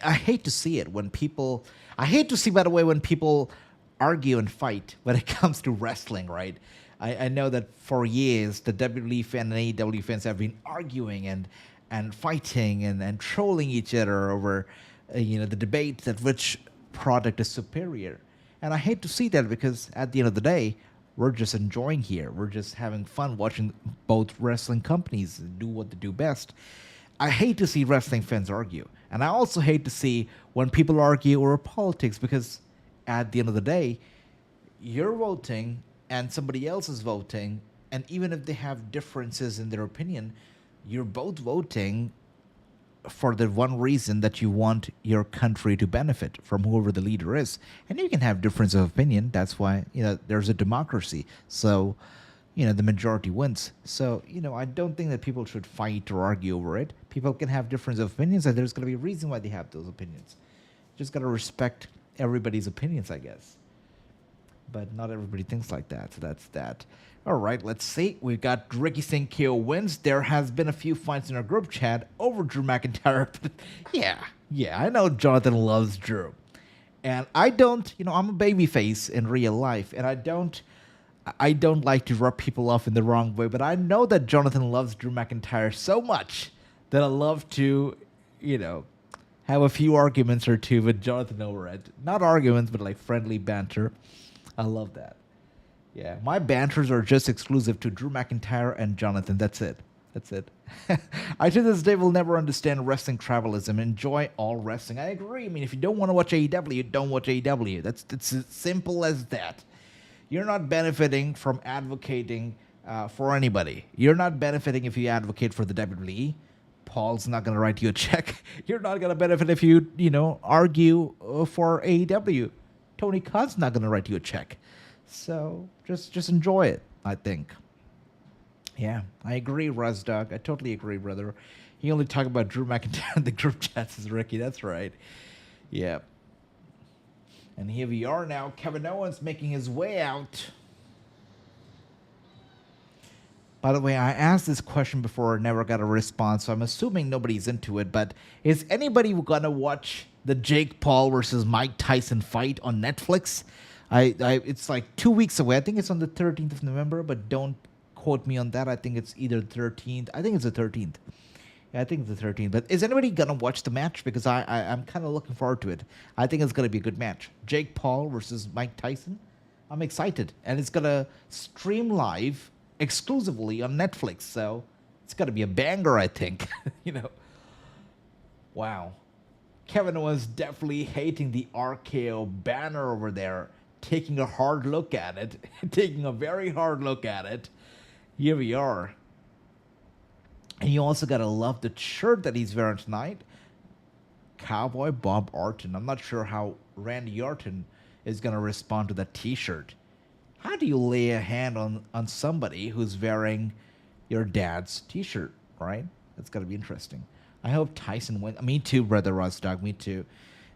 I hate to see it when people... I hate to see, by the way, when people argue and fight when it comes to wrestling, right? I know that for years, the WWE fan and AEW fans have been arguing and fighting and trolling each other over, the debate that which product is superior. And I hate to see that because at the end of the day, we're just enjoying here. We're just having fun watching both wrestling companies do what they do best. I hate to see wrestling fans argue. And I also hate to see when people argue over politics because at the end of the day, you're voting and somebody else is voting. And even if they have differences in their opinion, you're both voting for the one reason that you want your country to benefit from whoever the leader is. And you can have difference of opinion. That's why, there's a democracy. So, the majority wins. So, I don't think that people should fight or argue over it. People can have difference of opinions, and there's going to be a reason why they have those opinions. Just got to respect everybody's opinions, I guess. But not everybody thinks like that, so that's that. All right, let's see. We've got Ricky saying KO wins. There has been a few fights in our group chat over Drew McIntyre. yeah, I know Jonathan loves Drew. And I don't, I'm a babyface in real life, and I don't like to rub people off in the wrong way, but I know that Jonathan loves Drew McIntyre so much that I love to, have a few arguments or two with Jonathan over it. Not arguments, but like friendly banter. I love that. Yeah, my banters are just exclusive to Drew McIntyre and Jonathan. That's it. I to this day will never understand wrestling travelism. Enjoy all wrestling. I agree. I mean, if you don't want to watch AEW, don't watch AEW. It's as simple as that. You're not benefiting from advocating for anybody. You're not benefiting if you advocate for the WWE. Paul's not going to write you a check. You're not going to benefit if you, argue for AEW. Tony Khan's not going to write you a check. So just enjoy it, I think. Yeah, I agree, Ruzdog. I totally agree, brother. You only talk about Drew McIntyre in the group chats as Ricky. That's right. Yeah. And here we are now. Kevin Owens making his way out. By the way, I asked this question before, never got a response, so I'm assuming nobody's into it, but is anybody going to watch the Jake Paul versus Mike Tyson fight on Netflix? It's like 2 weeks away. I think it's on the 13th of November, but don't quote me on that. I think it's either the 13th. I think it's the 13th. Yeah, I think it's the 13th. But is anybody going to watch the match? Because I'm kind of looking forward to it. I think it's going to be a good match. Jake Paul versus Mike Tyson. I'm excited. And it's going to stream live exclusively on Netflix. So it's going to be a banger, I think. You know. Wow. Kevin was definitely hating the RKO banner over there, taking a hard look at it, taking a very hard look at it. Here we are. And you also got to love the shirt that he's wearing tonight. Cowboy Bob Orton. I'm not sure how Randy Orton is going to respond to that t-shirt. How do you lay a hand on somebody who's wearing your dad's t-shirt, right? That's got to be interesting. I hope Tyson wins. Me too, brother Rostock. Me too.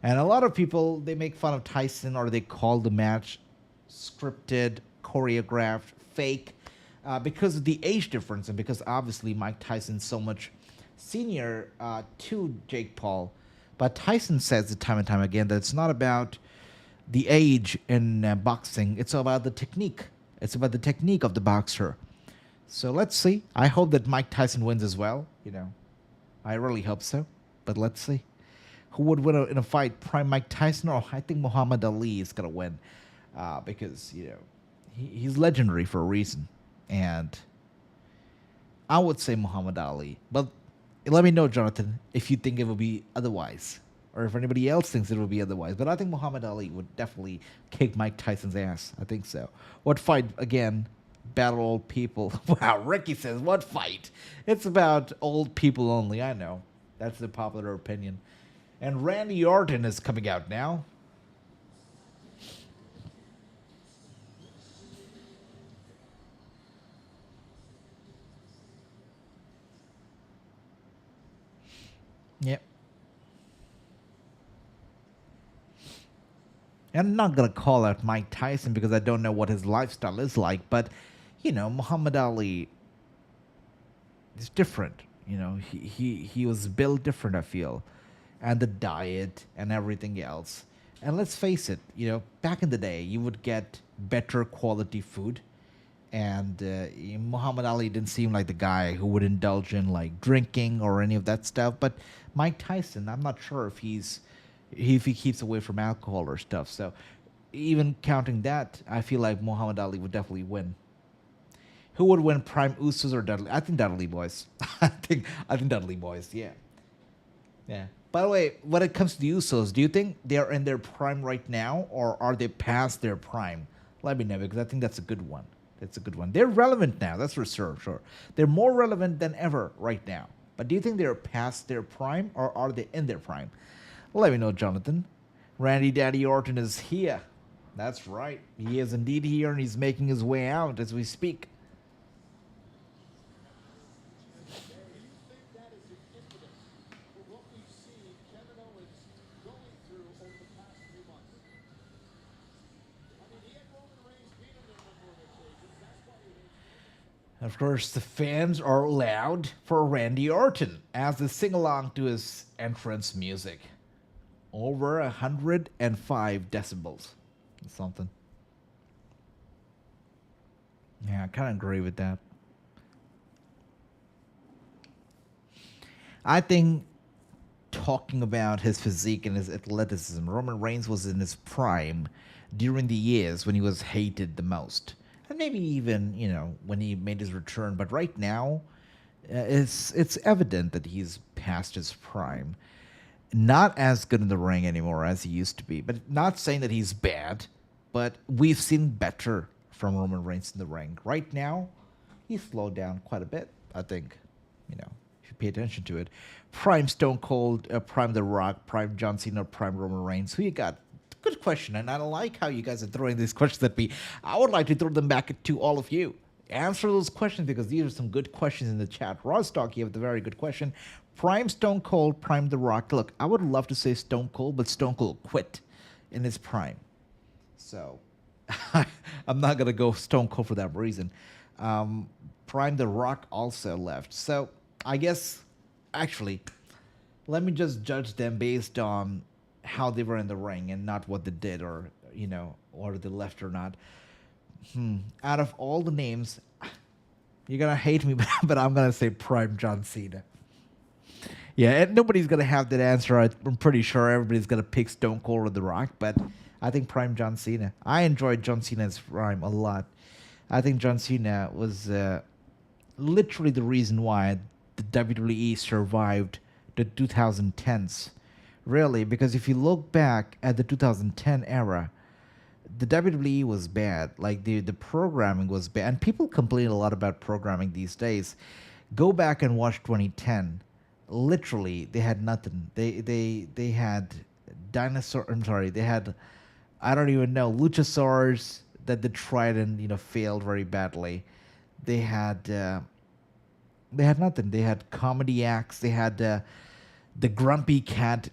And a lot of people, they make fun of Tyson or they call the match scripted, choreographed, fake because of the age difference and because obviously Mike Tyson's so much senior to Jake Paul. But Tyson says it time and time again that it's not about the age in boxing. It's about the technique. It's about the technique of the boxer. So let's see. I hope that Mike Tyson wins as well. You know, I really hope so. But let's see. Who would win in a fight? Prime Mike Tyson? Or I think Muhammad Ali is going to win. Because, you know, he's legendary for a reason. And I would say Muhammad Ali. But let me know, Jonathan, if you think it will be otherwise. Or if anybody else thinks it will be otherwise. But I think Muhammad Ali would definitely kick Mike Tyson's ass. I think so. What fight, again? Battle old people. Wow, Ricky says, what fight? It's about old people only. I know. That's the popular opinion. And Randy Orton is coming out now. Yep. I'm not going to call out Mike Tyson because I don't know what his lifestyle is like. But, you know, Muhammad Ali is different. You know, he was built different, I feel. And the diet and everything else. And let's face it, you know, back in the day, you would get better quality food. And Muhammad Ali didn't seem like the guy who would indulge in, like, drinking or any of that stuff. But Mike Tyson, I'm not sure if he keeps away from alcohol or stuff. So even counting that, I feel like Muhammad Ali would definitely win. Who would win, Prime Usos or Dudley? I think Dudley Boys. I think Dudley Boys, yeah. Yeah. By the way, when it comes to the Usos, do you think they're in their prime right now or are they past their prime? Let me know because I think that's a good one. That's a good one. They're relevant now, that's for sure. They're more relevant than ever right now. But do you think they're past their prime or are they in their prime? Let me know, Jonathan. Randy Daddy Orton is here. That's right. He is indeed here, and he's making his way out as we speak. Do you think that is an impetus for what we've seen Kevin Owens going through over the past few months? I mean, he had Roman Reigns beat him in a number of occasions. That's why he hates Of course, the fans are loud for Randy Orton as they sing along to his entrance music. Over 105 decibels. Something. Yeah, I kind of agree with that. I think talking about his physique and his athleticism, Roman Reigns was in his prime during the years when he was hated the most. And maybe even, you know, when he made his return. But right now, it's evident that he's past his prime. Not as good in the ring anymore as he used to be. But not saying that he's bad, but we've seen better from Roman Reigns in the ring. Right now, he's slowed down quite a bit, I think. You know, if you pay attention to it. Prime Stone Cold, Prime The Rock, Prime John Cena, Prime Roman Reigns. Who you got? Good question, and I like how you guys are throwing these questions at me. I would like to throw them back to all of you. Answer those questions because these are some good questions in the chat. Rostock, you have a very good question. Prime Stone Cold, Prime The Rock. Look, I would love to say Stone Cold, but Stone Cold quit in his prime. So, I'm not going to go Stone Cold for that reason. Prime The Rock also left. So, I guess, actually, let me just judge them based on how they were in the ring and not what they did or, you know, or they left or not. Out of all the names, you're going to hate me, but I'm going to say Prime John Cena. Yeah, and nobody's going to have that answer. I'm pretty sure everybody's going to pick Stone Cold or The Rock, but I think prime John Cena. I enjoyed John Cena's prime a lot. I think John Cena was literally the reason why the WWE survived the 2010s. Really, because if you look back at the 2010 era, the WWE was bad. Like the programming was bad, and people complain a lot about programming these days. Go back and watch 2010. Literally, they had nothing. They had dinosaur. I'm sorry, they had, I don't even know, luchasaurs that they tried and failed very badly. They had nothing. They had comedy acts. They had the grumpy cat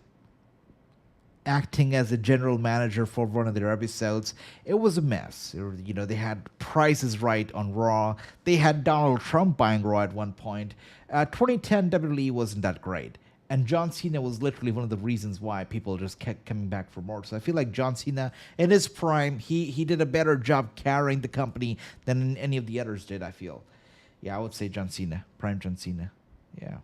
acting as a general manager for one of their episodes. It was a mess. They had Price is Right on Raw. They had Donald Trump buying Raw at one point. 2010 WWE wasn't that great. And John Cena was literally one of the reasons why people just kept coming back for more. So I feel like John Cena, in his prime, he did a better job carrying the company than any of the others did, I feel. Yeah, I would say John Cena. Prime John Cena. Yeah.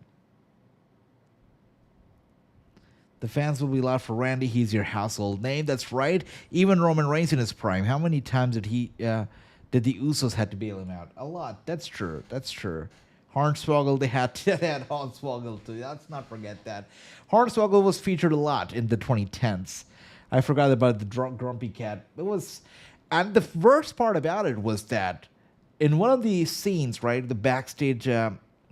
The fans will be loud for Randy. He's your household name. That's right. Even Roman Reigns in his prime. How many times did the Usos had to bail him out? A lot. That's true. That's true. Hornswoggle, they had Hornswoggle too. Let's not forget that. Hornswoggle was featured a lot in the 2010s. I forgot about the Grumpy Cat. And the worst part about it was that in one of the scenes, right, the backstage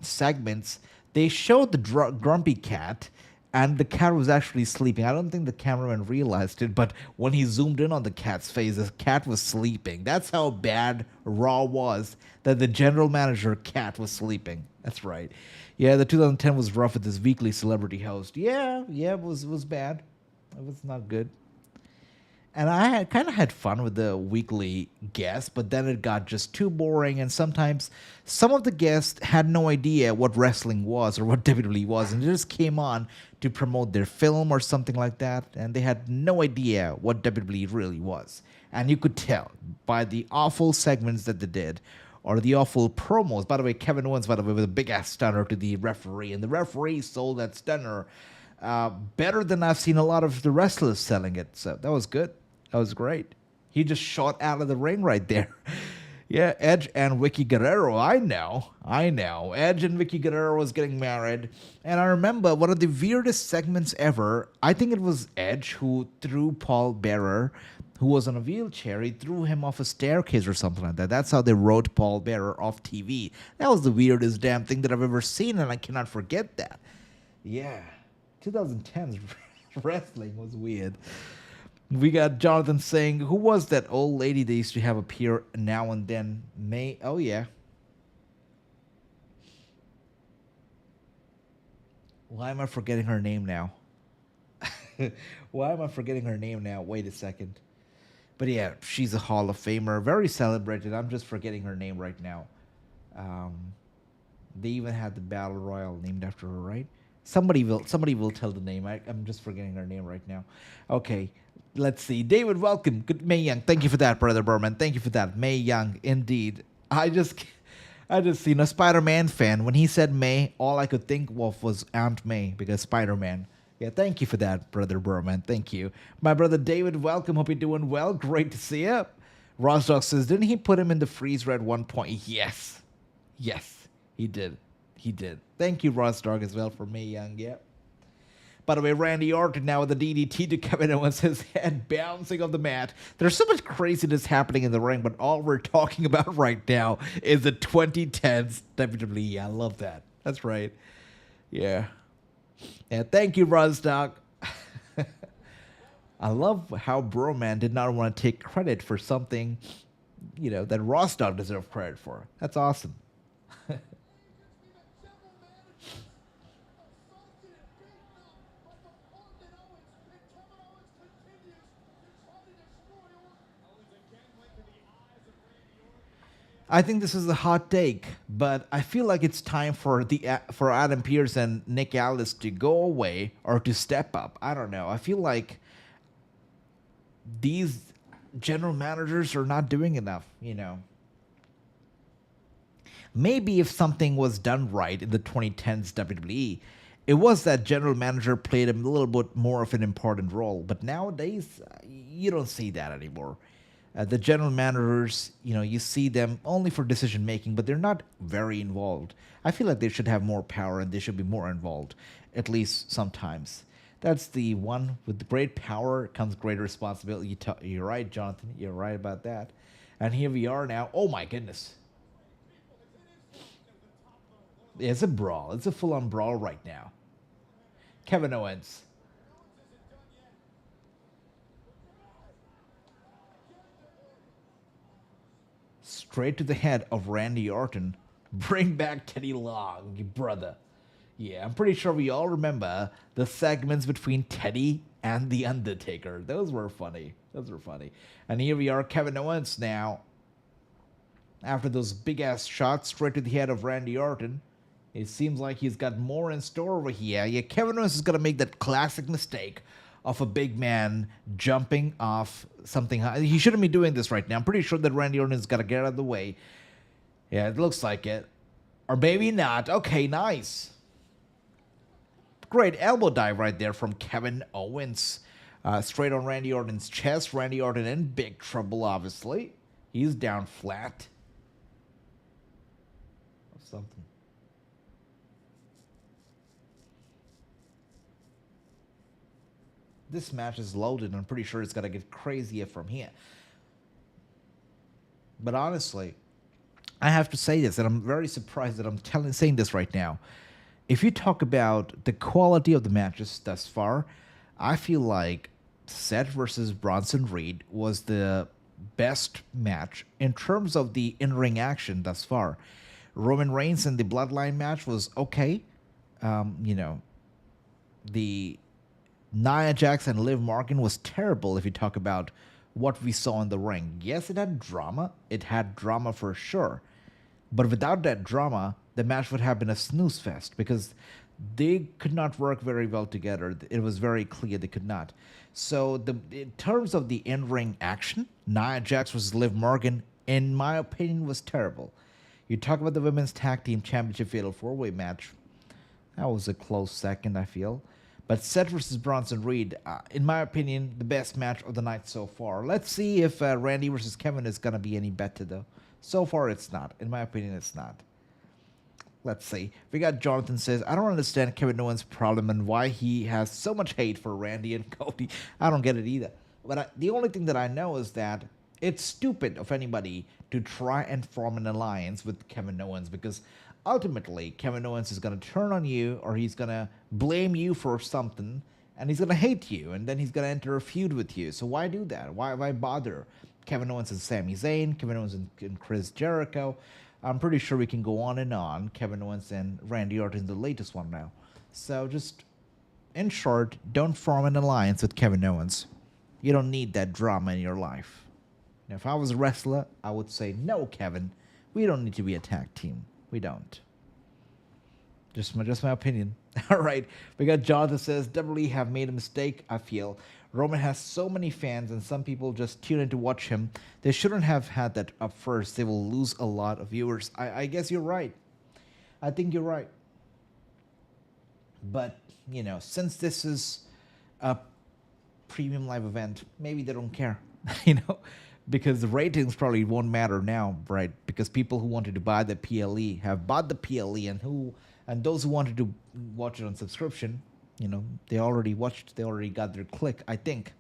segments, they showed the Grumpy Cat, and the cat was actually sleeping. I don't think the cameraman realized it, but when he zoomed in on the cat's face, the cat was sleeping. That's how bad Raw was, that the general manager cat was sleeping. That's right. Yeah, the 2010 was rough with this weekly celebrity host. Yeah, it was bad. It was not good. And I kind of had fun with the weekly guests, but then it got just too boring. And sometimes some of the guests had no idea what wrestling was or what WWE was, and they just came on to promote their film or something like that, and they had no idea what WWE really was. And you could tell by the awful segments that they did, or the awful promos. By the way, Kevin Owens, with a big-ass stunner to the referee, and the referee sold that stunner better than I've seen a lot of the wrestlers selling it. So that was good. That was great. He just shot out of the ring right there. Yeah, Edge and Vicky Guerrero. I know. Edge and Vicky Guerrero was getting married. And I remember one of the weirdest segments ever. I think it was Edge who threw Paul Bearer, who was on a wheelchair. He threw him off a staircase or something like that. That's how they wrote Paul Bearer off TV. That was the weirdest damn thing that I've ever seen, and I cannot forget that. Yeah. 2010's wrestling was weird. We got Jonathan saying, who was that old lady they used to have appear now and then? May. Oh, yeah. Why am I forgetting her name now? Wait a second. But yeah, she's a Hall of Famer. Very celebrated. I'm just forgetting her name right now. They even had the Battle Royal named after her, right? Somebody will tell the name. I'm just forgetting her name right now. Okay. Let's see. David, welcome. Good May Young. Thank you for that, Brother Berman. Thank you for that. May Young, indeed. I just seen a Spider-Man fan. When he said May, all I could think of was Aunt May, because Spider-Man. Yeah, thank you for that, Brother Berman. Thank you. My brother David, welcome. Hope you're doing well. Great to see you. Rosdog says, didn't he put him in the freezer at one point? Yes, he did. Thank you, Rosdog, as well, for May Young. Yeah. By the way, Randy Orton now with the DDT to Kevin Owens, his head bouncing off the mat. There's so much craziness happening in the ring, but all we're talking about right now is the 2010s WWE. I love that. That's right. Yeah. Yeah, thank you, Rosdog. I love how Broman did not want to take credit for something, that Rosdog deserved credit for. That's awesome. I think this is a hot take, but I feel like it's time for Adam Pearce and Nick Aldis to go away or to step up. I don't know. I feel like these general managers are not doing enough, Maybe if something was done right in the 2010s WWE, it was that general manager played a little bit more of an important role. But nowadays, you don't see that anymore. The general managers, you see them only for decision making, but they're not very involved. I feel like they should have more power and they should be more involved, at least sometimes. That's the one with great power comes great responsibility. You're right, Jonathan. You're right about that. And here we are now. Oh my goodness. It's a brawl. It's a full-on brawl right now. Kevin Owens. Straight to the head of Randy Orton. Bring back Teddy Long, you brother. Yeah, I'm pretty sure we all remember the segments between Teddy and The Undertaker. Those were funny. And here we are, Kevin Owens now. After those big-ass shots straight to the head of Randy Orton, it seems like he's got more in store over here. Yeah, Kevin Owens is going to make that classic mistake of a big man jumping off something high. He shouldn't be doing this right now. I'm pretty sure that Randy Orton's got to get out of the way. Yeah, it looks like it. Or maybe not. Okay, nice. Great elbow dive right there from Kevin Owens. Straight on Randy Orton's chest. Randy Orton in big trouble, obviously. He's down flat. Or something. This match is loaded. I'm pretty sure it's going to get crazier from here. But honestly, I have to say this, and I'm very surprised that I'm saying this right now. If you talk about the quality of the matches thus far, I feel like Seth versus Bronson Reed was the best match in terms of the in-ring action thus far. Roman Reigns and the Bloodline match was okay. The Nia Jax and Liv Morgan was terrible if you talk about what we saw in the ring. Yes, it had drama. It had drama for sure. But without that drama, the match would have been a snooze fest because they could not work very well together. It was very clear they could not. So in terms of the in-ring action, Nia Jax versus Liv Morgan, in my opinion, was terrible. You talk about the Women's Tag Team Championship Fatal 4-Way match. That was a close second, I feel. But Seth versus Bronson Reed, in my opinion, the best match of the night so far. Let's see if Randy versus Kevin is going to be any better, though. So far, it's not. In my opinion, it's not. Let's see. We got Jonathan says, I don't understand Kevin Owens' problem and why he has so much hate for Randy and Cody. I don't get it either. But the only thing that I know is that it's stupid of anybody to try and form an alliance with Kevin Owens because ultimately Kevin Owens is going to turn on you or he's going to blame you for something and he's going to hate you and then he's going to enter a feud with you. So why do that? Why bother? Kevin Owens and Sami Zayn, Kevin Owens and Chris Jericho. I'm pretty sure we can go on and on. Kevin Owens and Randy Orton, the latest one now. So just, in short, don't form an alliance with Kevin Owens. You don't need that drama in your life. Now, if I was a wrestler, I would say, no, Kevin, we don't need to be a tag team. We don't. Just my opinion. All right. We got John that says, WWE have made a mistake, I feel. Roman has so many fans and some people just tune in to watch him. They shouldn't have had that up first. They will lose a lot of viewers. I guess you're right. I think you're right. But, since this is a premium live event, maybe they don't care, because the ratings probably won't matter now, right? Because people who wanted to buy the PLE have bought the PLE and those who wanted to watch it on subscription, they already watched, they already got their click, I think.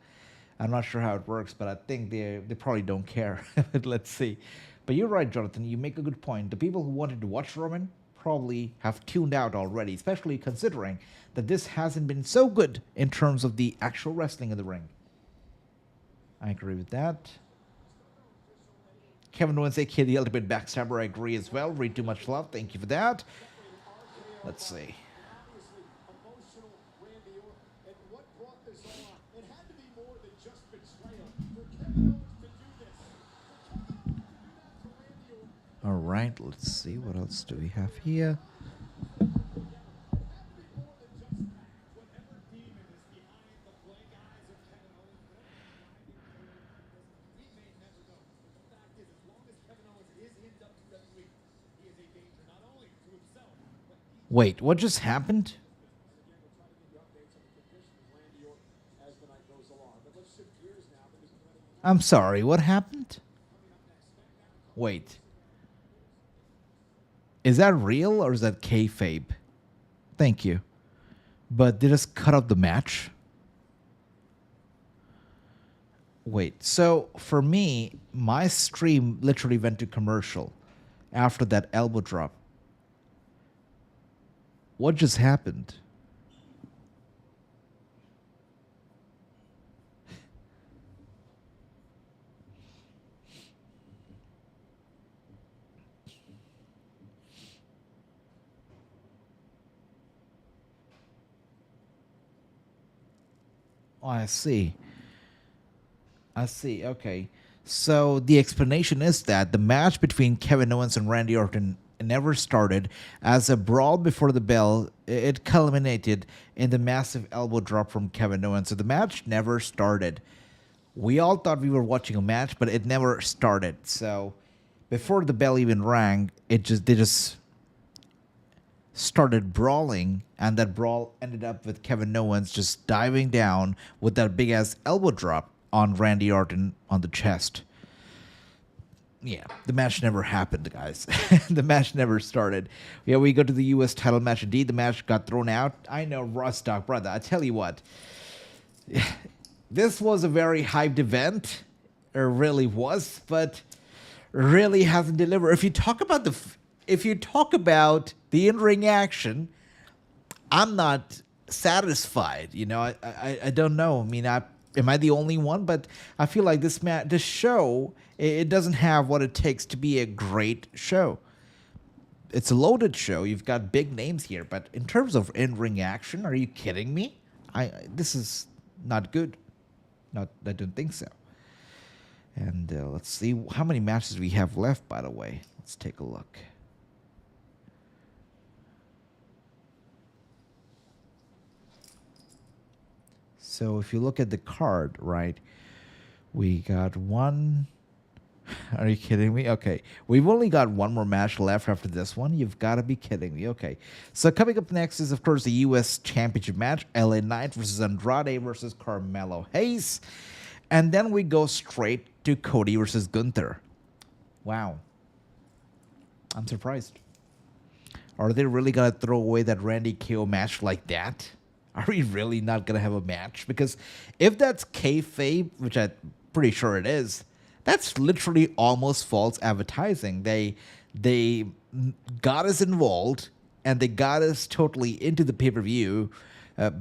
I'm not sure how it works, but I think they probably don't care. Let's see. But you're right, Jonathan. You make a good point. The people who wanted to watch Roman probably have tuned out already, especially considering that this hasn't been so good in terms of the actual wrestling in the ring. I agree with that. Kevin Owens, aka the Ultimate Backstabber, I agree as well. Read too much love. Thank you for that. Let's see. All right, let's see. What else do we have here? Wait, what just happened? I'm sorry, what happened? Wait. Is that real or is that kayfabe? Thank you. But they just cut up the match? Wait, so for me, my stream literally went to commercial after that elbow drop. What just happened? Oh, I see. I see. Okay. So the explanation is that the match between Kevin Owens and Randy Orton never started. As a brawl before the bell, it culminated in the massive elbow drop from Kevin Owens. So the match never started. We all thought we were watching a match, but it never started. So before the bell even rang, they just started brawling, and that brawl ended up with Kevin Owens just diving down with that big ass elbow drop on Randy Orton on the chest. Yeah, the match never happened, guys. The match never started. Yeah, we go to the U.S. title match. Indeed, the match got thrown out. I know, Rostock, brother. I tell you what, this was a very hyped event. It really was, but really hasn't delivered. If you talk about the in-ring action, I'm not satisfied. You know, I don't know. I mean, am I the only one? But I feel like this show, it doesn't have what it takes to be a great show. It's a loaded show. You've got big names here, but in terms of in-ring action, are you kidding me? This is not good. I don't think so. And let's see how many matches we have left, by the way. Let's take a look. So if you look at the card, right, we got one. Are you kidding me? Okay. We've only got one more match left after this one. You've got to be kidding me. Okay. So coming up next is, of course, the U.S. Championship match. LA Knight versus Andrade versus Carmelo Hayes. And then we go straight to Cody versus Gunther. Wow. I'm surprised. Are they really going to throw away that Randy KO match like that? Are we really not going to have a match? Because if that's kayfabe, which I'm pretty sure it is, that's literally almost false advertising. They got us involved, and they got us totally into the pay-per-view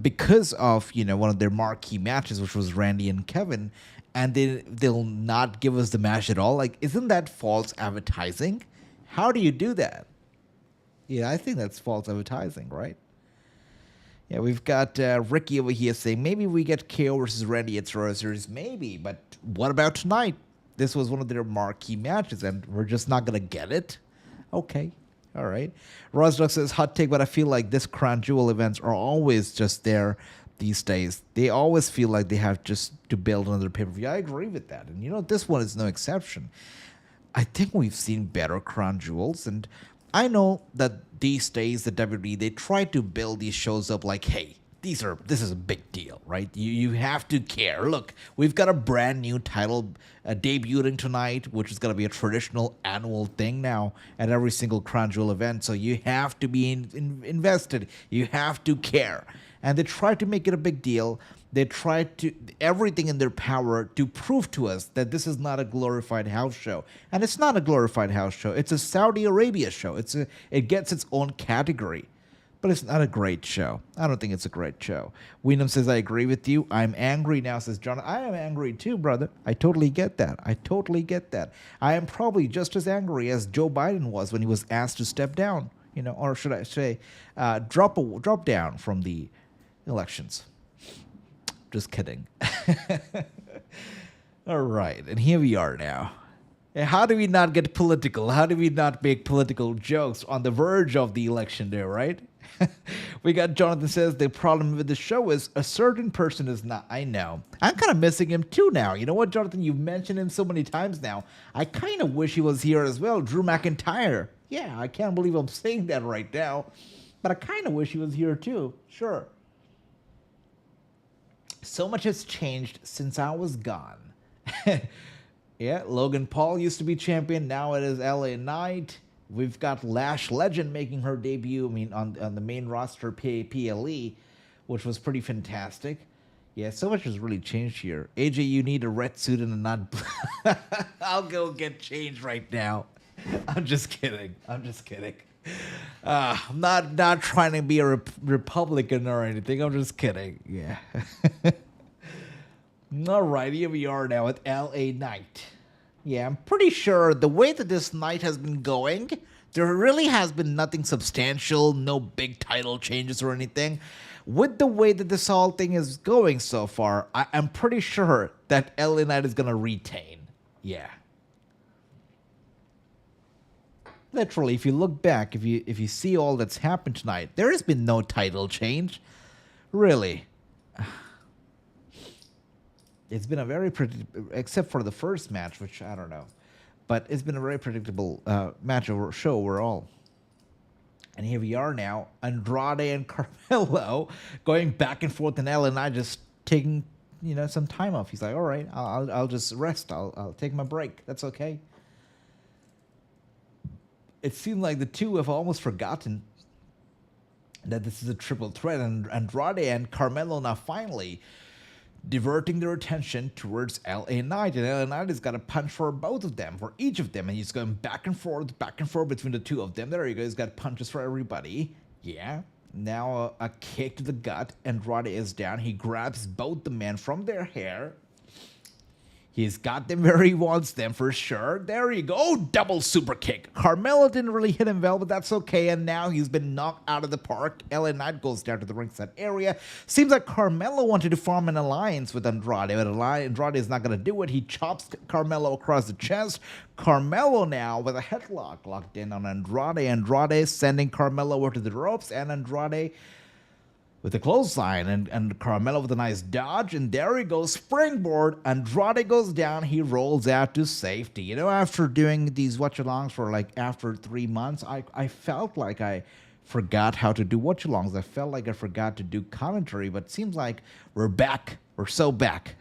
because of, one of their marquee matches, which was Randy and Kevin, and they'll not give us the match at all. Like, isn't that false advertising? How do you do that? Yeah, I think that's false advertising, right? Yeah, we've got Ricky over here saying, maybe we get KO versus Randy at Survivor Series. Maybe, but what about tonight? This was one of their marquee matches, and we're just not going to get it? Okay, all right. Rosdock says, hot take, but I feel like this Crown Jewel events are always just there these days. They always feel like they have just to build another pay-per-view. I agree with that. And, this one is no exception. I think we've seen better Crown Jewels, and I know that these days the WWE, they try to build these shows up like, hey, this is a big deal, right? You have to care. Look, we've got a brand new title debuting tonight, which is going to be a traditional annual thing now at every single Crown Jewel event. So you have to be invested. You have to care. And they try to make it a big deal. They try to everything in their power to prove to us that this is not a glorified house show. And it's not a glorified house show. It's a Saudi Arabia show. It gets its own category. But it's not a great show. I don't think it's a great show. Wyndham says, I agree with you. I'm angry now, says John. I am angry too, brother. I totally get that. I am probably just as angry as Joe Biden was when he was asked to step down, or should I say, drop down from the elections. Just kidding. All right, and here we are now. How do we not get political? How do we not make political jokes on the verge of the election there, right? We got Jonathan says, the problem with the show is a certain person is not. I know. I'm kind of missing him too now. You know what, Jonathan? You've mentioned him so many times now. I kind of wish he was here as well. Drew McIntyre. Yeah, I can't believe I'm saying that right now. But I kind of wish he was here too. Sure. So much has changed since I was gone. Yeah, Logan Paul used to be champion. Now it is LA Knight. We've got Lash Legend making her debut. I mean, on the main roster PLE, which was pretty fantastic. Yeah, so much has really changed here. AJ, you need a red suit and a not. I'll go get changed right now. I'm just kidding. I'm just kidding. I'm not trying to be a Republican or anything. I'm just kidding. Yeah. All right, here we are now at LA Knight. Yeah, I'm pretty sure the way that this night has been going, there really has been nothing substantial, no big title changes or anything. With the way that this whole thing is going so far, I'm pretty sure that LA Knight is going to retain. Yeah. Literally, if you look back, if you see all that's happened tonight, there has been no title change. Really. It's been a very predictable, except for the first match, which I don't know. But it's been a very predictable match or show overall. And here we are now, Andrade and Carmelo going back and forth, and LA Knight just taking, some time off. He's like, all right, I'll just rest. I'll take my break. That's okay. It seemed like the two have almost forgotten that this is a triple threat, and Andrade and Carmelo now finally diverting their attention towards LA Knight, and LA Knight has got a punch for both of them, for each of them, and he's going back and forth between the two of them. There you go, he's got punches for everybody. Yeah. Now a kick to the gut. Andrade is down. He grabs both the men from their hair. He's got them where he wants them for sure. There you go. Oh, double super kick. Carmelo didn't really hit him well, but that's okay. And now he's been knocked out of the park. LA Knight goes down to the ringside area. Seems like Carmelo wanted to form an alliance with Andrade, but Andrade is not going to do it. He chops Carmelo across the chest. Carmelo now with a headlock locked in on Andrade. Andrade sending Carmelo over to the ropes, and Andrade with a clothesline, and Carmelo with a nice dodge, and there he goes, springboard. Andrade goes down, he rolls out to safety. After doing these watchalongs for after 3 months, I felt like I forgot how to do watchalongs. I felt like I forgot to do commentary, but it seems like we're back. We're so back.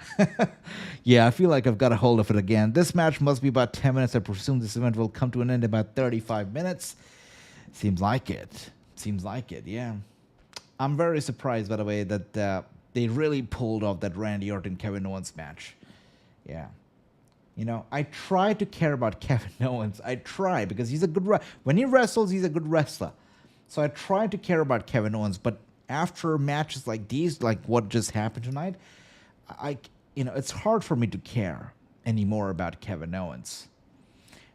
Yeah, I feel like I've got a hold of it again. This match must be about 10 minutes. I presume this event will come to an end in about 35 minutes. Seems like it. Yeah. I'm very surprised, by the way, that they really pulled off that Randy Orton Kevin Owens match. Yeah. I try to care about Kevin Owens. I try, because he's a good when he wrestles, he's a good wrestler. So I try to care about Kevin Owens, but after matches like these, like what just happened tonight, it's hard for me to care anymore about Kevin Owens.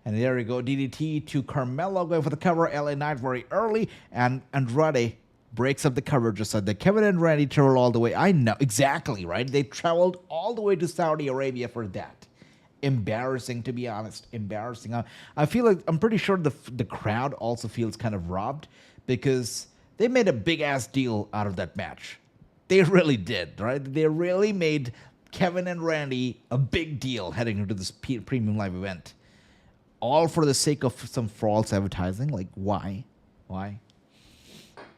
And there we go, DDT to Carmelo going for the cover. LA Knight very early, and Andrade breaks up the cover just like that. Kevin and Randy traveled all the way. I know, exactly, right? They traveled all the way to Saudi Arabia for that. Embarrassing, to be honest. Embarrassing. I feel like, I'm pretty sure the crowd also feels kind of robbed, because they made a big-ass deal out of that match. They really did, right? They really made Kevin and Randy a big deal heading into this premium live event. All for the sake of some false advertising. Like, why? Why?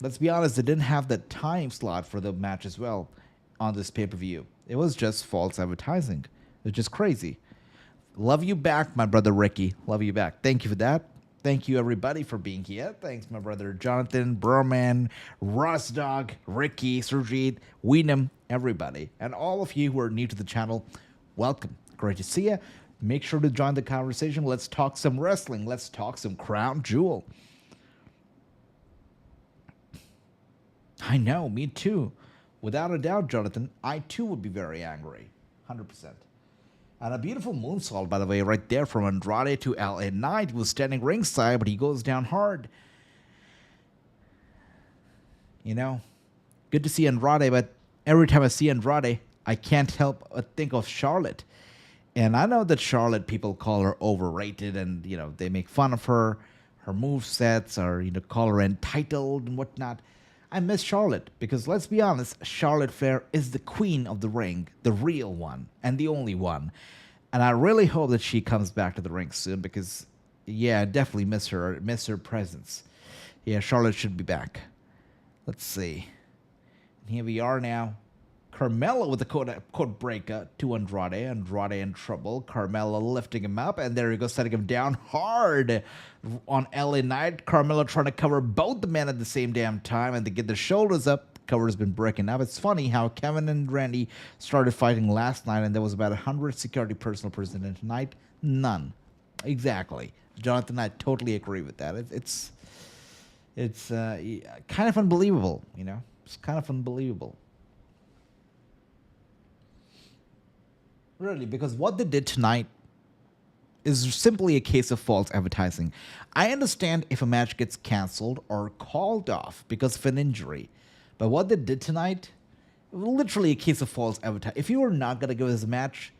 Let's be honest, they didn't have that time slot for the match as well on this pay-per-view. It was just false advertising. It's just crazy. Love you back, my brother Ricky. Love you back. Thank you for that. Thank you, everybody, for being here. Thanks, my brother Jonathan, Broman, Ross Dog, Ricky, Surjit, Weenum, everybody. And all of you who are new to the channel, welcome. Great to see you. Make sure to join the conversation. Let's talk some wrestling. Let's talk some Crown Jewel. I know, me too. Without a doubt, Jonathan, I too would be very angry. 100%. And a beautiful moonsault, by the way, right there from Andrade to LA Knight. He was standing ringside, but he goes down hard. Good to see Andrade, but every time I see Andrade, I can't help but think of Charlotte. And I know that Charlotte, people call her overrated, and, they make fun of her movesets, or, call her entitled and whatnot. I miss Charlotte, because let's be honest, Charlotte Flair is the queen of the ring, the real one, and the only one. And I really hope that she comes back to the ring soon, because, yeah, I definitely miss her presence. Yeah, Charlotte should be back. Let's see. And here we are now. Carmelo with the code breaker to Andrade. Andrade in trouble. Carmelo lifting him up, and there he goes, setting him down hard on LA Knight. Carmelo trying to cover both the men at the same damn time, and they get their shoulders up. Cover's been breaking up. It's funny how Kevin and Randy started fighting last night, and there was about 100 security personnel present, and tonight, none. Exactly. Jonathan, I totally agree with that. It's kind of unbelievable, you know? It's kind of unbelievable. Really, because what they did tonight is simply a case of false advertising. I understand if a match gets canceled or called off because of an injury, but what they did tonight, literally a case of false advertising. If you were not going to give us a match,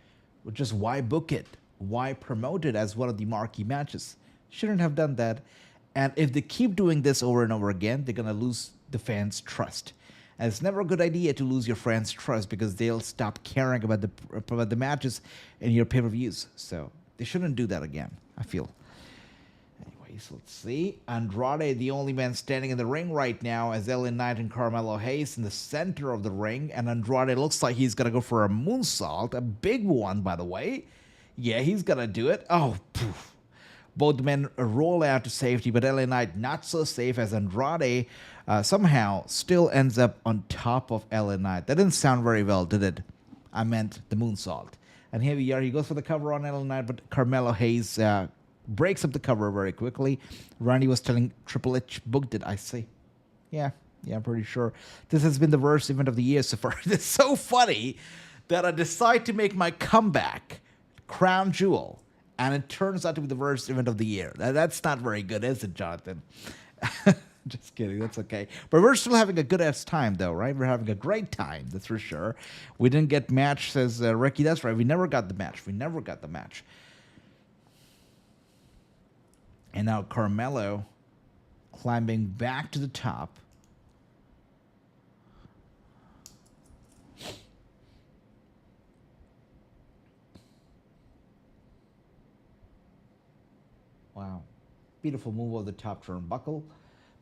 just why book it? Why promote it as one of the marquee matches? Shouldn't have done that. And if they keep doing this over and over again, they're going to lose the fans' trust. And it's never a good idea to lose your fans' trust because they'll stop caring about the matches and your pay-per-views. So they shouldn't do that again, I feel. Anyways, let's see. Andrade, the only man standing in the ring right now, as LA Knight and Carmelo Hayes in the center of the ring. And Andrade looks like he's going to go for a moonsault, a big one, by the way. Yeah, he's going to do it. Oh, poof. Both men roll out to safety, but LA Knight not so safe as Andrade somehow still ends up on top of LA Knight. That didn't sound very well, did it? I meant the moonsault. And here we are. He goes for the cover on LA Knight, but Carmelo Hayes breaks up the cover very quickly. Randy was telling Triple H, booked it, I see. Yeah, I'm pretty sure. This has been the worst event of the year so far. It's so funny that I decide to make my comeback, Crown Jewel, and it turns out to be the worst event of the year. That's not very good, is it, Jonathan? Just kidding. That's okay. But we're still having a good-ass time, though, right? We're having a great time, that's for sure. We didn't get match, says Ricky. That's right. We never got the match. And now Carmelo climbing back to the top. Wow. Beautiful move of the top turnbuckle.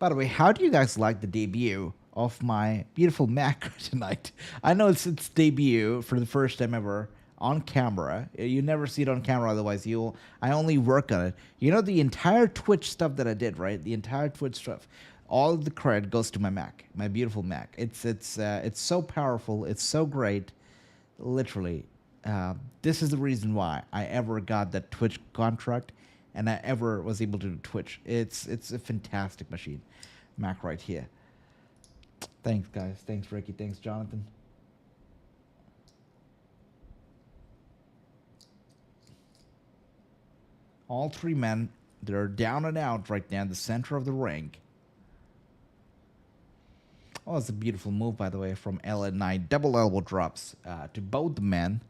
By the way, how do you guys like the debut of my beautiful Mac tonight? I know it's its debut for the first time ever on camera. You never see it on camera otherwise. I only work on it. You know the entire Twitch stuff that I did, right? The entire Twitch stuff. All of the credit goes to my Mac, my beautiful Mac. It's so powerful. It's so great. Literally, this is the reason why I ever got that Twitch contract. And I ever was able to do Twitch. It's a fantastic machine. Mac right here. Thanks, guys. Thanks, Ricky. Thanks, Jonathan. All three men, they're down and out right now in the center of the ring. Oh, it's a beautiful move, by the way, from LA Knight. Double elbow drops to both the men,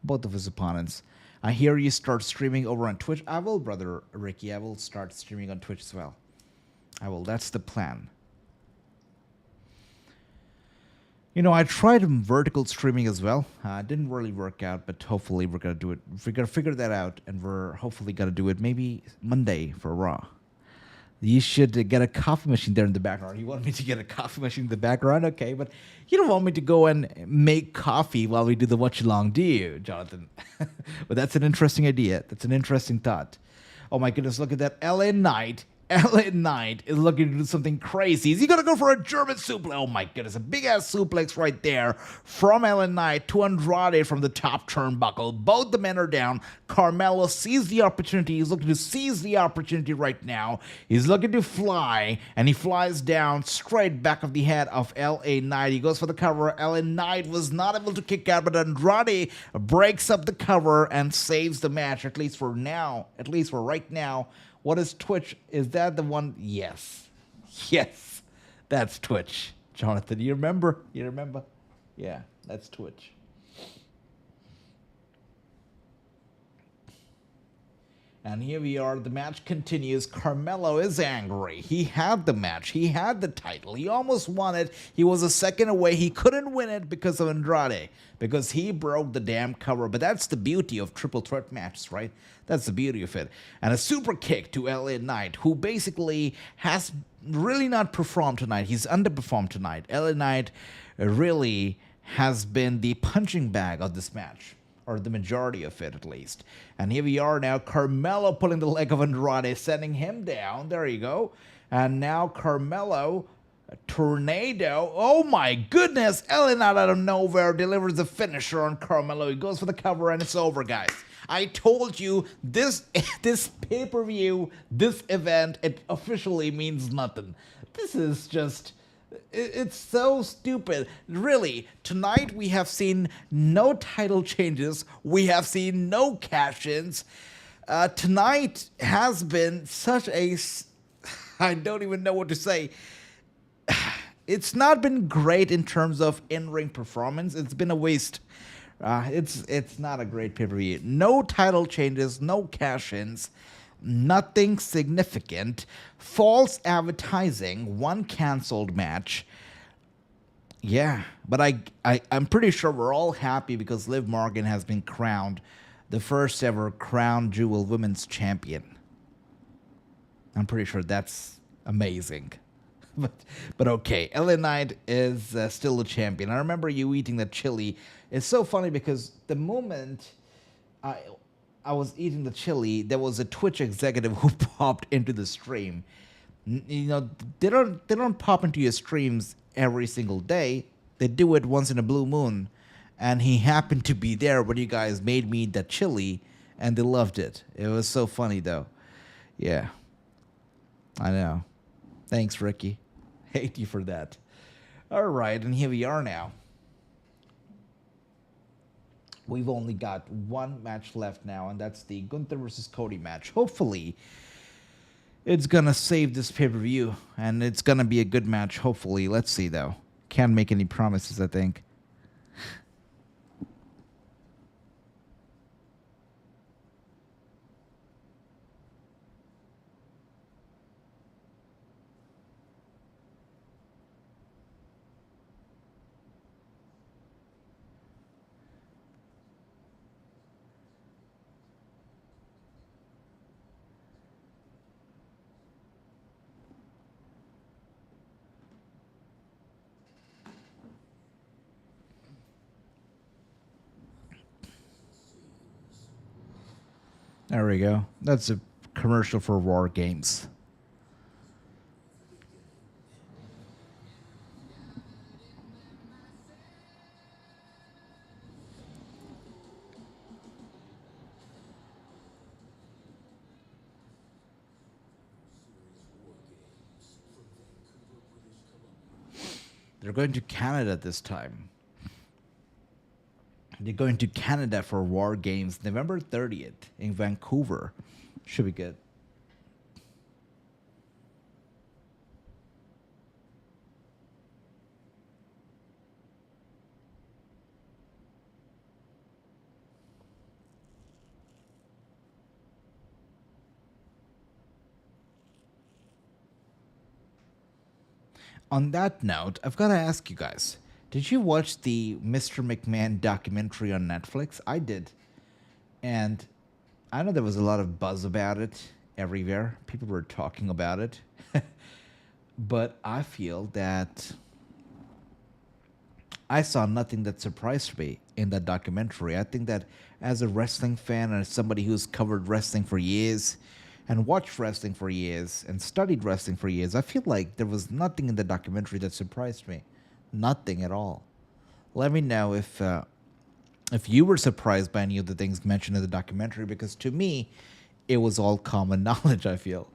both of his opponents. I hear you start streaming over on Twitch. I will, brother Ricky. I will start streaming on Twitch as well. I will. That's the plan. You know, I tried vertical streaming as well. Didn't really work out, but hopefully we're going to do it. We're going to figure that out, and we're hopefully going to do it maybe Monday for Raw. You should get a coffee machine there in the background. You want me to get a coffee machine in the background? Okay, but you don't want me to go and make coffee while we do the watch-along, do you, Jonathan? But that's an interesting idea. That's an interesting thought. Oh my goodness, look at that. LA Knight LA Knight is looking to do something crazy. Is he going to go for a German suplex? Oh my goodness, a big-ass suplex right there from LA Knight to Andrade from the top turnbuckle. Both the men are down. Carmelo sees the opportunity. He's looking to seize the opportunity right now. He's looking to fly, and he flies down straight back of the head of LA Knight. He goes for the cover. LA Knight was not able to kick out, but Andrade breaks up the cover and saves the match, at least for now. At least for right now. What is Twitch? Is that the one? Yes. Yes. That's Twitch. Jonathan, you remember? You remember? Yeah, that's Twitch. And here we are. The match continues. Carmelo is angry. He had the match. He had the title. He almost won it. He was a second away. He couldn't win it because of Andrade, because he broke the damn cover. But that's the beauty of triple threat matches, right? That's the beauty of it. And a super kick to LA Knight, who basically has really not performed tonight. He's underperformed tonight. LA Knight really has been the punching bag of this match, or the majority of it at least. And here we are now, Carmelo pulling the leg of Andrade, sending him down. There you go. And now Carmelo, tornado. Oh my goodness, Ellen out of nowhere delivers the finisher on Carmelo. He goes for the cover and it's over, guys. I told you this pay-per-view, this event, it officially means nothing. This is just... It's so stupid. Really, tonight we have seen no title changes. We have seen no cash-ins. Tonight has been such a... I don't even know what to say. It's not been great in terms of in-ring performance. It's been a waste. It's not a great pay-per-view. No title changes, no cash-ins. Nothing significant. False advertising. One canceled match. Yeah, but I'm pretty sure we're all happy because Liv Morgan has been crowned the first ever Crown Jewel Women's Champion. I'm pretty sure that's amazing. But okay, LA Knight is still the champion. I remember you eating the chili. It's so funny because the moment I was eating the chili, there was a Twitch executive who popped into the stream. You know, they don't pop into your streams every single day. They do it once in a blue moon. And he happened to be there when you guys made me that chili, and they loved it. It was so funny, though. Yeah. I know. Thanks, Ricky. Hate you for that. All right, and here we are now. We've only got one match left now, and that's the Gunther versus Cody match. Hopefully, it's going to save this pay-per-view, and it's going to be a good match, hopefully. Let's see, though. Can't make any promises, I think. There we go. That's a commercial for War Games. They're going to Canada this time. They're going to Canada for War Games November 30th in Vancouver. Should be good. On that note, I've got to ask you guys. Did you watch the Mr. McMahon documentary on Netflix? I did. And I know there was a lot of buzz about it everywhere. People were talking about it. But I feel that I saw nothing that surprised me in that documentary. I think that as a wrestling fan and as somebody who's covered wrestling for years and watched wrestling for years and studied wrestling for years, I feel like there was nothing in the documentary that surprised me. Nothing at all. Let me know if you were surprised by any of the things mentioned in the documentary, because to me, it was all common knowledge, I feel.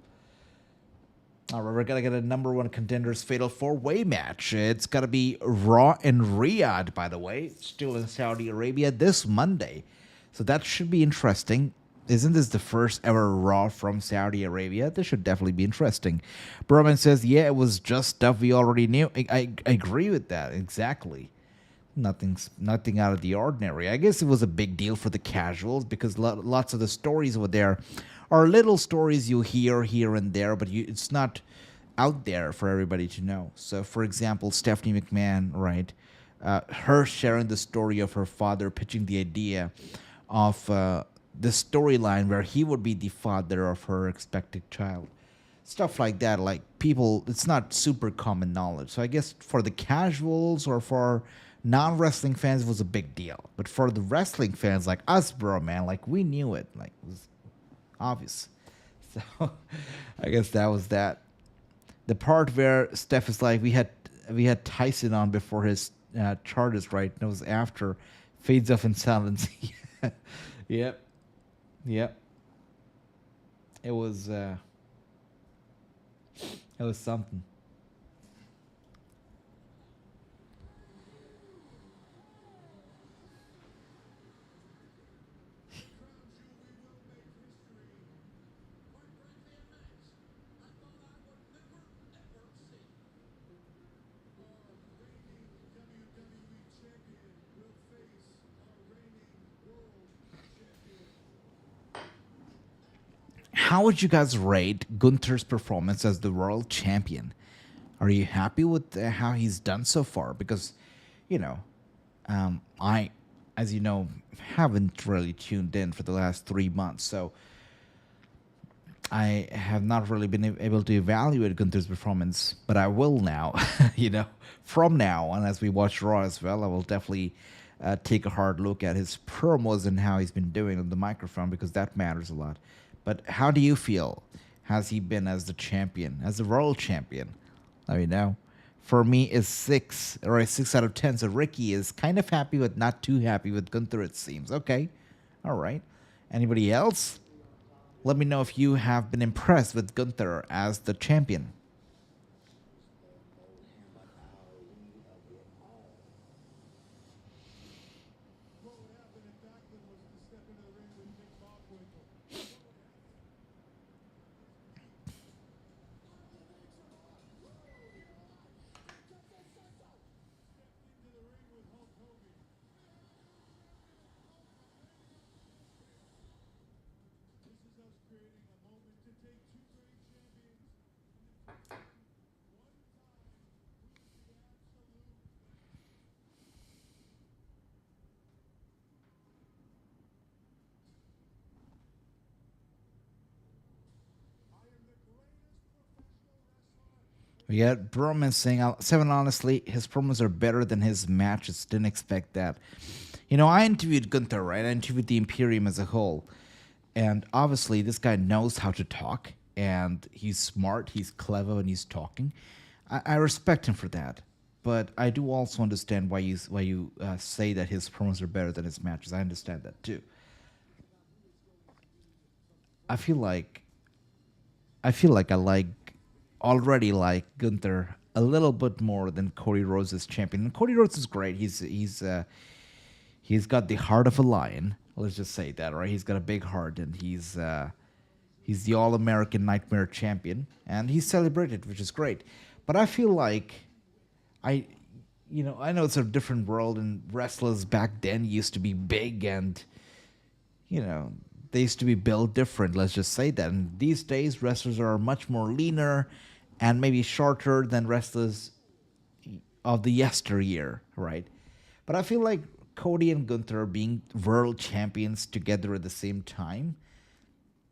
All right, we're going to get a number one contenders fatal four-way match. It's going to be Raw in Riyadh, by the way. Still in Saudi Arabia this Monday. So that should be interesting. Isn't this the first ever Raw from Saudi Arabia? This should definitely be interesting. Broman says, yeah, it was just stuff we already knew. I agree with that. Exactly. Nothing out of the ordinary. I guess it was a big deal for the casuals because lots of the stories over there are little stories you hear here and there, but it's not out there for everybody to know. So, for example, Stephanie McMahon, right? Her sharing the story of her father pitching the idea of... the storyline where he would be the father of her expected child. Stuff like that, like people, it's not super common knowledge. So I guess for the casuals or for Non-wrestling fans, it was a big deal. But for the wrestling fans like us, bro, man, like we knew it. Like it was obvious. So I guess that was that. The part where Steph is like, we had Tyson on before his charges, right? And it was after, fades off in silence. Yep, yep. It was something. How would you guys rate Gunther's performance as the world champion? Are you happy with how he's done so far? Because, you know, I, as you know, haven't really tuned in for the last 3 months, so I have not really been able to evaluate Gunther's performance, but I will now. From now on, as we watch Raw as well, I will definitely take a hard look at his promos and how he's been doing on the microphone, because that matters a lot. But how do you feel? Has he been as the champion, as the world champion? Let me know. For me, it's 6 or a 6 out of 10. So Ricky is kind of happy, but not too happy with Gunther, it seems. Okay, all right. Anybody else? Let me know if you have been impressed with Gunther as the champion. We got Broman saying, Seven, honestly, his promos are better than his matches. Didn't expect that. I interviewed Gunther, right? I interviewed the Imperium as a whole. And obviously, this guy knows how to talk. And he's smart, he's clever when he's talking. I respect him for that. But I do also understand why you say that his promos are better than his matches. I understand that too. I feel like I already like Gunther a little bit more than Cody Rhodes as champion. And Cody Rhodes is great. He's got the heart of a lion. Let's just say that, right? He's got a big heart, and he's the All-American Nightmare champion, and he's celebrated, which is great. But I feel like I know it's a different world, and wrestlers back then used to be big, and they used to be built different. Let's just say that. And these days, wrestlers are much more leaner and maybe shorter than wrestlers of the yesteryear, right? But I feel like Cody and Gunther being world champions together at the same time,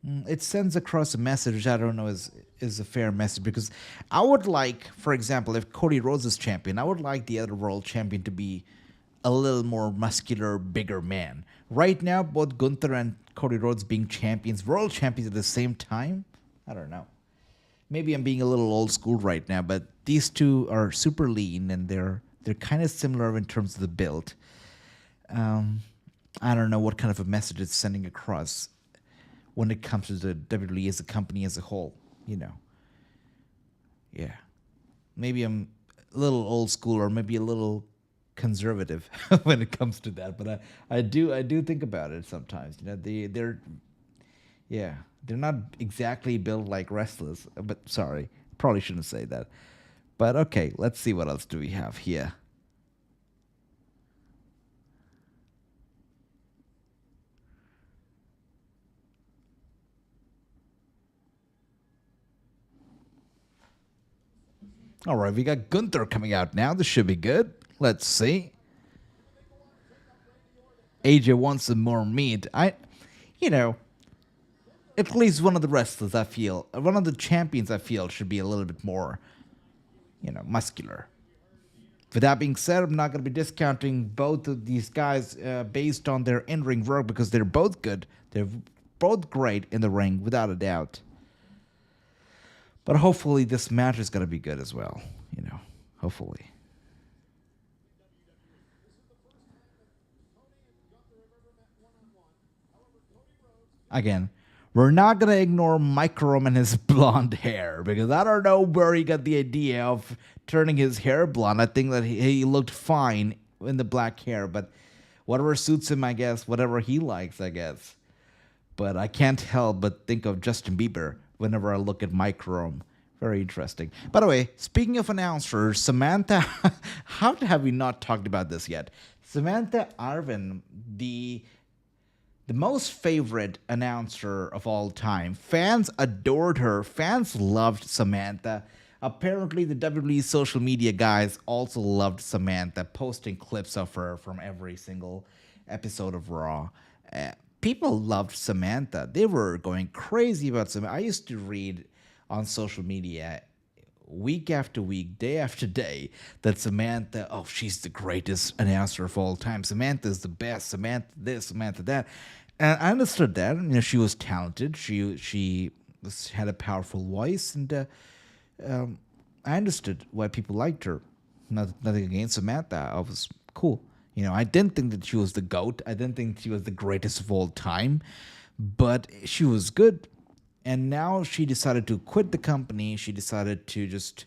it sends across a message which I don't know is a fair message, because I would like, for example, if Cody Rhodes is champion, I would like the other world champion to be a little more muscular, bigger man. Right now, both Gunther and Cody Rhodes being world champions at the same time, I don't know. Maybe I'm being a little old school right now, but these two are super lean, and they're kind of similar in terms of the build. I don't know what kind of a message it's sending across when it comes to the WWE as a company as a whole, Yeah. Maybe I'm a little old school, or maybe a little conservative when it comes to that, but I do think about it sometimes. They're not exactly built like wrestlers, but sorry, probably shouldn't say that. But okay, let's see what else do we have here. All right, we got Gunther coming out now. This should be good. Let's see. AJ wants some more meat. At least one of the wrestlers, one of the champions, I feel, should be a little bit more, muscular. With that being said, I'm not going to be discounting both of these guys based on their in-ring work because they're both good. They're both great in the ring, without a doubt. But hopefully this match is going to be good as well. You know, hopefully. Again, we're not going to ignore Mike Rome and his blonde hair because I don't know where he got the idea of turning his hair blonde. I think that he looked fine in the black hair, but whatever suits him, I guess, whatever he likes, I guess. But I can't help but think of Justin Bieber whenever I look at Mike Rome. Very interesting. By the way, speaking of announcers, Samantha, how have we not talked about this yet? Samantha Irvin, the most favorite announcer of all time. Fans adored her. Fans loved Samantha. Apparently, the WWE social media guys also loved Samantha, posting clips of her from every single episode of Raw. People loved Samantha. They were going crazy about Samantha. I used to read on social media week after week, day after day, that Samantha, oh, she's the greatest announcer of all time. Samantha's the best. Samantha this, Samantha that. And I understood that. You know, she was talented. She had a powerful voice, and I understood why people liked her. Nothing against Samantha. I was cool. You know, I didn't think that she was the GOAT. I didn't think she was the greatest of all time, but she was good. And now she decided to quit the company. She decided to just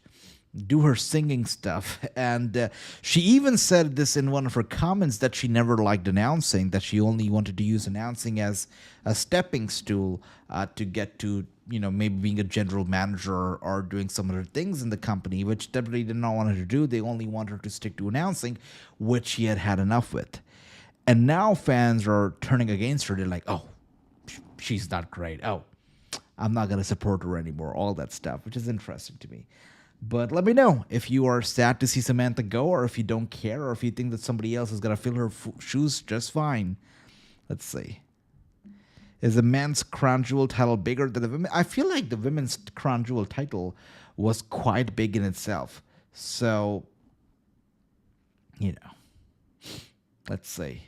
do her singing stuff. And she even said this in one of her comments that she never liked announcing, that she only wanted to use announcing as a stepping stool to get to, you know, maybe being a general manager or doing some other things in the company, which WWE did not want her to do. They only wanted her to stick to announcing, which she had had enough with. And now fans are turning against her. They're like, oh, she's not great. Oh, I'm not going to support her anymore. All that stuff, which is interesting to me. But let me know if you are sad to see Samantha go, or if you don't care, or if you think that somebody else is going to fill her shoes just fine. Let's see. Is the men's Crown Jewel title bigger than the women? I feel like the women's Crown Jewel title was quite big in itself. So, you know, let's see.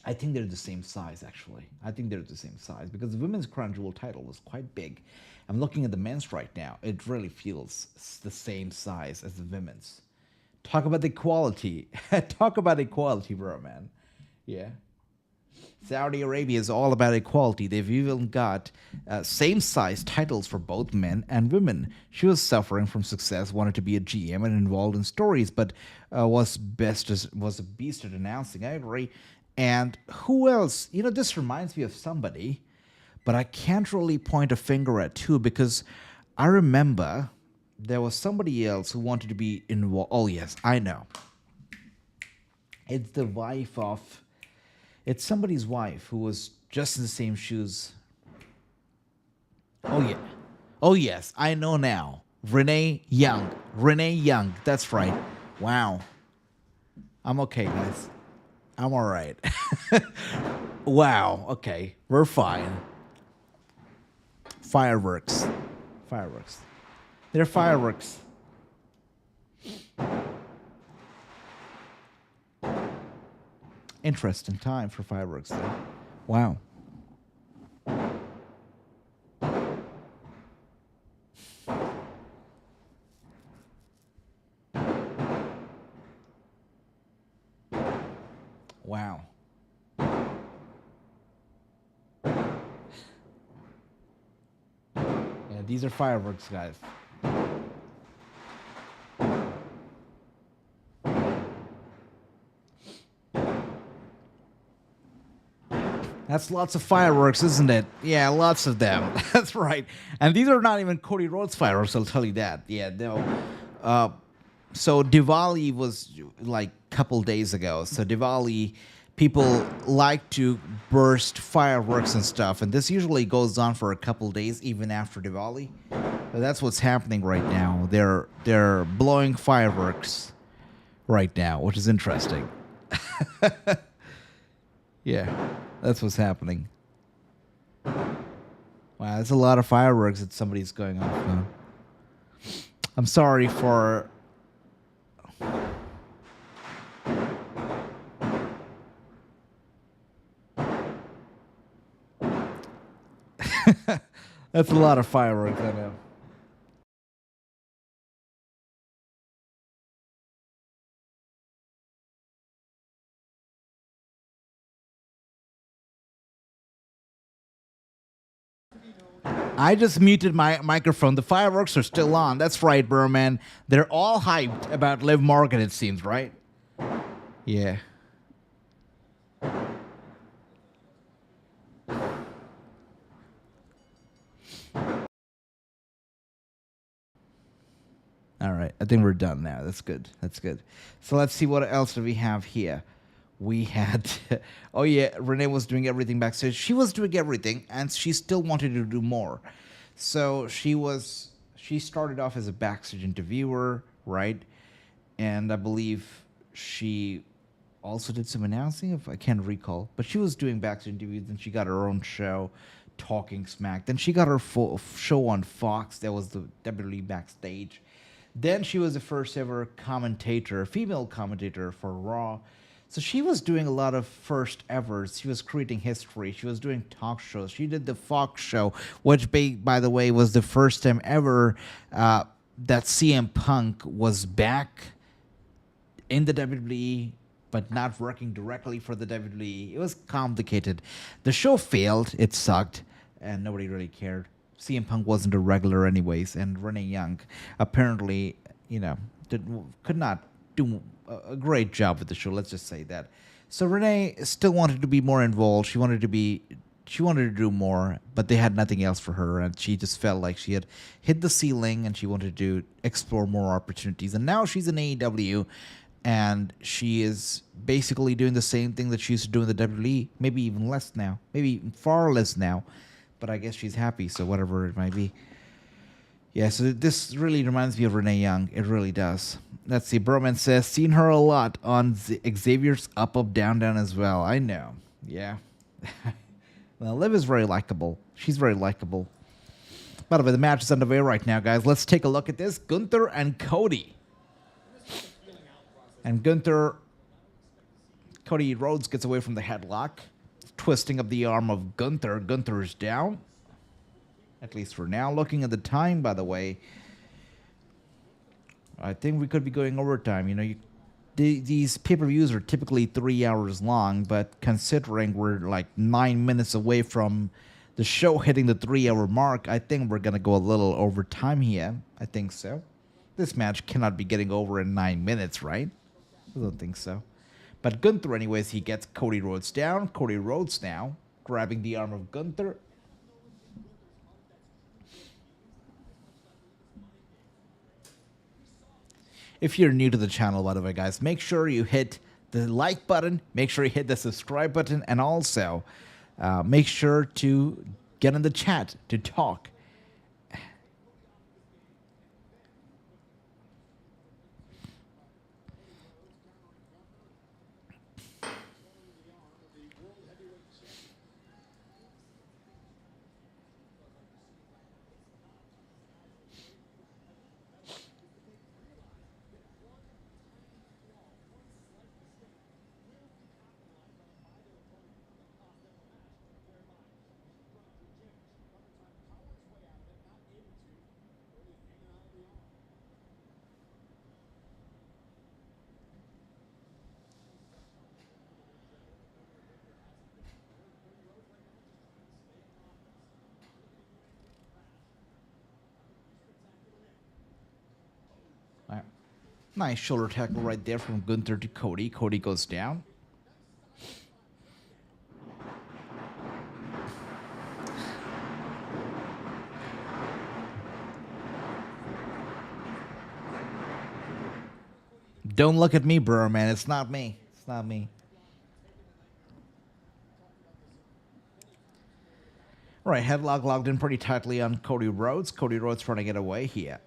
I think they're the same size, actually. I think they're the same size because the women's Crown Jewel title was quite big. I'm looking at the men's right now. It really feels the same size as the women's. Talk about equality. Talk about equality, bro, man. Yeah. Saudi Arabia is all about equality. They've even got same size titles for both men and women. She was suffering from success, wanted to be a GM and involved in stories, but was a beast at announcing. I agree. And who else? You know, this reminds me of somebody, but I can't really point a finger at who, because I remember there was somebody else who wanted to be involved. Oh, yes, I know. It's the wife of... It's somebody's wife who was just in the same shoes. Oh, yeah. Oh, yes, I know now. Renee Young. Renee Young. That's right. Wow. I'm okay, guys. I'm all right. Wow. Okay. We're fine. Fireworks. Fireworks. They're fireworks. Interesting time for fireworks, though. Wow. Wow. Yeah, these are fireworks, guys. That's lots of fireworks, isn't it? Yeah, lots of them. That's right. And these are not even Cody Rhodes fireworks, I'll tell you that. Yeah, no. So Diwali was like a couple days ago. So Diwali, people like to burst fireworks and stuff. And this usually goes on for a couple days, even after Diwali. But that's what's happening right now. They're blowing fireworks right now, which is interesting. Yeah, that's what's happening. Wow, that's a lot of fireworks that somebody's going off now. I'm sorry for... That's a lot of fireworks, I know. I just muted my microphone. The fireworks are still on. That's right, Burman. They're all hyped about Liv Morgan, it seems, right? Yeah. All right. I think we're done now. That's good. That's good. So let's see what else do we have here. We had... oh, yeah. Renee was doing everything backstage. She was doing everything, and she still wanted to do more. So she started off as a backstage interviewer, right? And I believe she also did some announcing, if I can't recall. But she was doing backstage interviews, and she got her own show, Talking Smack. Then she got her full show on Fox. That was the WWE Backstage. Then she was the first ever commentator, female commentator for Raw. So she was doing a lot of first evers. She was creating history. She was doing talk shows. She did the Fox show, which, by the way, was the first time ever that CM Punk was back in the WWE, but not working directly for the WWE. It was complicated. The show failed. It sucked, and nobody really cared. CM Punk wasn't a regular anyways, and Renee Young apparently, could not do a great job with the show. Let's just say that. So Renee still wanted to be more involved. She wanted to do more, but they had nothing else for her, and she just felt like she had hit the ceiling, and she wanted to explore more opportunities. And now she's in AEW, and she is basically doing the same thing that she used to do in the WWE, maybe even less now, maybe far less now. But I guess she's happy, so whatever it might be. Yeah, so this really reminds me of Renee Young. It really does. Let's see. Broman says, seen her a lot on Xavier's Up, Up, Down, Down as well. I know. Yeah. Well, Liv is very likable. She's very likable. By the way, the match is underway right now, guys. Let's take a look at this. Gunther and Cody. And Cody Rhodes gets away from the headlock, twisting up the arm of Gunther. Gunther is down, at least for now. Looking at the time, by the way, I think we could be going overtime. These pay-per-views are typically 3 hours long, but considering we're like 9 minutes away from the show hitting the 3-hour mark, I think we're going to go a little overtime here. I think so. This match cannot be getting over in 9 minutes, right? I don't think so. But Gunther, anyways, he gets Cody Rhodes down. Cody Rhodes now grabbing the arm of Gunther. If you're new to the channel, by the way, guys, make sure you hit the like button. Make sure you hit the subscribe button. And also, make sure to get in the chat to talk. Nice shoulder tackle right there from Gunther to Cody. Cody goes down. Don't look at me, bro, man. It's not me. It's not me. Right, headlock locked in pretty tightly on Cody Rhodes. Cody Rhodes trying to get away here.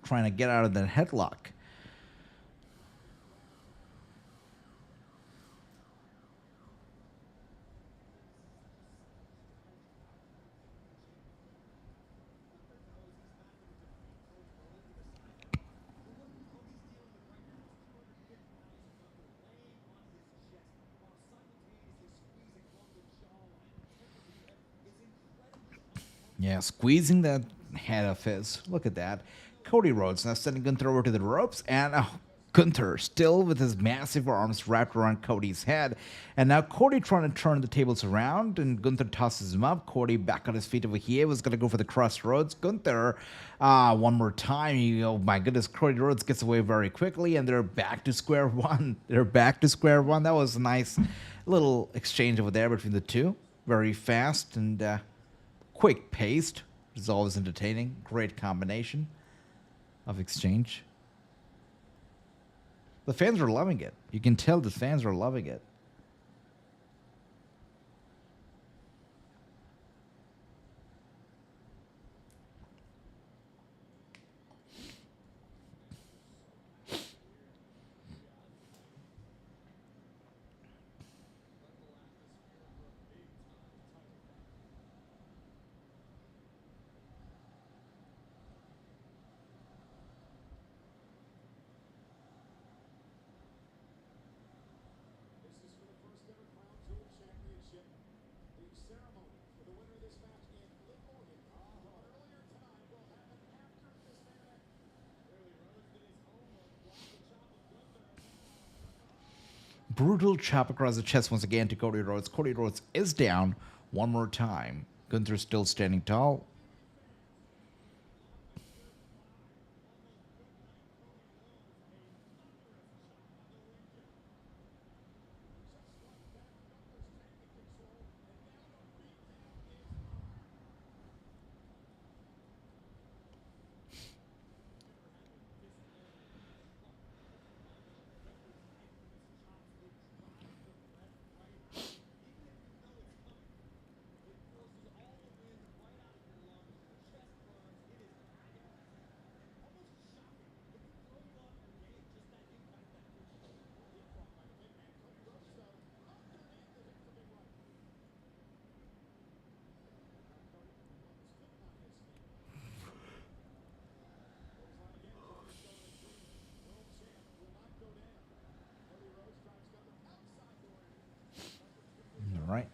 Trying to get out of that headlock. Yeah, squeezing that head of his. Look at that. Cody Rhodes now sending Gunther over to the ropes, and Gunther still with his massive arms wrapped around Cody's head. And now Cody trying to turn the tables around, and Gunther tosses him up. Cody back on his feet over here, was going to go for the crossroads. Gunther, one more time. Oh my goodness, Cody Rhodes gets away very quickly, and they're back to square one. They're back to square one. That was a nice little exchange over there between the two. Very fast and quick paced, which is always entertaining. Great combination of exchange. The fans are loving it. You can tell the fans are loving it. This is for the first ever Crown Jewel Championship. The ceremony for the winner of this match and Liv Morgan from an earlier time will happen after this match. Clearly, Rhodes did his homework, blocked the chop of Gunther. Brutal chop across the chest once again to Cody Rhodes. Cody Rhodes is down one more time. Gunther still standing tall. All right.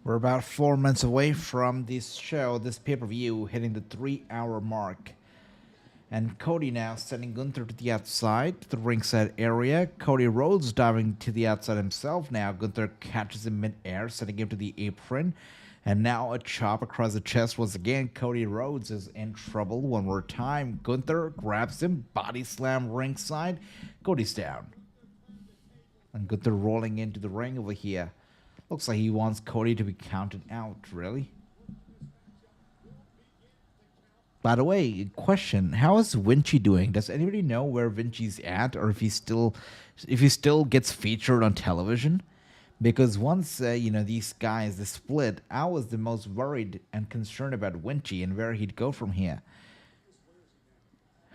We're about 4 months away from this show, this pay-per-view, hitting the 3-hour mark. And Cody now sending Gunther to the outside, to the ringside area. Cody Rhodes diving to the outside himself now. Gunther catches him mid-air, sending him to the apron. And now a chop across the chest once again. Cody Rhodes is in trouble one more time. Gunther grabs him, body slam ringside. Cody's down. And Gunther rolling into the ring over here. Looks like he wants Cody to be counted out, really. By the way, question, how is Vinci doing? Does anybody know where Vinci's at, or if he still gets featured on television? Because once these guys, the split, I was the most worried and concerned about Vinci and where he'd go from here.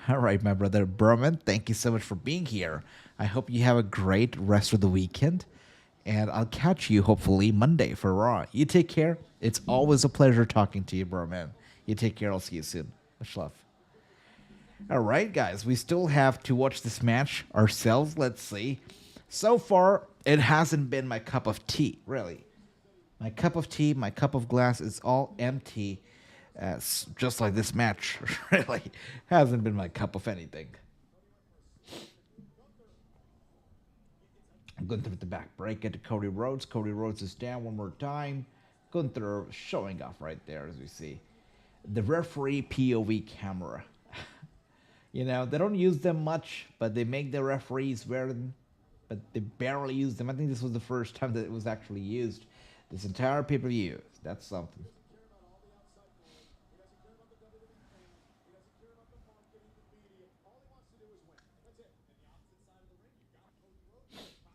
All right, my brother Berman, thank you so much for being here. I hope you have a great rest of the weekend, and I'll catch you hopefully Monday for Raw. You take care. It's always a pleasure talking to you, Berman. You take care. I'll see you soon. Much love. All right, guys, we still have to watch this match ourselves. Let's see. So far, it hasn't been my cup of tea, really. My cup of tea, my cup of glass is all empty, just like this match, really. Hasn't been my cup of anything. Gunther with the back break into Cody Rhodes. Cody Rhodes is down one more time. Gunther showing off right there, as we see. The referee POV camera. They don't use them much, but they make the referees wear them, but they barely use them. I think this was the first time that it was actually used. This entire pay-per-view. That's something.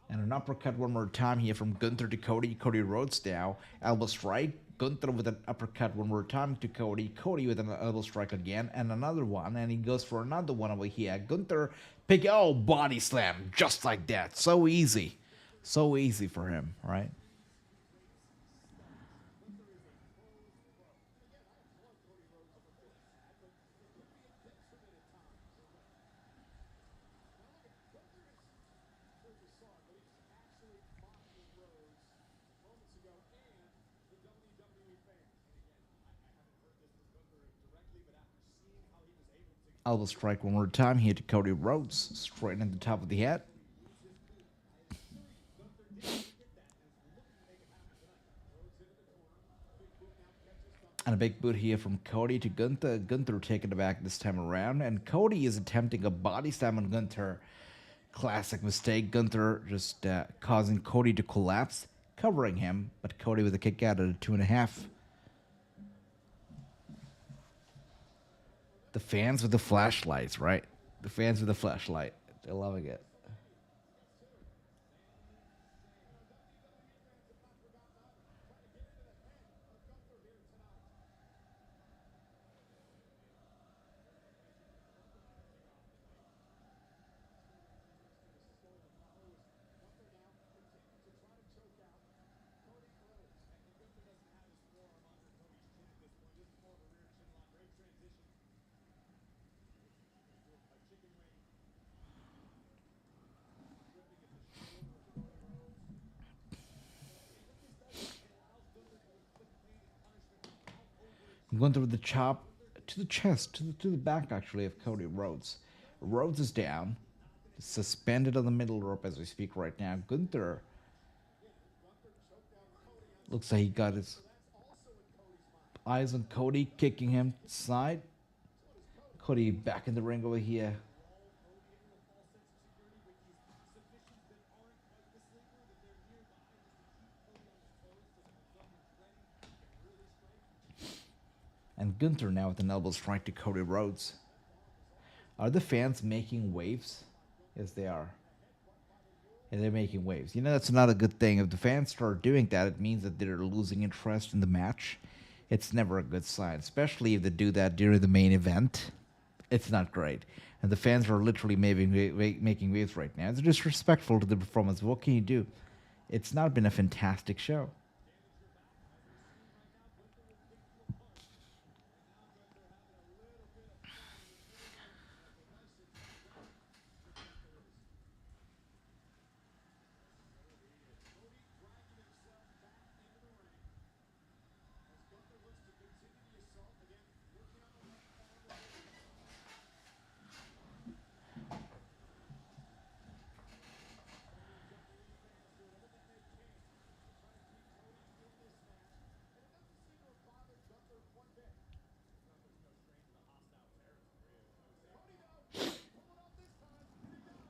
And an uppercut one more time here from Gunther to Cody. Cody Rhodes now. Elbow strike. Gunther with an uppercut one more time to Cody. Cody with an elbow strike again. And another one. And he goes for another one over here. Gunther body slam. Just like that. So easy. So easy for him, right? Elbow strike one more time here to Cody Rhodes, straight at the top of the head. And a big boot here from Cody to Gunther. Gunther taking it back this time around. And Cody is attempting a body slam on Gunther. Classic mistake. Gunther just causing Cody to collapse, covering him. But Cody with a kick out at a 2.5. The fans with the flashlights, right? The fans with the flashlight. They're loving it. Gunther with the chop to the chest, to the back actually of Cody Rhodes. Rhodes is down, suspended on the middle rope as we speak right now. Gunther looks like he got his eyes on Cody, kicking him side. Cody back in the ring over here. And Gunther now with an elbow strike to Cody Rhodes. Are the fans making waves? Yes, they are. And they're making waves. You know, that's not a good thing. If the fans start doing that, it means that they're losing interest in the match. It's never a good sign, especially if they do that during the main event. It's not great. And the fans are literally making waves right now. It's disrespectful to the performance. What can you do? It's not been a fantastic show.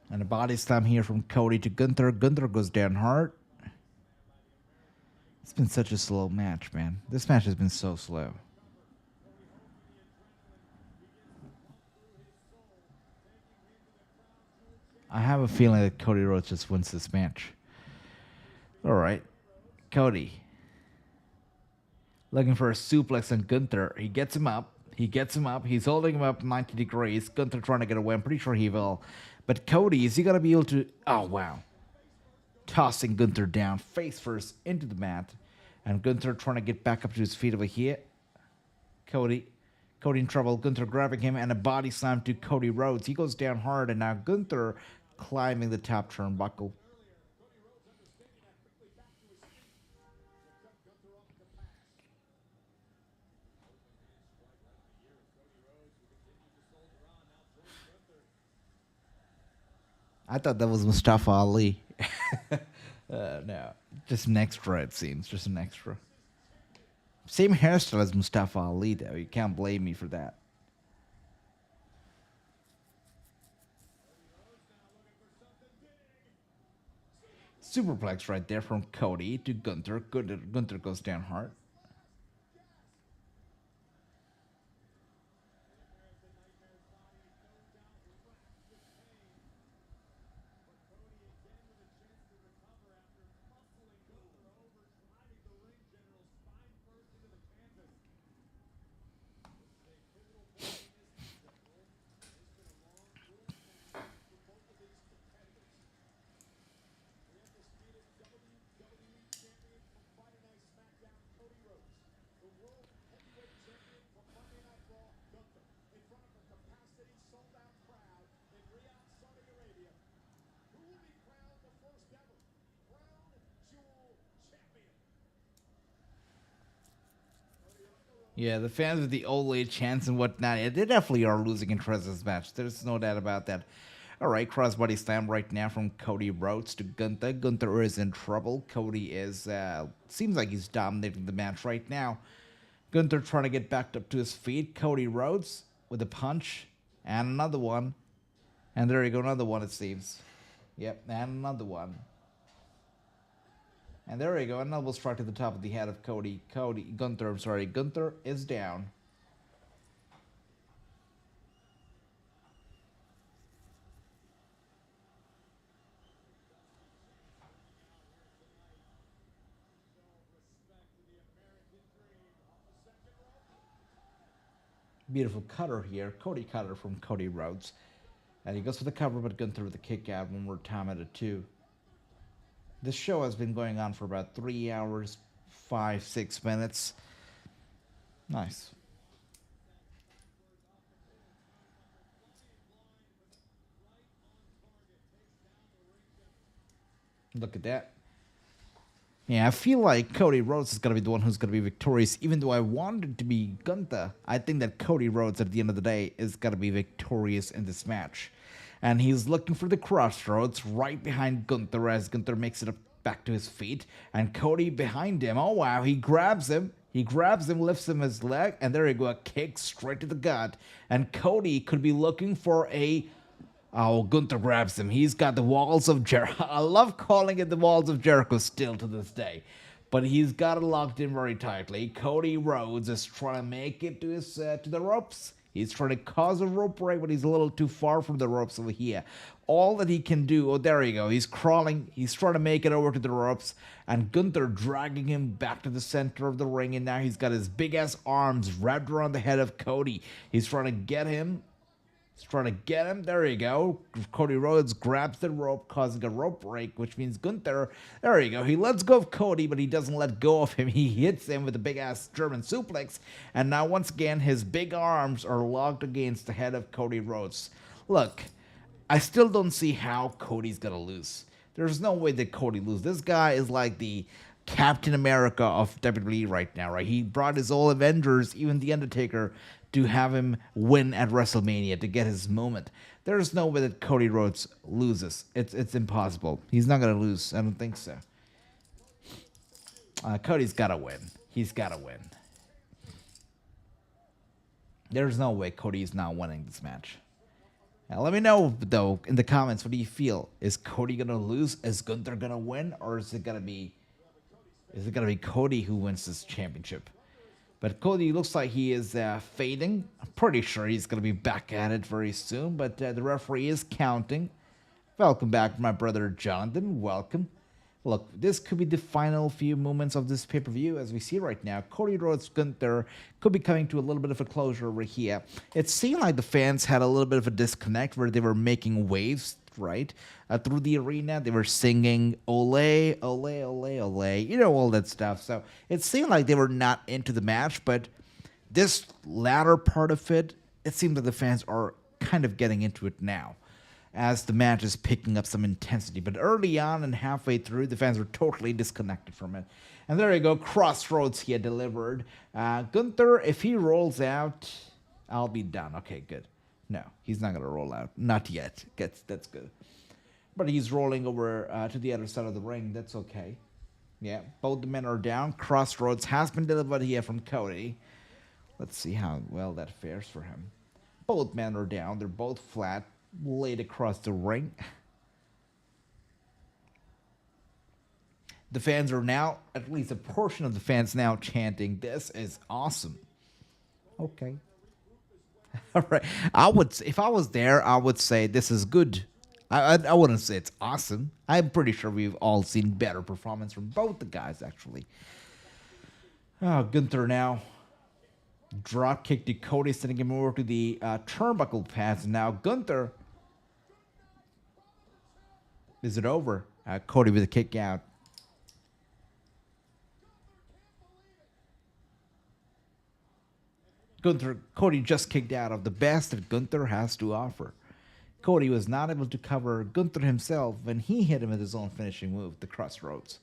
And a body slam here from Cody to Gunther. Gunther goes down hard. It's been such a slow match, man. This match has been so slow. I have a feeling that Cody Rhodes just wins this match. All right. Cody. Looking for a suplex on Gunther. He gets him up. He's holding him up 90 degrees. Gunther trying to get away. I'm pretty sure he will. But Cody, is he going to be able to... Oh, wow. Tossing Gunther down face first into the mat. And Gunther trying to get back up to his feet over here. Cody in trouble. Gunther grabbing him and a body slam to Cody Rhodes. He goes down hard and now Gunther climbing the top turnbuckle. I thought that was Mustafa Ali. No, just an extra, it seems. Just an extra. Same hairstyle as Mustafa Ali, though. You can't blame me for that. Superplex right there from Cody to Gunther. Gunther goes down hard. Yeah, the fans with the old age chants and whatnot, yeah, they definitely are losing interest in this match. There's no doubt about that. All right, crossbody slam right now from Cody Rhodes to Gunther. Gunther is in trouble. Cody is, seems like he's dominating the match right now. Gunther trying to get back up to his feet. Cody Rhodes with a punch and another one. And there you go, another one it seems. Yep, and another one. And there you go, an elbow strike to the top of the head of Gunther is down. Beautiful cutter here, Cody cutter from Cody Rhodes. And he goes for the cover, but Gunther with the kick out one more time at a 2. This show has been going on for about 3 hours, 5-6 minutes. Nice. Look at that. Yeah, I feel like Cody Rhodes is going to be the one who's going to be victorious, even though I wanted it to be Gunther. I think that Cody Rhodes, at the end of the day, is going to be victorious in this match. And he's looking for the crossroads right behind Gunther as Gunther makes it up back to his feet. And Cody behind him. Oh, wow. He grabs him. He grabs him, lifts him his leg, and there you go. A kick straight to the gut. And Cody could be looking for a... Oh, Gunther grabs him. He's got the walls of Jericho. I love calling it the walls of Jericho still to this day. But he's got it locked in very tightly. Cody Rhodes is trying to make it to his to the ropes. He's trying to cause a rope break, but he's a little too far from the ropes over here. All that he can do... Oh, there you go. He's crawling. He's trying to make it over to the ropes. And Gunther dragging him back to the center of the ring. And now he's got his big-ass arms wrapped around the head of Cody. He's trying to get him. He's trying to get him. There you go. Cody Rhodes grabs the rope, causing a rope break, which means Gunther... There you go. He lets go of Cody, but he doesn't let go of him. He hits him with a big-ass German suplex. And now, once again, his big arms are locked against the head of Cody Rhodes. Look, I still don't see how Cody's going to lose. There's no way that Cody loses. This guy is like the Captain America of WWE right now, right? He brought his all Avengers, even The Undertaker, to have him win at WrestleMania to get his moment. There's no way that Cody Rhodes loses. It's impossible. He's not going to lose. I don't think so. Cody's got to win. He's got to win. There's no way Cody's not winning this match. Now, let me know, though, in the comments, what do you feel? Is Cody going to lose? Is Gunther going to win? Or is it going to be Cody who wins this championship? But Cody looks like he is fading. I'm pretty sure he's going to be back at it very soon. But the referee is counting. Welcome back, my brother Jonathan. Welcome. Look, this could be the final few moments of this pay-per-view. As we see right now, Cody Rhodes, Gunther could be coming to a little bit of a closure over here. It seemed like the fans had a little bit of a disconnect where they were making waves, right? Through the arena, they were singing "Ole, ole, ole, ole," you know, all that stuff. So it seemed like they were not into the match, but this latter part of it, it seems that the fans are kind of getting into it now, as the match is picking up some intensity. But early on and halfway through, the fans were totally disconnected from it. And there you go, crossroads he had delivered. Gunther, if he rolls out, I'll be done. Okay, good. No, he's not going to roll out. Not yet. That's good. But he's rolling over to the other side of the ring. That's okay. Yeah, both the men are down. Crossroads has been delivered here from Cody. Let's see how well that fares for him. Both men are down. They're both flat, laid across the ring. The fans are now, at least a portion of the fans now chanting, "This is awesome." Okay. All right. If I was there, I would say this is good. I wouldn't say it's awesome. I'm pretty sure we've all seen better performance from both the guys, actually. Oh, Gunther now. Drop kick to Cody, sending him over to the turnbuckle pads. Now Gunther. Is it over? Cody with a kick out. Cody just kicked out of the best that Gunther has to offer. Cody was not able to cover Gunther himself when he hit him with his own finishing move, the crossroads.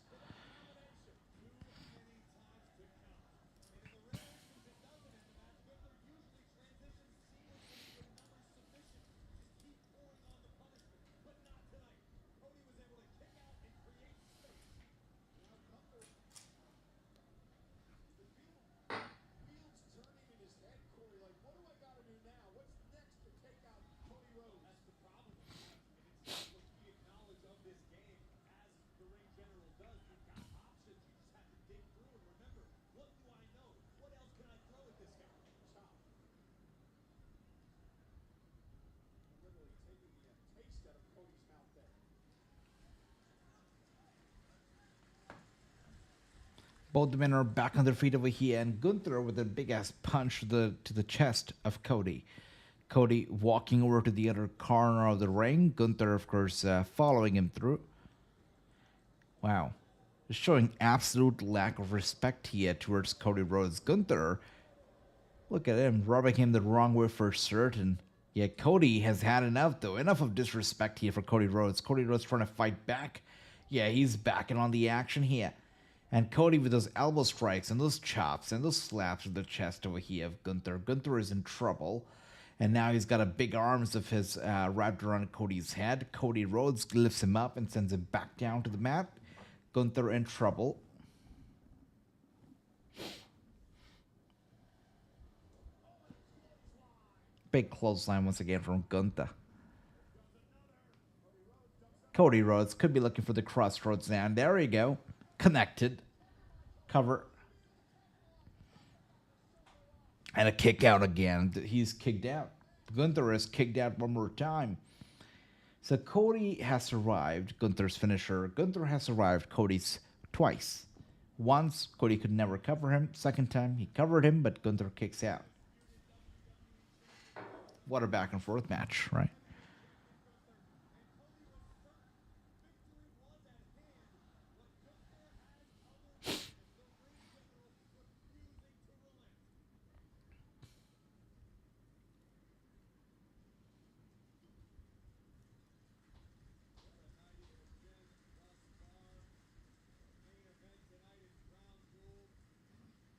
Both the men are back on their feet over here, and Gunther with a big ass punch to the chest of Cody. Cody walking over to the other corner of the ring. Gunther, of course, following him through. Wow. Just showing absolute lack of respect here towards Cody Rhodes. Gunther, look at him, rubbing him the wrong way for certain. Yeah, Cody has had enough, though. Enough of disrespect here for Cody Rhodes. Cody Rhodes trying to fight back. Yeah, he's backing on the action here. And Cody with those elbow strikes and those chops and those slaps to the chest over here of Gunther. Gunther is in trouble. And now he's got a big arms of his wrapped around Cody's head. Cody Rhodes lifts him up and sends him back down to the mat. Gunther in trouble. Big clothesline once again from Gunther. Cody Rhodes could be looking for the crossroads now. And there you go. Connected. Cover. And a kick out again. He's kicked out. Gunther is kicked out one more time. So Cody has survived Gunther's finisher. Gunther has survived Cody's twice. Once, Cody could never cover him. Second time, he covered him, but Gunther kicks out. What a back and forth match, right?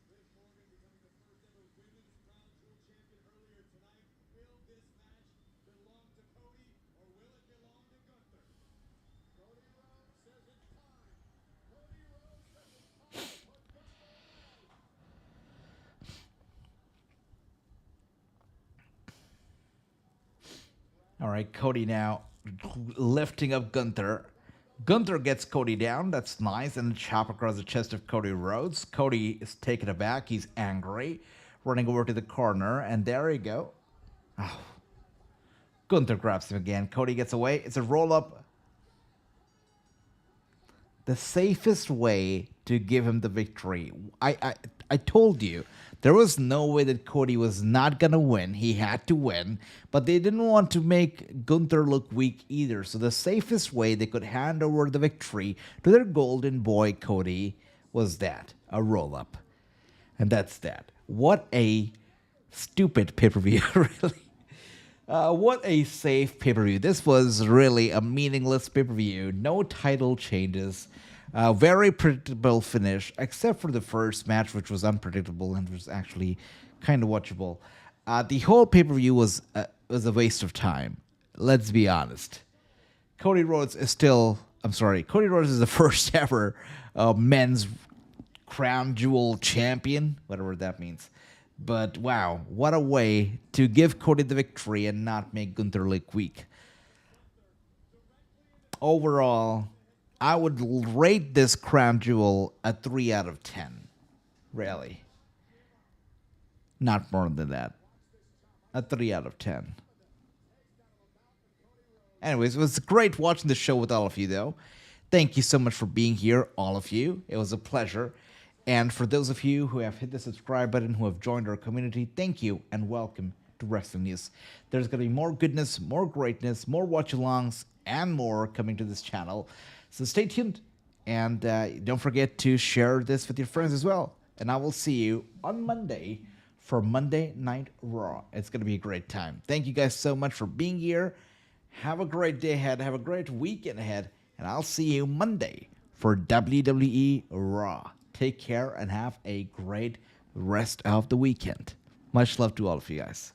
Liv Morgan becoming the first ever women's Crown Jewel champion earlier tonight. Will this match belong to Cody or will it belong to Gunther? Cody Rhodes says it's time. Cody Rhodes says it's time to put Gunther away. All right, Cody now lifting up Gunther. Gunther gets Cody down. That's nice. And a chop across the chest of Cody Rhodes. Cody is taken aback. He's angry. Running over to the corner. And there you go. Oh. Gunther grabs him again. Cody gets away. It's a roll-up. The safest way to give him the victory. I told you. There was no way that Cody was not going to win. He had to win. But they didn't want to make Gunther look weak either. So the safest way they could hand over the victory to their golden boy, Cody, was that. A roll-up. And that's that. What a stupid pay-per-view, really. What a safe pay-per-view. This was really a meaningless pay-per-view. No title changes. Very predictable finish, except for the first match, which was unpredictable and was actually kind of watchable. The whole pay-per-view was a waste of time. Let's be honest. Cody Rhodes is still... I'm sorry. Cody Rhodes is the first ever men's Crown Jewel champion, whatever that means. But wow, what a way to give Cody the victory and not make Gunther look weak. Overall, I would rate this Crown Jewel a 3 out of 10. Really. Not more than that. A 3 out of 10. Anyways, it was great watching the show with all of you, though. Thank you so much for being here, all of you. It was a pleasure. And for those of you who have hit the subscribe button, who have joined our community, thank you and welcome to Wrasslinews. There's going to be more goodness, more greatness, more watch-alongs, and more coming to this channel. So stay tuned, and don't forget to share this with your friends as well. And I will see you on Monday for Monday Night Raw. It's going to be a great time. Thank you guys so much for being here. Have a great day ahead. Have a great weekend ahead. And I'll see you Monday for WWE Raw. Take care and have a great rest of the weekend. Much love to all of you guys.